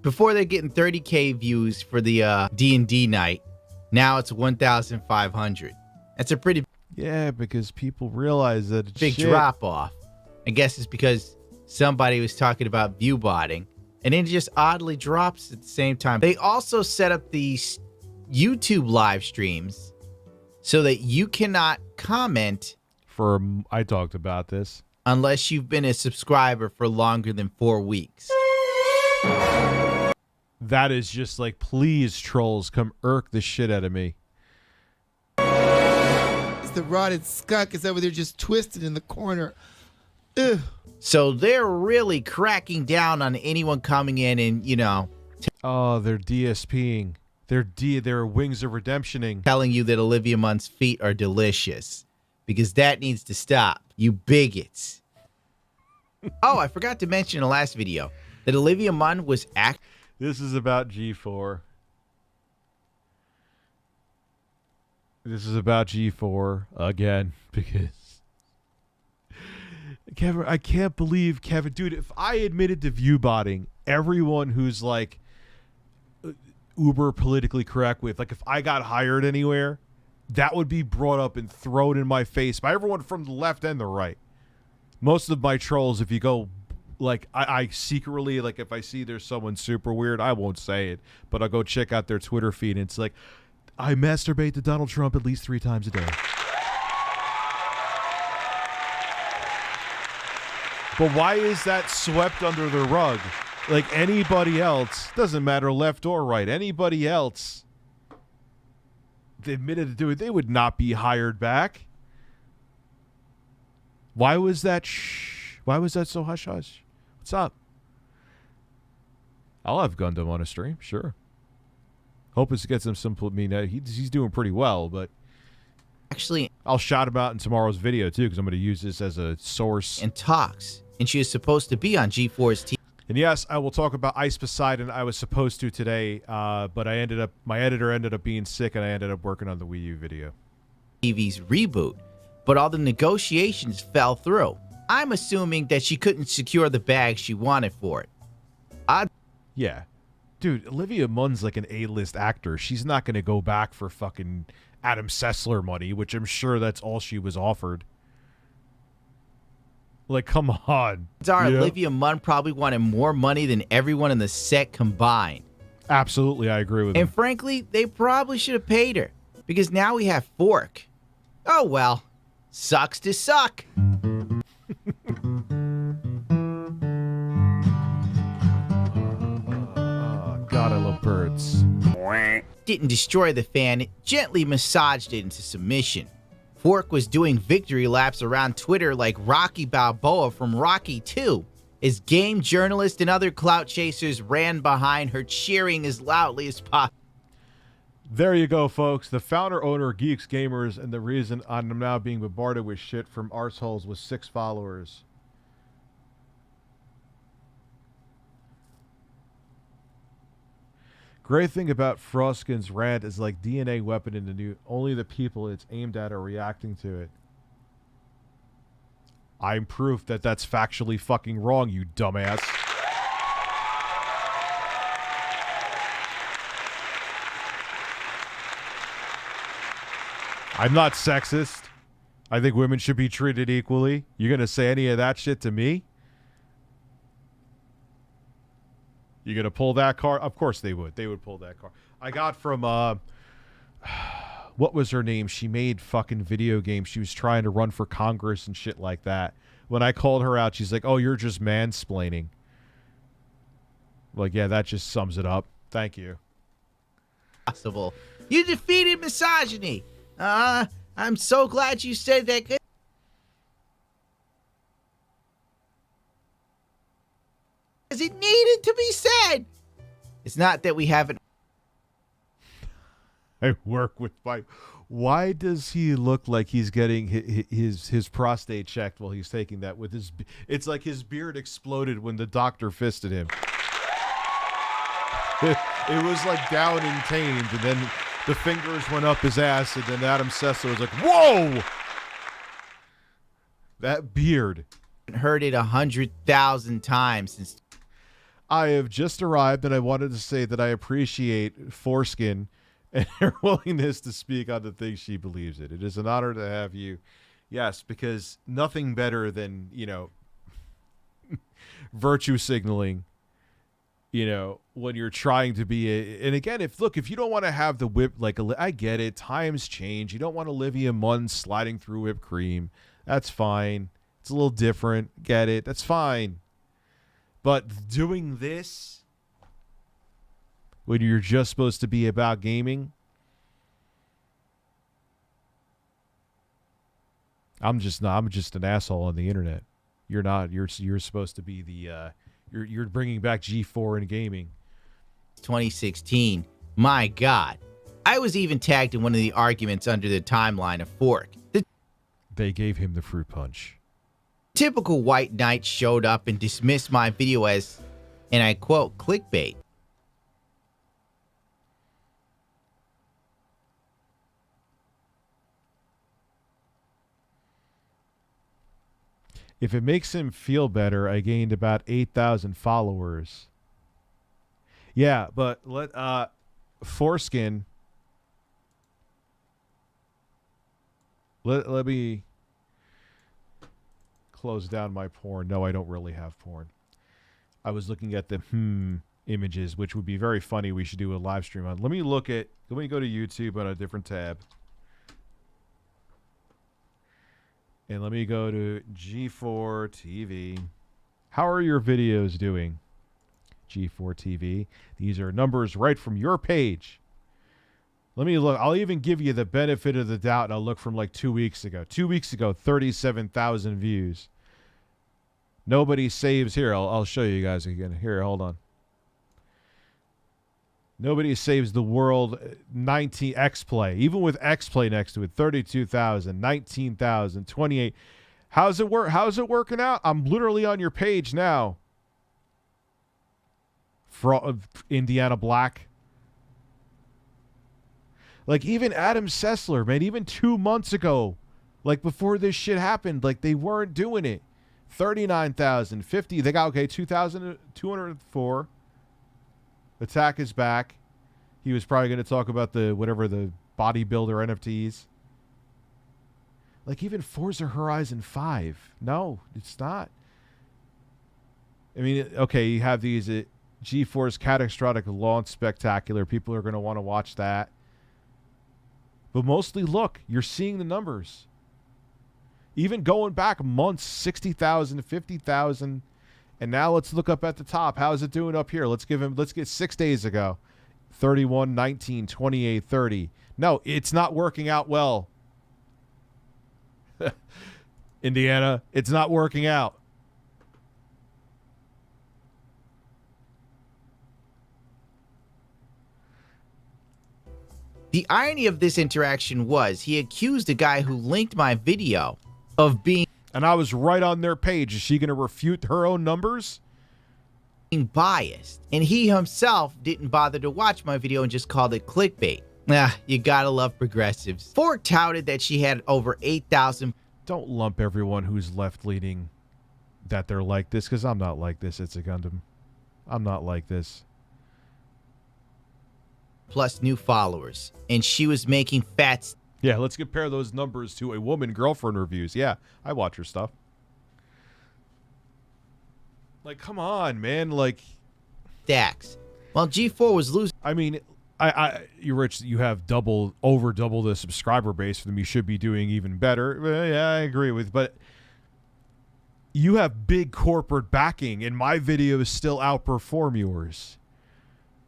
Before they're getting 30K views for the D&D night. Now it's 1,500. That's a pretty... Yeah, because people realize that it's big shit. drop off. I guess it's because somebody was talking about view botting. And then it just oddly drops at the same time. They also set up these YouTube live streams so that you cannot comment. I talked about this. Unless you've been a subscriber for longer than 4 weeks. That is just like, please, trolls, come irk the shit out of me. It's the rotted skunk is over there just twisted in the corner. Ugh. So they're really cracking down on anyone coming in and, you know. Oh, they're DSPing. They're Wings of Redemptioning. Telling you that Olivia Munn's feet are delicious. Because that needs to stop. You bigots. Oh, I forgot to mention in the last video that Olivia Munn was This is about G4. This is about G4 again because Kevin, I can't believe Kevin, dude, if I admitted to view botting everyone who's like uber politically correct with, like if I got hired anywhere, that would be brought up and thrown in my face by everyone from the left and the right. Most of my trolls, if you go, like, I secretly, like, if I see there's someone super weird, I won't say it, but I'll go check out their Twitter feed, and it's like, I masturbate to Donald Trump at least 3 times a day. But why is that swept under the rug? Like, anybody else, doesn't matter left or right, anybody else, they admitted to do it, they would not be hired back. Why was that why was that so hush-hush? What's up? I'll have Gundam on a stream, sure. Hoping to get some simple. I mean, he's doing pretty well, but actually, I'll shout him out in tomorrow's video too, because I'm going to use this as a source. And talks, and she was supposed to be on G4's TV. And yes, I will talk about Ice Poseidon. I was supposed to today, but my editor ended up being sick, and I ended up working on the Wii U video. TV's reboot, but all the negotiations fell through. I'm assuming that she couldn't secure the bag she wanted for it. Yeah. Dude, Olivia Munn's like an A-list actor. She's not going to go back for fucking Adam Sessler money, which I'm sure that's all she was offered. Like, come on. Olivia Munn probably wanted more money than everyone in the set combined. Absolutely, I agree with him. And frankly, they probably should have paid her. Because now we have Fork. Oh, well. Sucks to suck. God, I love birds. Didn't destroy the fan, it gently massaged it into submission. Fork was doing victory laps around Twitter like Rocky Balboa from Rocky 2, as game journalists and other clout chasers ran behind her, cheering as loudly as possible. There you go, folks. The founder, owner of Geeks Gamers, and the reason I'm now being bombarded with shit from arseholes with 6 followers. Great thing about Froskin's rant is like DNA weapon in the new. Only the people it's aimed at are reacting to it. I'm proof that that's factually fucking wrong, you dumbass. I'm not sexist. I think women should be treated equally. You're going to say any of that shit to me? You going to pull that card? Of course they would. They would pull that card. I got from, what was her name? She made fucking video games. She was trying to run for Congress and shit like that. When I called her out, she's like, oh, you're just mansplaining. Like, yeah, that just sums it up. Thank you. Possible. You defeated misogyny. I'm so glad you said that. Because it needed to be said. It's not that we haven't. I work with Mike. Why does he look like he's getting his prostate checked while he's taking that with his? It's like his beard exploded when the doctor fisted him. It was like down and tamed, and then the fingers went up his ass, and then Adam Sessler was like, "Whoa!" That beard. Heard it 100,000 times since. I have just arrived, and I wanted to say that I appreciate Foreskin and her willingness to speak on the things she believes in. It is an honor to have you. Yes, because nothing better than, virtue signaling, when you're trying to be and again, if you don't want to have the whip, I get it. Times change. You don't want Olivia Munn sliding through whipped cream. That's fine. It's a little different. Get it. That's fine. But doing this when you're just supposed to be about gaming, I'm just an asshole on the internet. You're not. You're supposed to be the you're bringing back G4 in gaming. 2016. My God. I was even tagged in one of the arguments under the timeline of Fork. They gave him the fruit punch. Typical white knight showed up and dismissed my video as, and I quote, clickbait. If it makes him feel better, I gained about 8,000 followers. Yeah, but Foreskin. Let me close down my porn. No, I don't really have porn. I was looking at the images, which would be very funny. We should do a live stream on. Let me go to YouTube on a different tab. And let me go to G4 TV. How are your videos doing? G4 TV. These are numbers right from your page. Let me look. I'll even give you the benefit of the doubt, and I'll look from like 2 weeks ago. 2 weeks ago, 37,000 views. Nobody saves here. I'll show you guys again. Here, hold on. Nobody saves the world. 19 X-Play. Even with X-Play next to it, 32,000, 19,000, 28. How's it work? How's it working out? I'm literally on your page now. Indiana Black. Like even Adam Sessler, man, even 2 months ago, like before this shit happened, like they weren't doing it. 39,000, 50. They got, 2,204. Attack is back. He was probably going to talk about the bodybuilder NFTs. Like even Forza Horizon 5. No, it's not. I mean, okay, you have these GeForce Catastrophic Launch Spectacular. People are going to want to watch that. But mostly, look, you're seeing the numbers. Even going back months, 60,000 to 50,000. And now let's look up at the top. How's it doing up here? Let's get 6 days ago. 31, 19, 28, 30. No, it's not working out well. Indiana, it's not working out. The irony of this interaction was he accused a guy who linked my video of being... And I was right on their page. Is she going to refute her own numbers? Biased. And he himself didn't bother to watch my video and just called it clickbait. You gotta love progressives. Fork touted that she had over 8,000... Don't lump everyone who's left-leaning that they're like this, because I'm not like this. It's a Gundam. I'm not like this. Plus new followers. And she was making fat... Yeah, let's compare those numbers to a woman girlfriend reviews. Yeah, I watch her stuff. Like, come on, man. Like, Dax. While G4 was losing. I mean, you Rich, you have double the subscriber base for them. You should be doing even better. Yeah, I agree with, but you have big corporate backing, and my videos still outperform yours.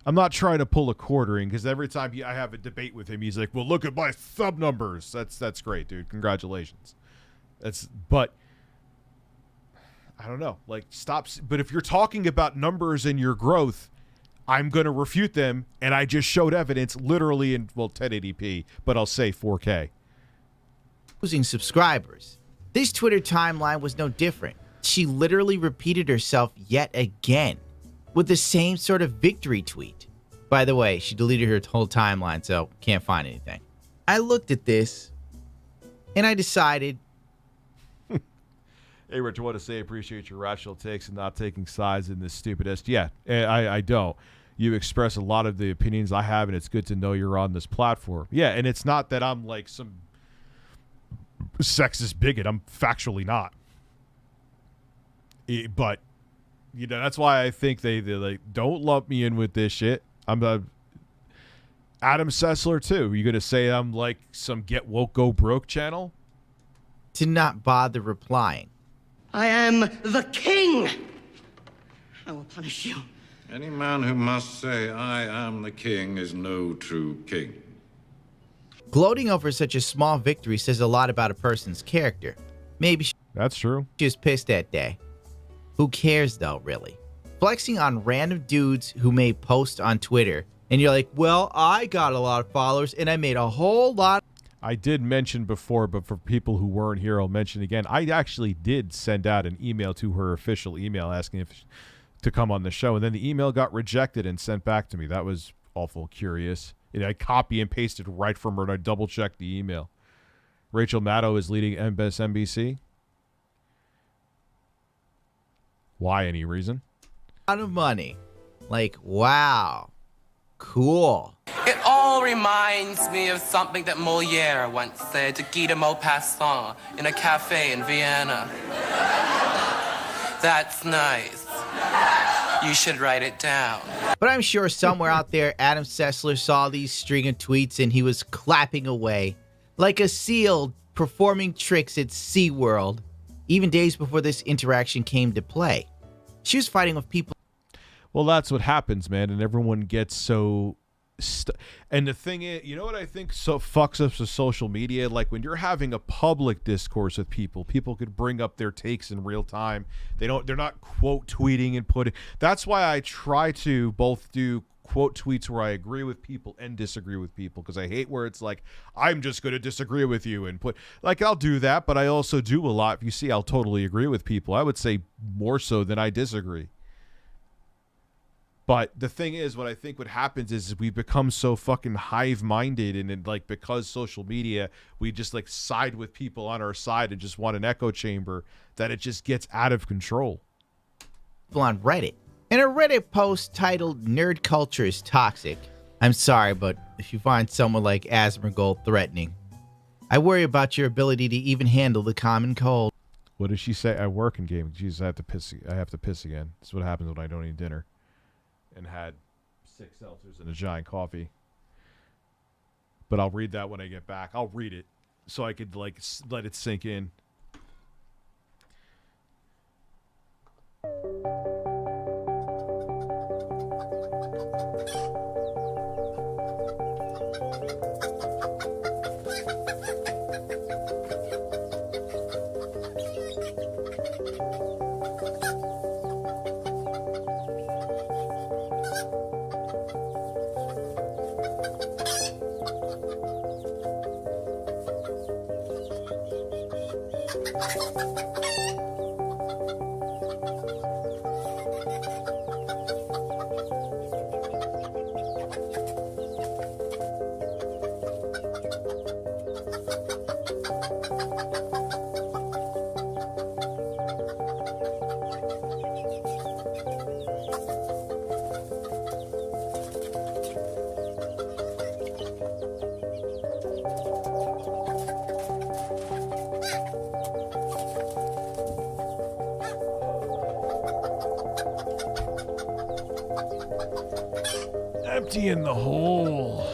I'm not trying to pull a quartering because every time I have a debate with him, he's like, "Well, look at my sub numbers." That's great, dude. Congratulations. But I don't know. Like, stop. But if you're talking about numbers and your growth, I'm going to refute them, and I just showed evidence literally in, 1080p, but I'll say 4K. Losing subscribers. This Twitter timeline was no different. She literally repeated herself yet again with the same sort of victory tweet. By the way, she deleted her whole timeline, so can't find anything. I looked at this, and I decided... Hey, Rich, I want to say I appreciate your rational takes and not taking sides in this stupid Yeah, I don't. You express a lot of the opinions I have, and it's good to know you're on this platform. Yeah, and it's not that I'm like some sexist bigot. I'm factually not. But, you know, that's why I think they like, don't lump me in with this shit. I'm Adam Sessler, too. You going to say I'm like some Get Woke, Go Broke channel? To not bother replying. I am the king. I will punish you. Any man who must say, "I am the king," is no true king. Gloating over such a small victory says a lot about a person's character. Maybe that's true. She was pissed that day. Who cares, though, really? Flexing on random dudes who made posts on Twitter, and you're like, well, I got a lot of followers, and I made a whole lot. I did mention before, but for people who weren't here, I'll mention again. I actually did send out an email to her official email asking to come on the show, and then the email got rejected and sent back to me. That was awful curious. I copy and pasted right from her, and I double-checked the email. Rachel Maddow is leading MSNBC. Why? Any reason? A lot of money. Like, wow. Cool. It all reminds me of something that Molière once said to Guy de Maupassant in a cafe in Vienna. That's nice. You should write it down. But I'm sure somewhere out there, Adam Sessler saw these string of tweets and he was clapping away like a seal performing tricks at SeaWorld, even days before this interaction came to play. She was fighting with people. Well, that's what happens, man, and everyone gets so... and the thing is, you know what I think so fucks up with social media? Like, when you're having a public discourse with people could bring up their takes in real time. They're not quote tweeting and putting... That's why I try to both do quote tweets where I agree with people and disagree with people, because I hate where it's like, I'm just going to disagree with you and put... Like, I'll do that, but I also do a lot. If you see, I'll totally agree with people. I would say more so than I disagree. But the thing is, what I think what happens is we become so fucking hive-minded, and like, because social media, we just like side with people on our side and just want an echo chamber, that it just gets out of control. On Reddit. In a Reddit post titled "Nerd Culture is Toxic," I'm sorry, but if you find someone like Asmongold threatening, I worry about your ability to even handle the common cold. What does she say? I work in gaming. Jesus, I have to piss again. That's what happens when I don't eat dinner. And had 6 seltzers and a giant coffee. But I'll read that when I get back. I'll read it so I could like let it sink in. Empty in the hole.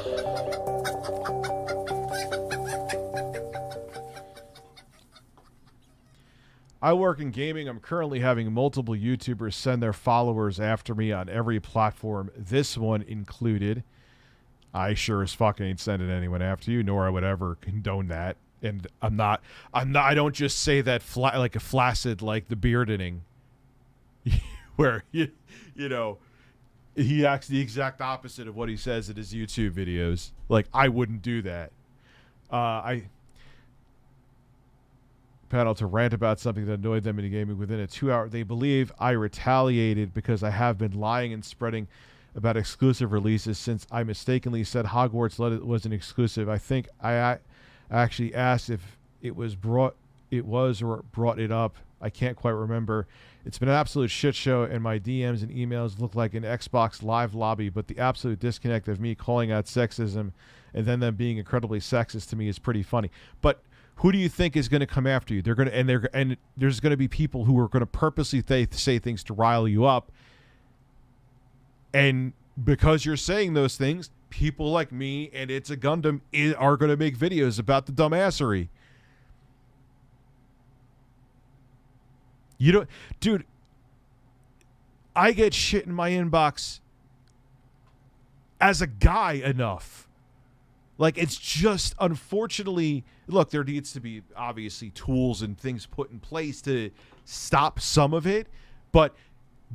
I work in gaming. I'm currently having multiple YouTubers send their followers after me on every platform, this one included. I sure as fuck ain't sending anyone after you, nor I would ever condone that. And I don't just say that like a flaccid, like the beardening, where, you know, he acts the exact opposite of what he says in his YouTube videos. Like, I wouldn't do that. Panel to rant about something that annoyed them in the gaming within a 2-hour. They believe I retaliated because I have been lying and spreading about exclusive releases since I mistakenly said Hogwarts wasn't exclusive. I think I actually asked if it was brought it up. I can't quite remember. It's been an absolute shit show, and my DMs and emails look like an Xbox Live lobby, but the absolute disconnect of me calling out sexism and then them being incredibly sexist to me is pretty funny. But who do you think is going to come after you? And there's going to be people who are going to purposely say things to rile you up. And because you're saying those things, people like me and It's a Gundam are going to make videos about the dumbassery. You don't, dude, I get shit in my inbox as a guy enough. Like, it's just, unfortunately, look, there needs to be obviously tools and things put in place to stop some of it, but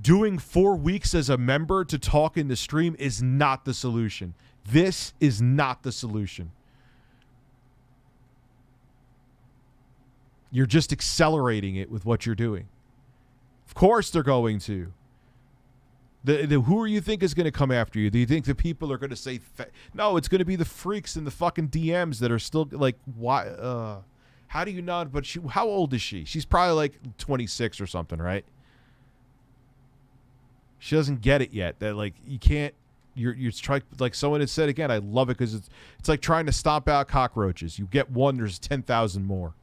doing 4 weeks as a member to talk in the stream is not the solution. This is not the solution. You're just accelerating it with what you're doing. Of course they're going to. Who do you think is going to come after you? Do you think the people are going to say... No, it's going to be the freaks in the fucking DMs that are still like, why? How do you not? But how old is she? She's probably like 26 or something, right? She doesn't get it yet. That, like, you can't... You're trying, like someone had said again, I love it because it's like trying to stomp out cockroaches. You get one, there's 10,000 more.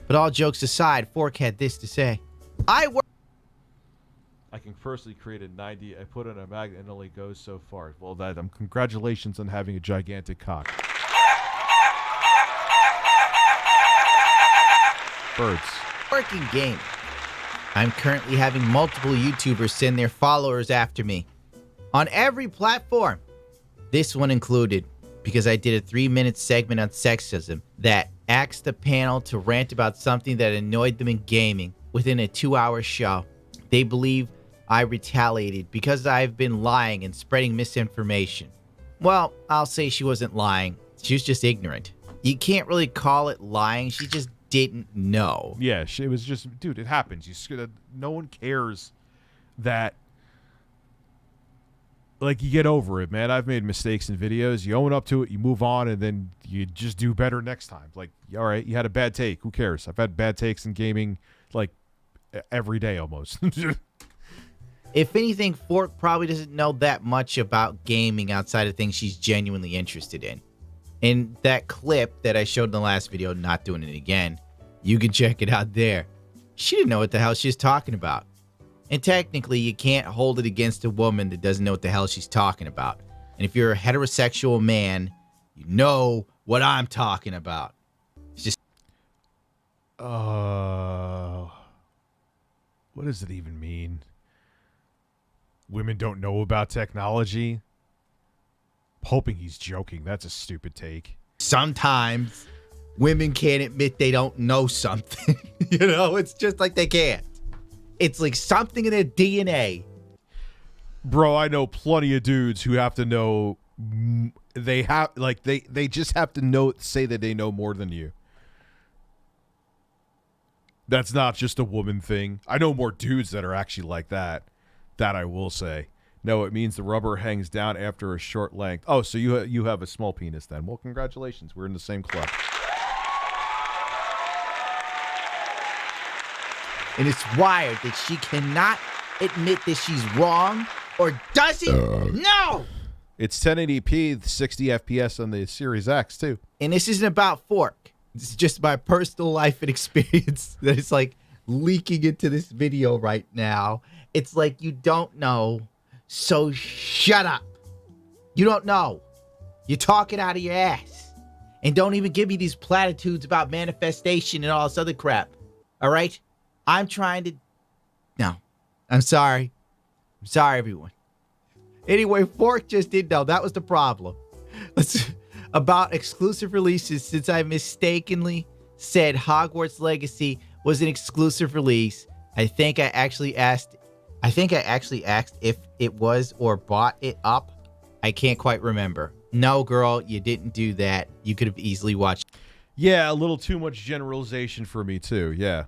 But all jokes aside, Fork had this to say. I can personally create a 90. I put in a magnet and it only goes so far. Well, congratulations on having a gigantic cock. Birds. Working game. I'm currently having multiple YouTubers send their followers after me. On every platform. This one included, because I did a 3-minute segment on sexism that asked the panel to rant about something that annoyed them in gaming within a 2-hour show. They believe I retaliated because I've been lying and spreading misinformation. Well, I'll say she wasn't lying. She was just ignorant. You can't really call it lying. She just didn't know. Yeah, it was just, dude, it happens. No one cares that, like, you get over it, man. I've made mistakes in videos. You own up to it, you move on, and then you just do better next time. Like, all right, you had a bad take. Who cares? I've had bad takes in gaming, like, every day almost. If anything, Fork probably doesn't know that much about gaming outside of things she's genuinely interested in. In that clip that I showed in the last video, not doing it again, you can check it out there. She didn't know what the hell she was talking about. And technically, you can't hold it against a woman that doesn't know what the hell she's talking about. And if you're a heterosexual man, you know what I'm talking about. It's just... What does it even mean? Women don't know about technology? Hoping he's joking. That's a stupid take. Sometimes women can't admit they don't know something. You know, it's just like they can't. It's like something in their DNA. Bro, I know plenty of dudes who have to know. They just have to say that they know more than you. That's not just a woman thing. I know more dudes that are actually like that. That I will say. No, it means the rubber hangs down after a short length. Oh, so you have a small penis then. Well, congratulations. We're in the same club. And it's wired that she cannot admit that she's wrong or doesn't know. It's 1080p, 60 FPS on the Series X, too. And this isn't about Fork. This is just my personal life and experience that is like leaking into this video right now. It's like you don't know. So shut up. You don't know. You're talking out of your ass. And don't even give me these platitudes about manifestation and all this other crap. All right? I'm trying to... No. I'm sorry. I'm sorry, everyone. Anyway, Fork just did know. That was the problem. About exclusive releases, since I mistakenly said Hogwarts Legacy was an exclusive release, I think I actually asked if it was or bought it up. I can't quite remember. No, girl, you didn't do that. You could have easily watched. Yeah, a little too much generalization for me too. Yeah.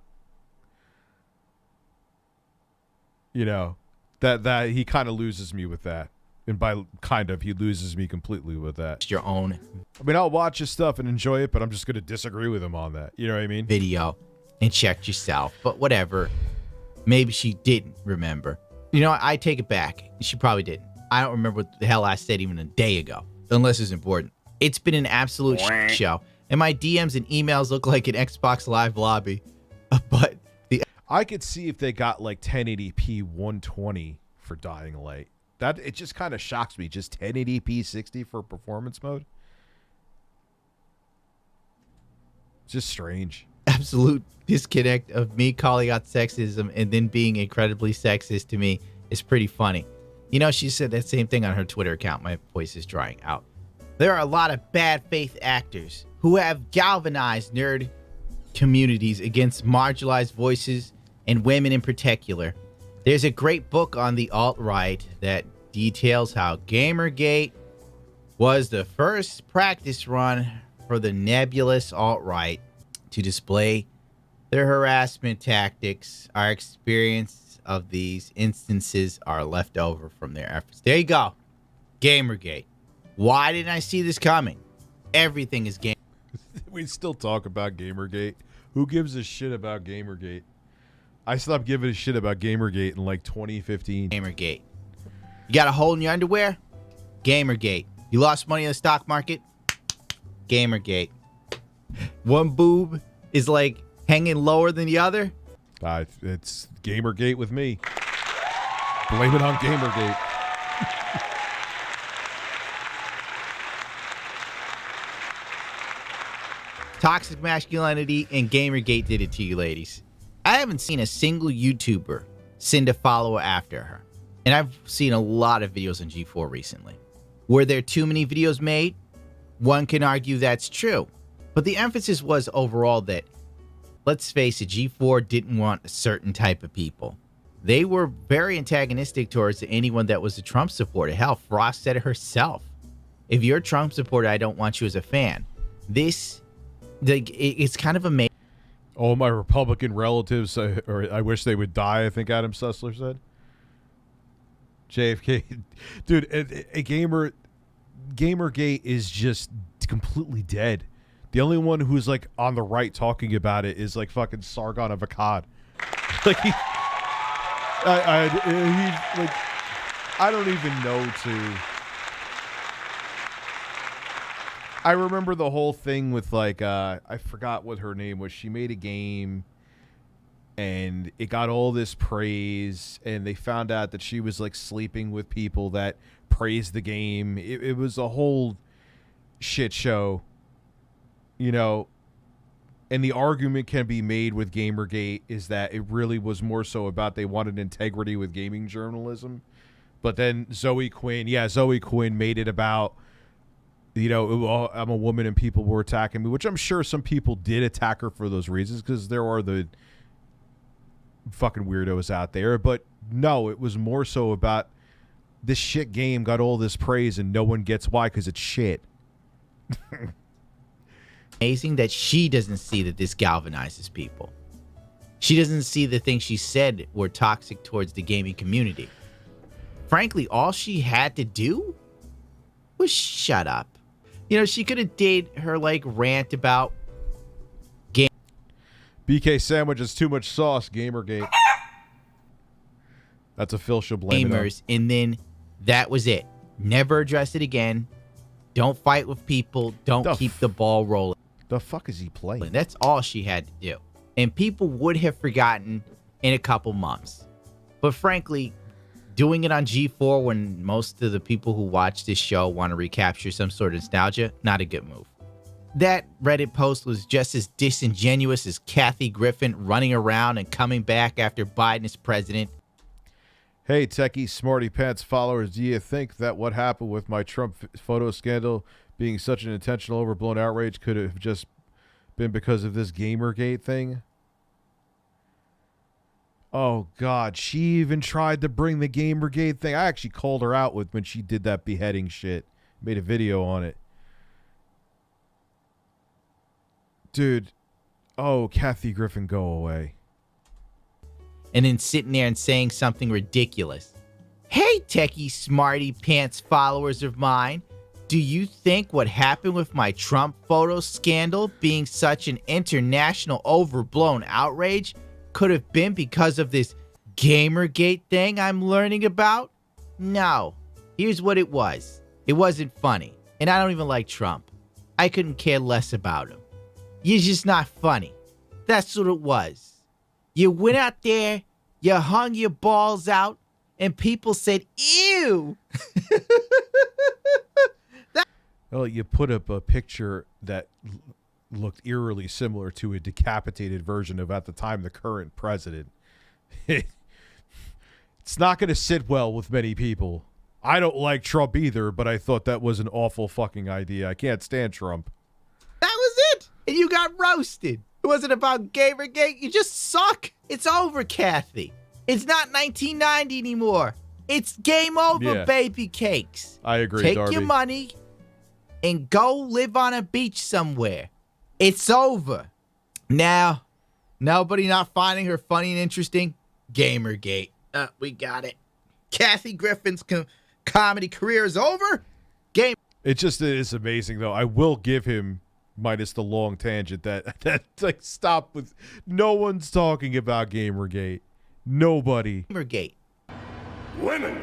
You know, that he kind of loses me with that. And by kind of, he loses me completely with that. Your own. I mean, I'll watch his stuff and enjoy it, but I'm just going to disagree with him on that. You know what I mean? Video and checked yourself. But whatever. Maybe she didn't remember. You know, I take it back. She probably didn't. I don't remember what the hell I said even a day ago. Unless it's important. It's been an absolute show. And my DMs and emails look like an Xbox Live lobby. But I could see if they got like 1080p 120 for Dying Light. That it just kind of shocks me. Just 1080p 60 for performance mode. Just strange. Absolute disconnect of me calling out sexism and then being incredibly sexist to me is pretty funny. You know, she said that same thing on her Twitter account. My voice is drying out. There are a lot of bad faith actors who have galvanized nerd communities against marginalized voices and women in particular. There's a great book on the alt-right that details how Gamergate was the first practice run for the nebulous alt-right to display their harassment tactics. Our experience of these instances are left over from their efforts. There you go. Gamergate. Why didn't I see this coming? Everything is game. We still talk about Gamergate. Who gives a shit about Gamergate? I stopped giving a shit about Gamergate in like 2015. Gamergate. You got a hole in your underwear? Gamergate. You lost money in the stock market? Gamergate. One boob is like hanging lower than the other? It's Gamergate with me. Blame it on Gamergate. Toxic masculinity and Gamergate did it to you, ladies. I haven't seen a single YouTuber send a follower after her. And I've seen a lot of videos on G4 recently. Were there too many videos made? One can argue that's true. But the emphasis was overall that, let's face it, G4 didn't want a certain type of people. They were very antagonistic towards anyone that was a Trump supporter. Hell, Frost said it herself. If you're a Trump supporter, I don't want you as a fan. It's kind of amazing. All my Republican relatives, or I wish they would die, I think Adam Sussler said. JFK. Dude, a Gamergate is just completely dead. The only one who's like on the right talking about it is like fucking Sargon of Akkad. Like I don't even know to. I remember the whole thing with like I forgot what her name was. She made a game and it got all this praise, and they found out that she was like sleeping with people that praised the game. It was a whole shit show, you know. And the argument can be made with Gamergate is that it really was more so about they wanted integrity with gaming journalism. But then Zoe Quinn made it about, you know, I'm a woman and people were attacking me, which I'm sure some people did attack her for those reasons because there are the fucking weirdos out there. But no, it was more so about this shit game got all this praise and no one gets why, because it's shit. Amazing that she doesn't see that this galvanizes people. She doesn't see the things she said were toxic towards the gaming community. Frankly, all she had to do was shut up. You know, she could have did her like rant about game. BK sandwich is too much sauce, Gamergate. That's a Phil should blame gamers, and then that was it. Never address it again. Don't fight with people. Don't keep the ball rolling. The fuck is he playing? That's all she had to do. And people would have forgotten in a couple months. But frankly, Doing it on G4 when most of the people who watch this show want to recapture some sort of nostalgia, not a good move. That Reddit post was just as disingenuous as Kathy Griffin running around and coming back after Biden is president. Hey, techie smarty pants followers, do you think that what happened with my Trump photo scandal being such an intentional overblown outrage could have just been because of this Gamergate thing? Oh, God, she even tried to bring the Gamergate thing. I actually called her out when she did that beheading shit. Made a video on it. Dude, oh, Kathy Griffin, go away. And then sitting there and saying something ridiculous. Hey, techie smarty pants followers of mine. Do you think what happened with my Trump photo scandal being such an international overblown outrage could have been because of this Gamergate thing I'm learning about? No. Here's what it was. It wasn't funny. And I don't even like Trump. I couldn't care less about him. You're just not funny. That's what it was. You went out there, you hung your balls out, and people said, ew. Well, you put up a picture that looked eerily similar to a decapitated version of, at the time, the current president. It's not going to sit well with many people. I don't like Trump either, but I thought that was an awful fucking idea. I can't stand Trump. That was it. And you got roasted. It wasn't about Gamergate. You just suck. It's over, Kathy. It's not 1990 anymore. It's game over, baby cakes. I agree, Take Darby. your money and go live on a beach somewhere. It's over. Now, nobody not finding her funny and interesting? Gamergate. We got it. Kathy Griffin's comedy career is over. It just is amazing, though. I will give him, minus the long tangent, that like, stop with, no one's talking about Gamergate. Nobody. Gamergate. Women.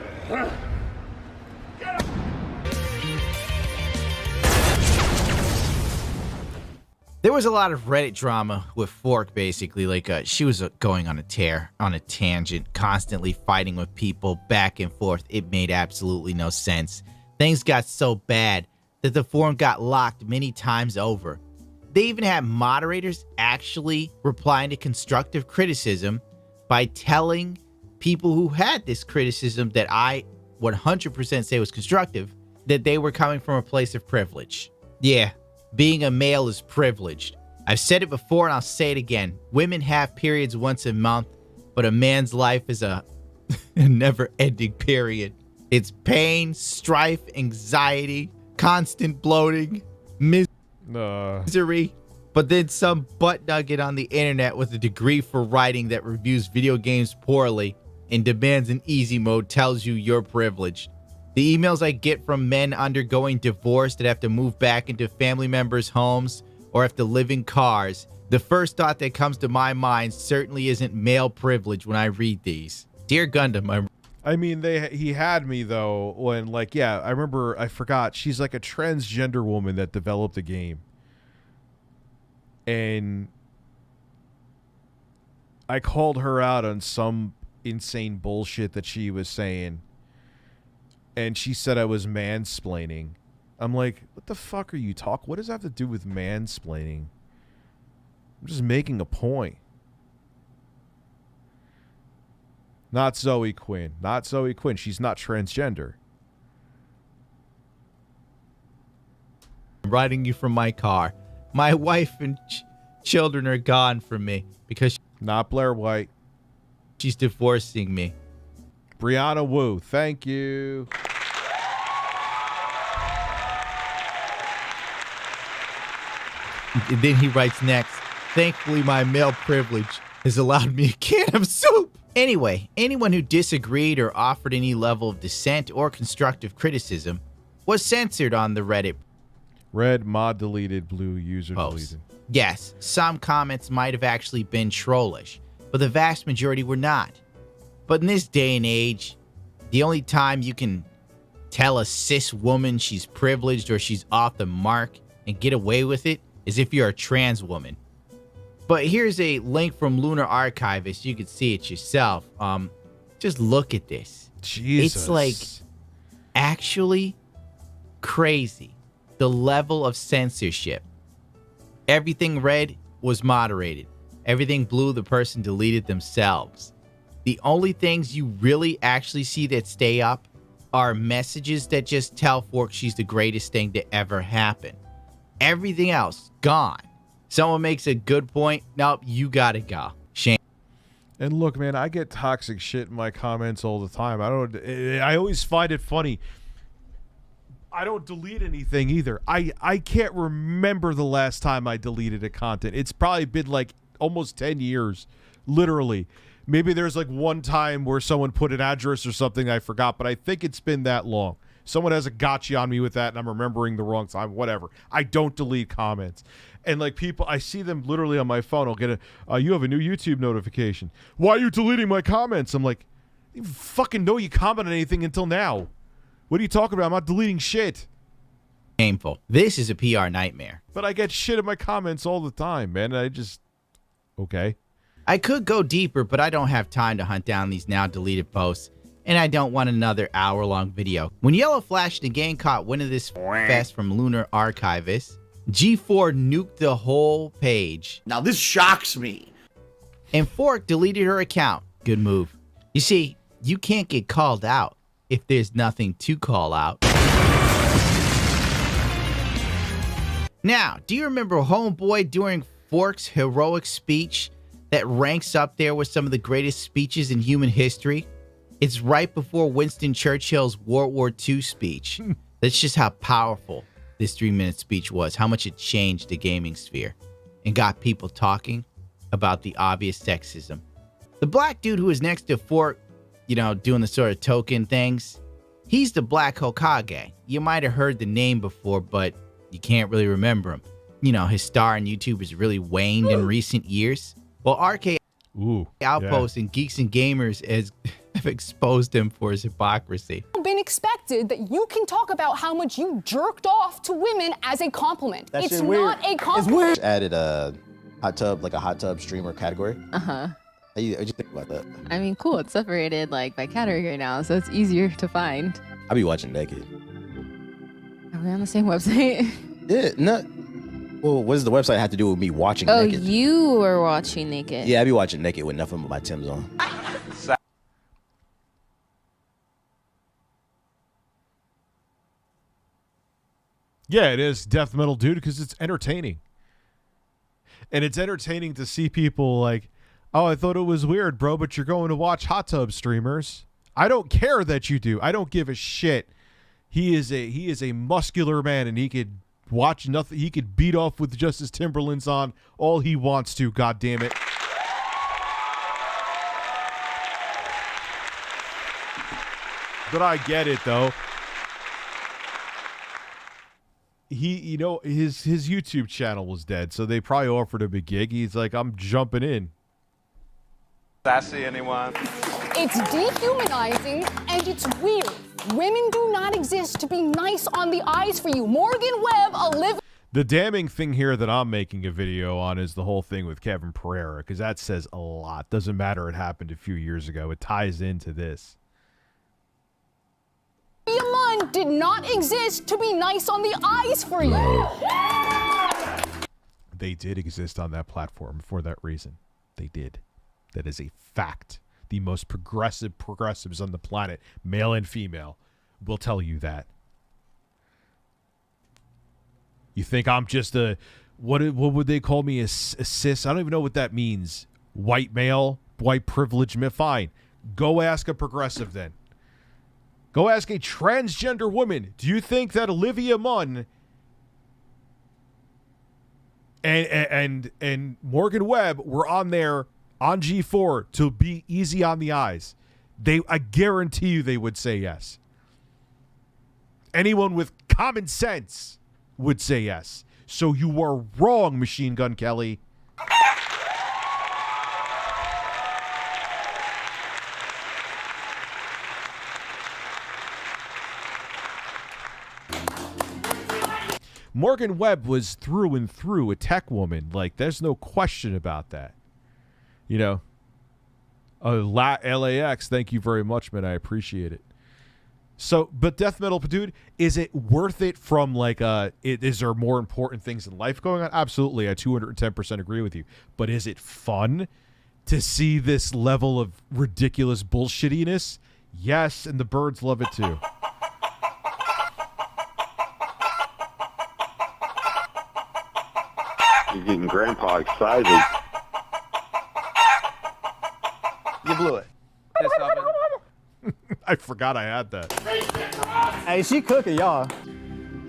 There was a lot of Reddit drama with Fork, basically. Like, she was going on a tangent, constantly fighting with people back and forth. It made absolutely no sense. Things got so bad that the forum got locked many times over. They even had moderators actually replying to constructive criticism by telling people who had this criticism that I 100% say was constructive, that they were coming from a place of privilege. Yeah. Being a male is privileged. I've said it before and I'll say it again. Women have periods once a month, but a man's life is a never-ending period. It's pain, strife, anxiety, constant bloating, misery. But then some butt nugget on the internet with a degree for writing that reviews video games poorly and demands an easy mode tells you you're privileged. The emails I get from men undergoing divorce that have to move back into family members' homes or have to live in cars, the first thought that comes to my mind certainly isn't male privilege when I read these. Dear Gundam, I mean, he had me, though, when, like, yeah, I remember, I forgot, she's like a transgender woman that developed a game. And I called her out on some insane bullshit that she was saying. And she said I was mansplaining. I'm like, what the fuck are you talking? What does that have to do with mansplaining? I'm just making a point. Not Zoe Quinn. Not Zoe Quinn. She's not transgender. I'm writing you from my car. My wife and children are gone from me because not Blair White. She's divorcing me. Brianna Wu, thank you. And then he writes next, thankfully my male privilege has allowed me a can of soup. Anyway, anyone who disagreed or offered any level of dissent or constructive criticism was censored on the Reddit. Red mod deleted, blue user deleted. Yes, some comments might have actually been trollish, but the vast majority were not. But in this day and age, the only time you can tell a cis woman she's privileged or she's off the mark and get away with it is if you're a trans woman. But here's a link from Lunar Archivist. You can see it yourself. Just look at this. Jesus. It's like actually crazy. The level of censorship. Everything red was moderated. Everything blue, the person deleted themselves. The only things you really actually see that stay up are messages that just tell Fork she's the greatest thing to ever happen. Everything else, gone. Someone makes a good point. Nope, you gotta go. Shame. And look, man, I get toxic shit in my comments all the time. I always find it funny. I don't delete anything either. I can't remember the last time I deleted a content. It's probably been like almost 10 years, literally. Maybe there's like one time where someone put an address or something I forgot, but I think it's been that long. Someone has a gotcha on me with that, and I'm remembering the wrong time, whatever. I don't delete comments. And like people, I see them literally on my phone. I'll get you have a new YouTube notification. Why are you deleting my comments? I'm like, I didn't fucking know you commented anything until now. What are you talking about? I'm not deleting shit. Shameful. This is a PR nightmare. But I get shit in my comments all the time, man. Okay. I could go deeper, but I don't have time to hunt down these now deleted posts, and I don't want another hour-long video. When Yellow Flash the game caught wind of this fest from Lunar Archivist, G4 nuked the whole page. Now this shocks me. And Fork deleted her account. Good move. You see, you can't get called out if there's nothing to call out. Now, do you remember Homeboy during Fork's heroic speech that ranks up there with some of the greatest speeches in human history? It's right before Winston Churchill's World War II speech. That's just how powerful this 3-minute speech was, how much it changed the gaming sphere and got people talking about the obvious sexism. The black dude who was next to Fork, doing the sort of token things, he's the Black Hokage. You might have heard the name before, but you can't really remember him. His star on YouTube has really waned in recent years. Well, RK Outpost and Geeks and Gamers have exposed him for his hypocrisy. Been expected that you can talk about how much you jerked off to women as a compliment. It's not a compliment. Added a hot tub streamer category. Uh-huh. How you think about that? I mean, cool. It's separated by category now, so it's easier to find. I be watching naked. Are we on the same website? Yeah, no. Well, what does the website have to do with me watching naked? Oh, you were watching naked. Yeah, I be watching naked with nothing but my Timbs on. Yeah, it is death metal, dude, because it's entertaining. And it's entertaining to see people like, oh, I thought it was weird, bro, but you're going to watch hot tub streamers. I don't care that you do. I don't give a shit. He is a muscular man, and he could watch nothing. He could beat off with just his Timberlands on all he wants to. God damn it. But I get it though. His YouTube channel was dead, so they probably offered him a gig. He's like, I'm jumping in. Sassy anyone? It's dehumanizing and it's weird. Women do not exist to be nice on the eyes for you. Morgan Webb, The damning thing here that I'm making a video on is the whole thing with Kevin Pereira, because that says a lot. Doesn't matter it happened a few years ago. It ties into this. Olivia Munn did not exist to be nice on the eyes for you. They did exist on that platform for that reason. They did. That is a fact. The most progressives on the planet, male and female, will tell you that. You think I'm just what would they call me, a cis? I don't even know what that means. White male, white privilege male. Fine. Go ask a progressive then. Go ask a transgender woman. Do you think that Olivia Munn and Morgan Webb were on there on G4 to be easy on the eyes? I guarantee you they would say yes. Anyone with common sense would say yes. So you are wrong, Machine Gun Kelly. Morgan Webb was through and through a tech woman. Like, there's no question about that. LAX, thank you very much, man. I appreciate it. So, but death metal, dude, is it worth it from like is there more important things in life going on? Absolutely, I 210% agree with you. But is it fun to see this level of ridiculous bullshittiness? Yes, and the birds love it too. You're getting Grandpa excited. You blew it. I forgot I had that. Hey, she cooking, y'all.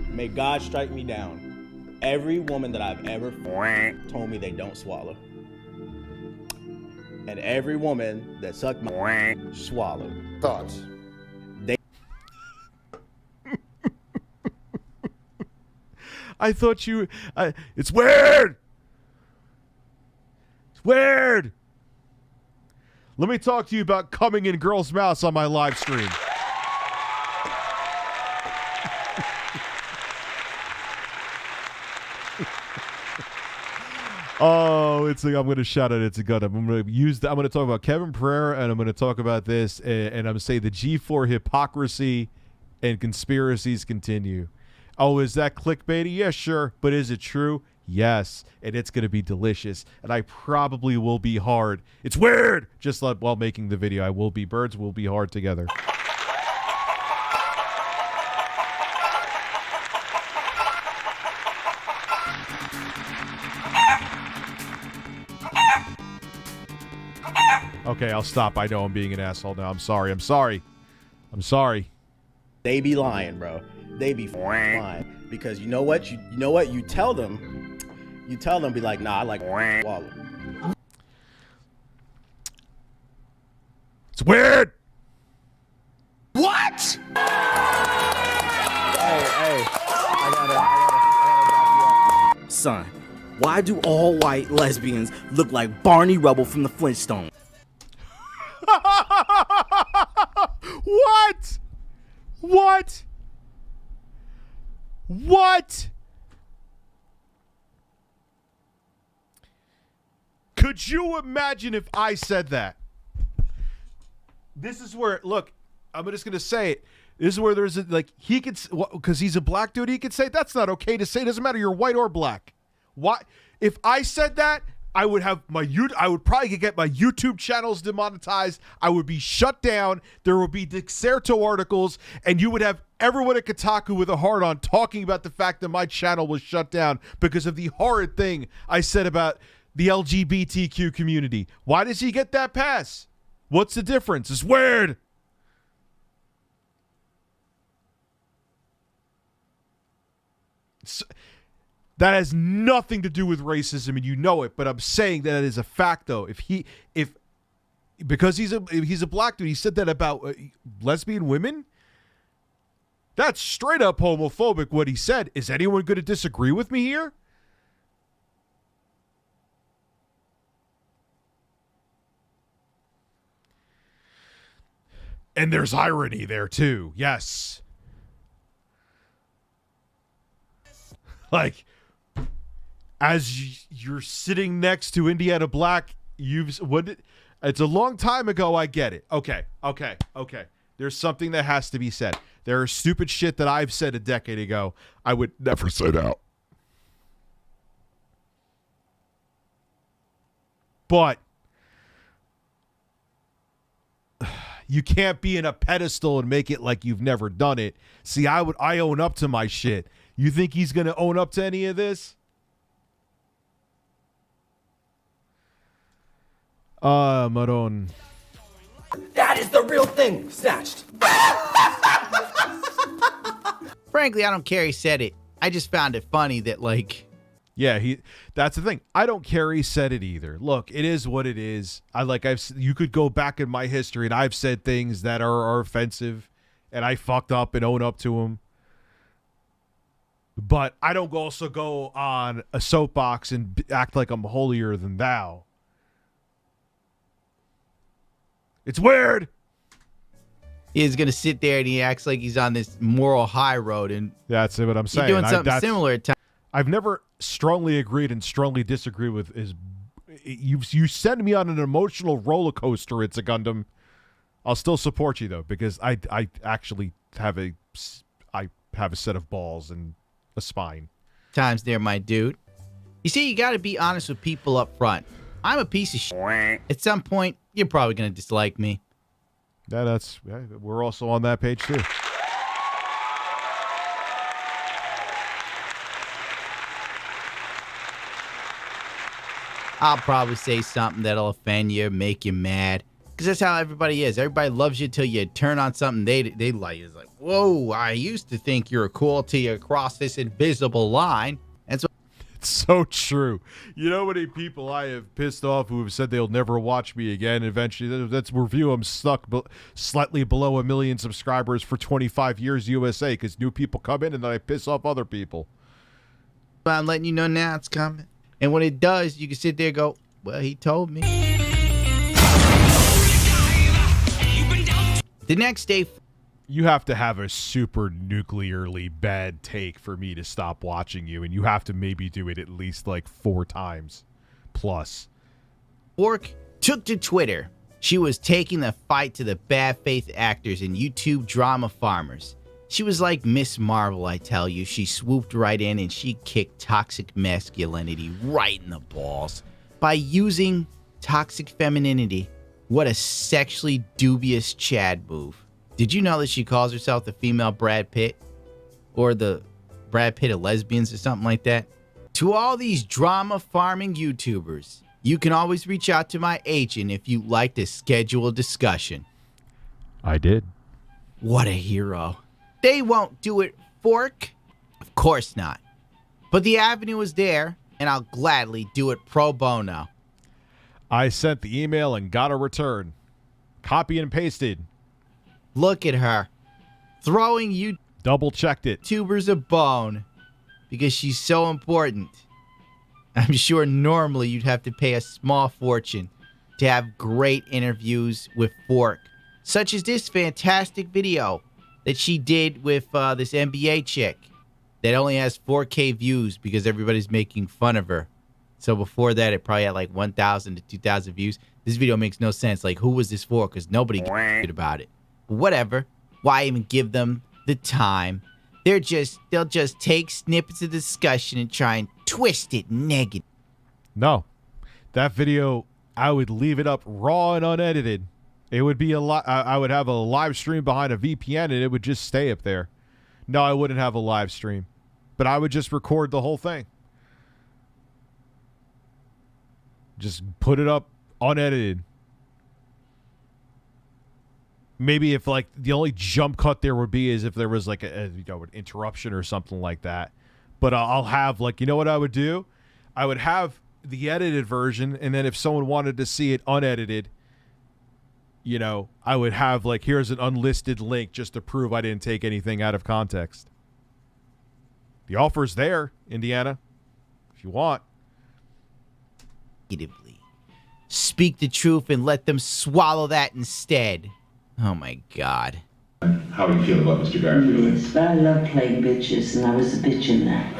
May God strike me down. Every woman that I've ever told me they don't swallow. And every woman that sucked my swallowed. Thoughts? I thought you... it's weird! It's weird! Let me talk to you about coming in girls' mouths on my live stream. Oh, it's like I'm going to shout it. It's a gun. I'm going to talk about Kevin Pereira, and I'm going to talk about this, and I'm going to say the G4 hypocrisy and conspiracies continue. Oh, is that clickbaity? Yeah, sure. But is it true? Yes. And it's going to be delicious. And I probably will be hard. It's weird. Just like while making the video, I will be birds. We'll be hard together. Okay, I'll stop. I know I'm being an asshole now. I'm sorry. I'm sorry. I'm sorry. They be lying, bro. They be lying. Because you know what? You know what? You tell them, be like, nah, I like swallow. It's weird. What? Hey, I gotta son, why do all white lesbians look like Barney Rubble from the Flintstones? What? What? What? Could you imagine if I said that? This is where, look, I'm just going to say it. This is where there's like, he could, because he's a black dude, he could say, that's not okay to say. It doesn't matter, you're white or black. Why? If I said that, I would have I would probably get my YouTube channels demonetized. I would be shut down. There would be Dexerto articles, and you would have everyone at Kotaku with a hard on talking about the fact that my channel was shut down because of the horrid thing I said about the LGBTQ community. Why does he get that pass? What's the difference? It's weird. That has nothing to do with racism, and you know it. But I'm saying that it is a fact, though. Because he's a black dude, he said that about lesbian women. That's straight up homophobic. What he said. Is anyone going to disagree with me here? And there's irony there too. Yes. Like, as you're sitting next to Indiana Black, it's a long time ago. I get it. Okay. There's something that has to be said. There are stupid shit that I've said a decade ago I would never say now. But you can't be in a pedestal and make it like you've never done it. See, I own up to my shit. You think he's going to own up to any of this? Maron. That is the real thing. Snatched. Frankly, I don't care he said it. I just found it funny that, like... Yeah, that's the thing. I don't care he said it either. Look, it is what it is. You could go back in my history and I've said things that are offensive and I fucked up and own up to them. But I don't also go on a soapbox and act like I'm holier than thou. It's weird. He's going to sit there and he acts like he's on this moral high road. And that's what I'm saying. You're doing something similar at times. I've never strongly agreed and strongly disagreed with you send me on an emotional roller coaster, It's a Gundam, I'll still support you though, because I actually have a set of balls and a spine. Times there, my dude. You see, you got to be honest with people up front. I'm a piece of shit. At some point, you're probably going to dislike me. Yeah, we're also on that page too. I'll probably say something that'll offend you, make you mad. Because that's how everybody is. Everybody loves you till you turn on something they like. It's like, whoa, I used to think you were cool till you cross this invisible line. That's what. It's so true. You know how many people I have pissed off who have said they'll never watch me again. Eventually, that's review. I'm stuck slightly below 1 million subscribers for 25 years USA because new people come in and then I piss off other people. But I'm letting you know now it's coming. And when it does, you can sit there and go, well, he told me. The next day, you have to have a super nuclearly bad take for me to stop watching you, and you have to maybe do it at least like 4 times plus. Fork took to Twitter. She was taking the fight to the bad faith actors and YouTube drama farmers. She was like Miss Marvel, I tell you. She swooped right in and she kicked toxic masculinity right in the balls by using toxic femininity. What a sexually dubious Chad move. Did you know that she calls herself the female Brad Pitt? Or the Brad Pitt of lesbians or something like that? To all these drama farming YouTubers, you can always reach out to my agent if you'd like to schedule a discussion. I did. What a hero. They won't do it, Fork. Of course not. But the avenue is there, and I'll gladly do it pro bono. I sent the email and got a return. Copy and pasted. Look at her. Throwing you double-checked it. YouTubers a bone because she's so important. I'm sure normally you'd have to pay a small fortune to have great interviews with Fork, such as this fantastic video that she did with this NBA chick that only has 4K views because everybody's making fun of her. So before that, it probably had like 1,000 to 2,000 views. This video makes no sense. Like, who was this for? Because nobody gives a shit about it. But whatever. Why even give them the time? They'll just take snippets of discussion and try and twist it negative. No. That video, I would leave it up raw and unedited. It would be I would have a live stream behind a VPN and it would just stay up there. No, I wouldn't have a live stream. But I would just record the whole thing. Just put it up unedited. Maybe if like the only jump cut there would be is if there was like an interruption or something like that. But I'll have like, you know what I would do? I would have the edited version, and then if someone wanted to see it unedited, you know, I would have like, here's an unlisted link just to prove I didn't take anything out of context. The offer's there, Indiana, if you want. Speak the truth and let them swallow that instead. Oh my God. How do you feel about Mr. Garfield? Yes, I love playing bitches, and I was a bitch in that.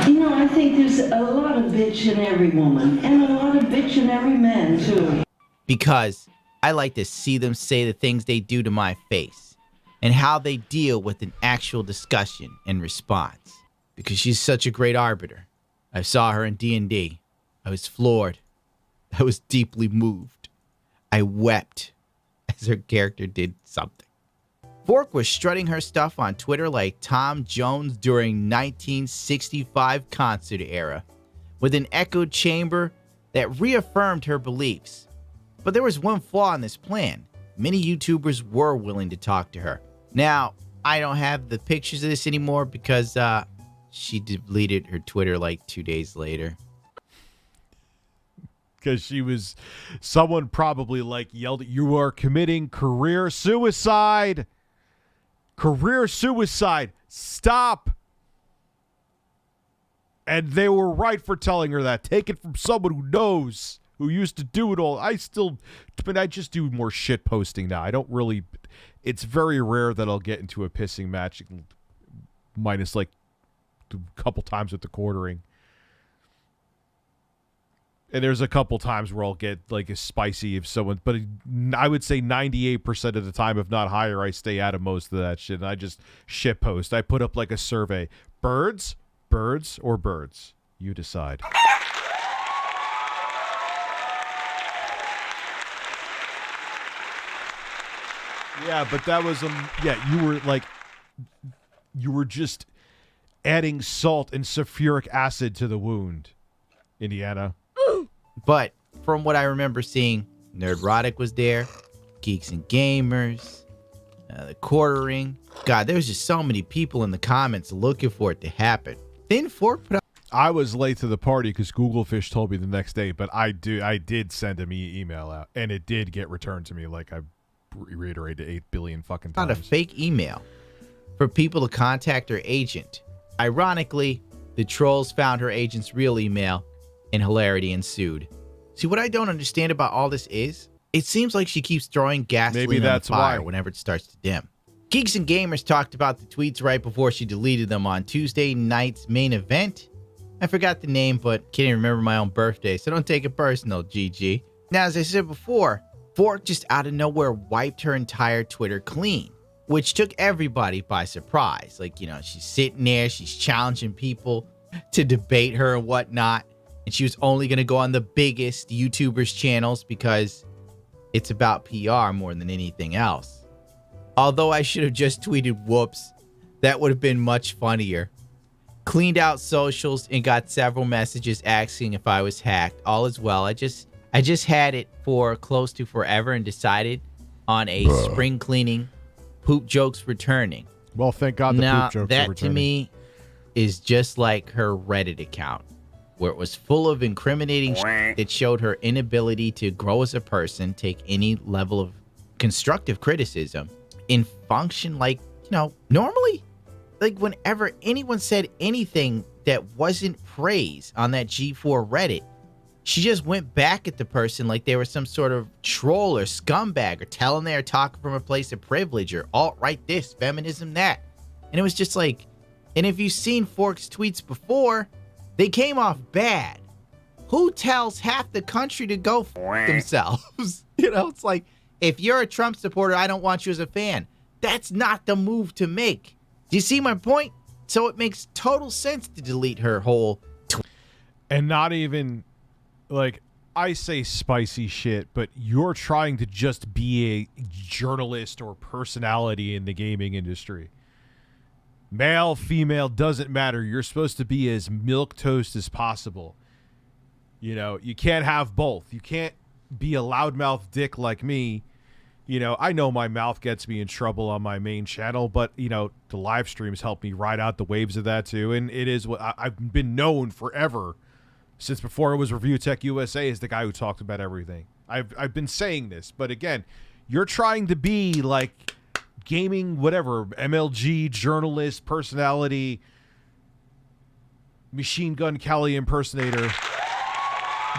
You know, I think there's a lot of bitch in every woman, and a lot of bitch in every man, too. Because I like to see them say the things they do to my face, and how they deal with an actual discussion and response. Because she's such a great arbiter. I saw her in D&D. I was floored. I was deeply moved. I wept as her character did something. Fork was strutting her stuff on Twitter like Tom Jones during 1965 concert era, with an echo chamber that reaffirmed her beliefs. But there was one flaw in this plan. Many YouTubers were willing to talk to her. Now, I don't have the pictures of this anymore because she deleted her Twitter like 2 days later. Because someone probably like yelled, "You are committing career suicide. Career suicide. Stop." And they were right for telling her that. Take it from someone who knows, who used to do it all. I just do more shit posting now. I don't really, it's very rare that I'll get into a pissing match minus like a couple times with the quartering. And there's a couple times where I'll get like a spicy if someone, but I would say 98% of the time, if not higher, I stay out of most of that shit. And I just shit post. I put up like a survey. Birds, or birds? You decide. Yeah, but that was you were just adding salt and sulfuric acid to the wound, Indiana. But from what I remember seeing, Nerdrotic was there, Geeks and Gamers, the quartering. God, there was just so many people in the comments looking for it to happen. Then Fork put up. I was late to the party because Googlefish told me the next day, but I did send him email out, and it did get returned to me, like I reiterated 8 billion fucking times. Not a fake email for people to contact her agent. Ironically, the trolls found her agent's real email, and hilarity ensued. See, what I don't understand about all this is, it seems like she keeps throwing gasoline on the fire whenever it starts to dim. Geeks and Gamers talked about the tweets right before she deleted them on Tuesday night's main event. I forgot the name, but can't even remember my own birthday, so don't take it personal, GG. Now, as I said before, Fork just out of nowhere wiped her entire Twitter clean, which took everybody by surprise. Like, you know, she's sitting there, she's challenging people to debate her and whatnot. And she was only going to go on the biggest YouTubers' channels because it's about PR more than anything else. Although I should have just tweeted whoops. That would have been much funnier. Cleaned out socials and got several messages asking if I was hacked. All is well. I just had it for close to forever and decided on a spring cleaning, poop jokes returning. Well, thank God the poop jokes are returning. That to me is just like her Reddit account, where it was full of incriminating shit that showed her inability to grow as a person, take any level of constructive criticism, and function like, you know, normally. Like, whenever anyone said anything that wasn't praise on that G4 Reddit, she just went back at the person like they were some sort of troll or scumbag or telling they were talking from a place of privilege or alt-right this, feminism that. And it was just like, and if you've seen Fork's tweets before, they came off bad. Who tells half the country to go f themselves? You know, it's like, if you're a Trump supporter, I don't want you as a fan. That's not the move to make. Do you see my point? So it makes total sense to delete her whole and not even, like, I say spicy shit, but you're trying to just be a journalist or personality in the gaming industry. Male, female, doesn't matter. You're supposed to be as milquetoast as possible. You know, you can't have both. You can't be a loudmouth dick like me. You know, I know my mouth gets me in trouble on my main channel, but, you know, the live streams help me ride out the waves of that too. And it is what I've been known forever, since before it was ReviewTechUSA, as the guy who talked about everything. I've been saying this, but again, you're trying to be like gaming, whatever, MLG, journalist, personality, Machine Gun Kelly impersonator.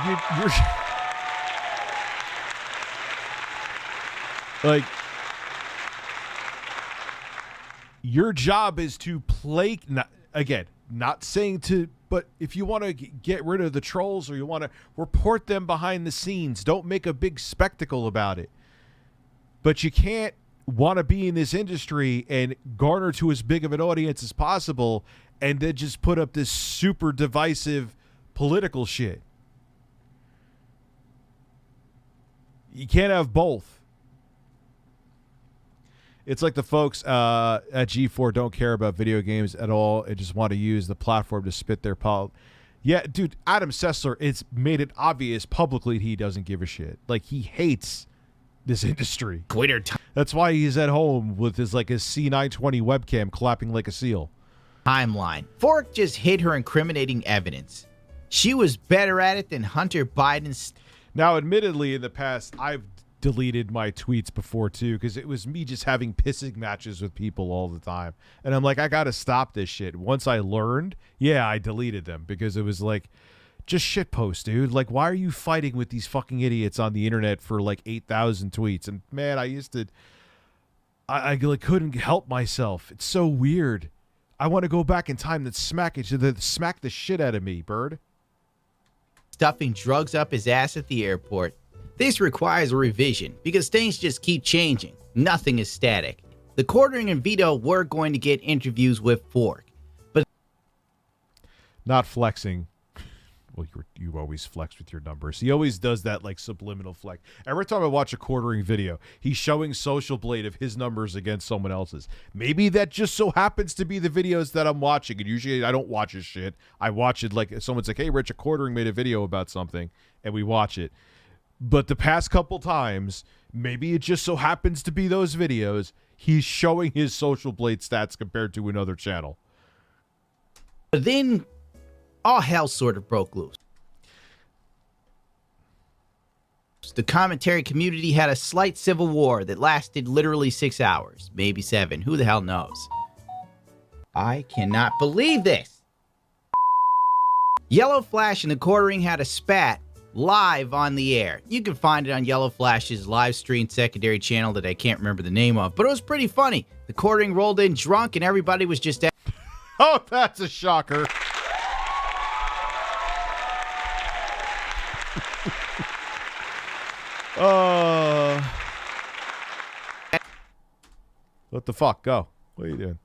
You're like, your job is to play, not saying to, but if you want to get rid of the trolls or you want to report them behind the scenes, don't make a big spectacle about it. But you can't want to be in this industry and garner to as big of an audience as possible and then just put up this super divisive political shit. You can't have both. It's like the folks at G4 don't care about video games at all and just want to use the platform to spit their Yeah, dude, Adam Sessler, it's made it obvious publicly he doesn't give a shit. Like, he hates this industry. Twitter. That's why he's at home with his C920 webcam clapping like a seal. Timeline. Fork just hid her incriminating evidence. She was better at it than Hunter Biden's. Now, admittedly, in the past, I've deleted my tweets before too, because it was me just having pissing matches with people all the time, and I'm like, I gotta stop this shit. Once I learned, I deleted them because it was like, just shit post, dude. Like, why are you fighting with these fucking idiots on the internet for like 8,000 tweets? And man, I couldn't help myself. It's so weird. I want to go back in time and smack the shit out of me, bird. Stuffing drugs up his ass at the airport. This requires a revision because things just keep changing. Nothing is static. The Quartering and Vito were going to get interviews with Fork, but not flexing. Well, you always flex with your numbers. He always does that like subliminal flex. Every time I watch a Quartering video, he's showing Social Blade of his numbers against someone else's. Maybe that just so happens to be the videos that I'm watching. And usually I don't watch his shit. I watch it like someone's like, hey, Rich, a Quartering made a video about something, and we watch it. But the past couple times, maybe it just so happens to be those videos, he's showing his Social Blade stats compared to another channel. then all hell sort of broke loose. The commentary community had a slight civil war that lasted literally 6 hours, maybe 7. Who the hell knows? I cannot believe this. Yellow Flash and the Quartering had a spat live on the air. You can find it on Yellow Flash's live stream secondary channel that I can't remember the name of, but it was pretty funny. The Quartering rolled in drunk and everybody was just... Oh, that's a shocker. What the fuck? Go. What are you doing?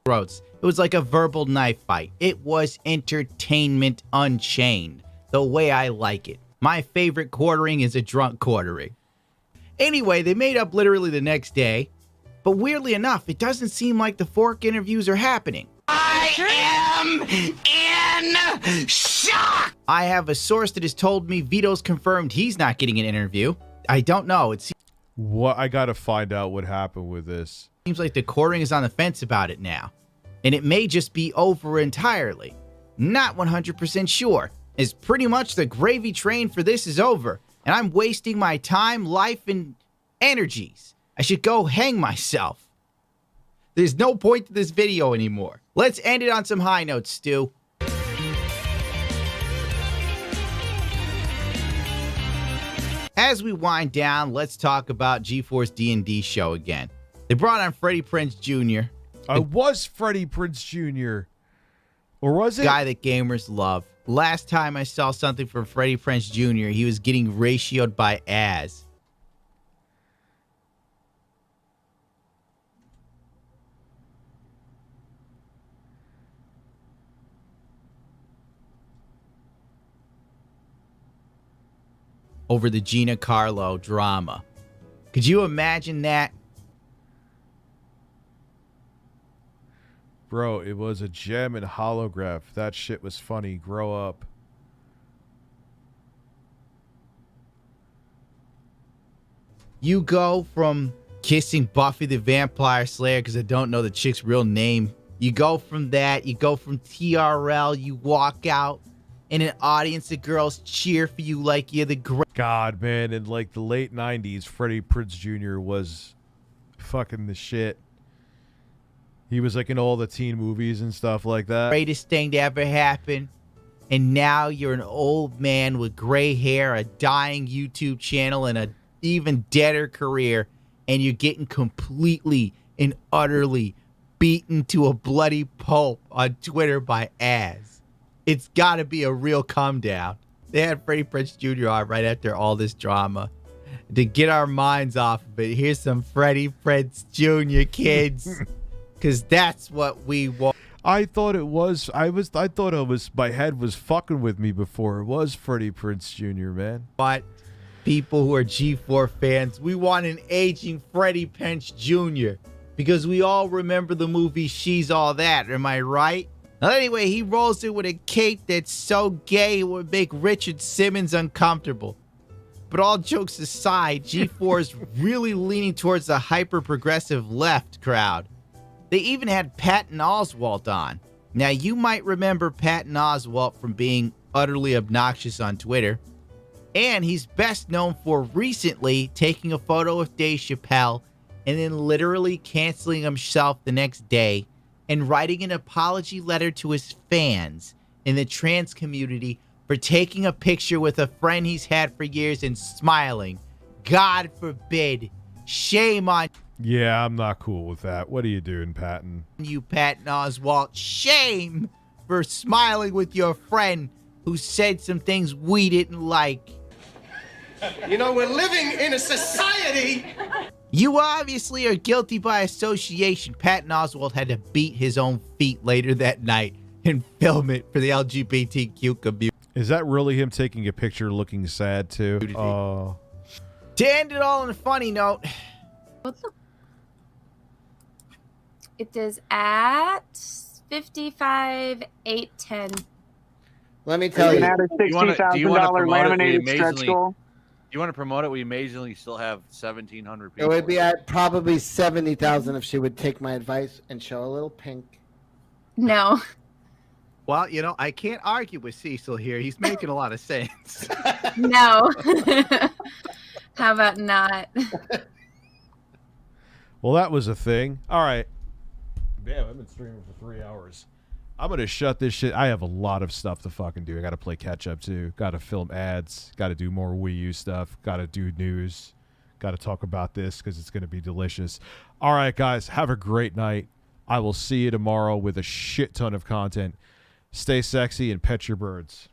It was like a verbal knife fight. It was entertainment unchained, the way I like it. My favorite Quartering is a drunk Quartering. Anyway, they made up literally the next day, but weirdly enough, it doesn't seem like the Fork interviews are happening. I am in shock! I have a source that has told me Vito's confirmed he's not getting an interview. I don't know. What? I gotta find out what happened with this. Seems like the Quartering is on the fence about it now. And it may just be over entirely. Not 100% sure. As pretty much the gravy train for this is over. And I'm wasting my time, life, and energies. I should go hang myself. There's no point to this video anymore. Let's end it on some high notes, Stu. As we wind down, let's talk about GeForce D&D show again. They brought on Freddie Prinze Jr. It was Freddie Prinze Jr. Or was it? Guy that gamers love. Last time I saw something from Freddie Prinze Jr., he was getting ratioed by Az. Over the Gina Carlo drama. Could you imagine that? Bro, it was a gem and holograph. That shit was funny. Grow up. You go from kissing Buffy the Vampire Slayer, because I don't know the chick's real name. You go from that. You go from TRL. You walk out in an audience of girls cheer for you like you're the great. God, man, in like the late 90s, Freddie Prinze Jr. was fucking the shit. He was like in all the teen movies and stuff like that. Greatest thing to ever happen. And now you're an old man with gray hair, a dying YouTube channel, and an even deader career. And you're getting completely and utterly beaten to a bloody pulp on Twitter by Az. It's got to be a real come down. They had Freddie Prinze Jr. on right after all this drama. To get our minds off of it, here's some Freddie Prinze Jr. kids. Because that's what we want. I thought it was, my head was fucking with me before. It was Freddie Prinze Jr., man. But people who are G4 fans, we want an aging Freddie Prinze Jr. Because we all remember the movie She's All That, am I right? Now, anyway, he rolls in with a cape that's so gay it would make Richard Simmons uncomfortable. But all jokes aside, G4 is really leaning towards the hyper-progressive left crowd. They even had Patton Oswalt on. Now, you might remember Patton Oswalt from being utterly obnoxious on Twitter. And he's best known for recently taking a photo of Dave Chappelle and then literally canceling himself the next day and writing an apology letter to his fans in the trans community for taking a picture with a friend he's had for years and smiling. God forbid. Shame on... Yeah, I'm not cool with that. What are you doing, Patton? You, Patton Oswalt, shame for smiling with your friend who said some things we didn't like. You know, we're living in a society. You obviously are guilty by association. Patton Oswalt had to beat his own feet later that night and film it for the LGBTQ community. Is that really him taking a picture looking sad, too? Oh. To end it all on a funny note. It is at 55,810. Let me tell you. Do you want to promote it? You want to promote it? We amazingly still have 1,700 It people. would be at probably 70,000 if she would take my advice and show a little pink. No. Well, you know, I can't argue with Cecil here. He's making a lot of sense. No. How about not? Well, that was a thing. All right. Damn, I've been streaming for 3 hours. I'm going to shut this shit. I have a lot of stuff to fucking do. I got to play catch up, too. Got to film ads. Got to do more Wii U stuff. Got to do news. Got to talk about this because it's going to be delicious. All right, guys. Have a great night. I will see you tomorrow with a shit ton of content. Stay sexy and pet your birds.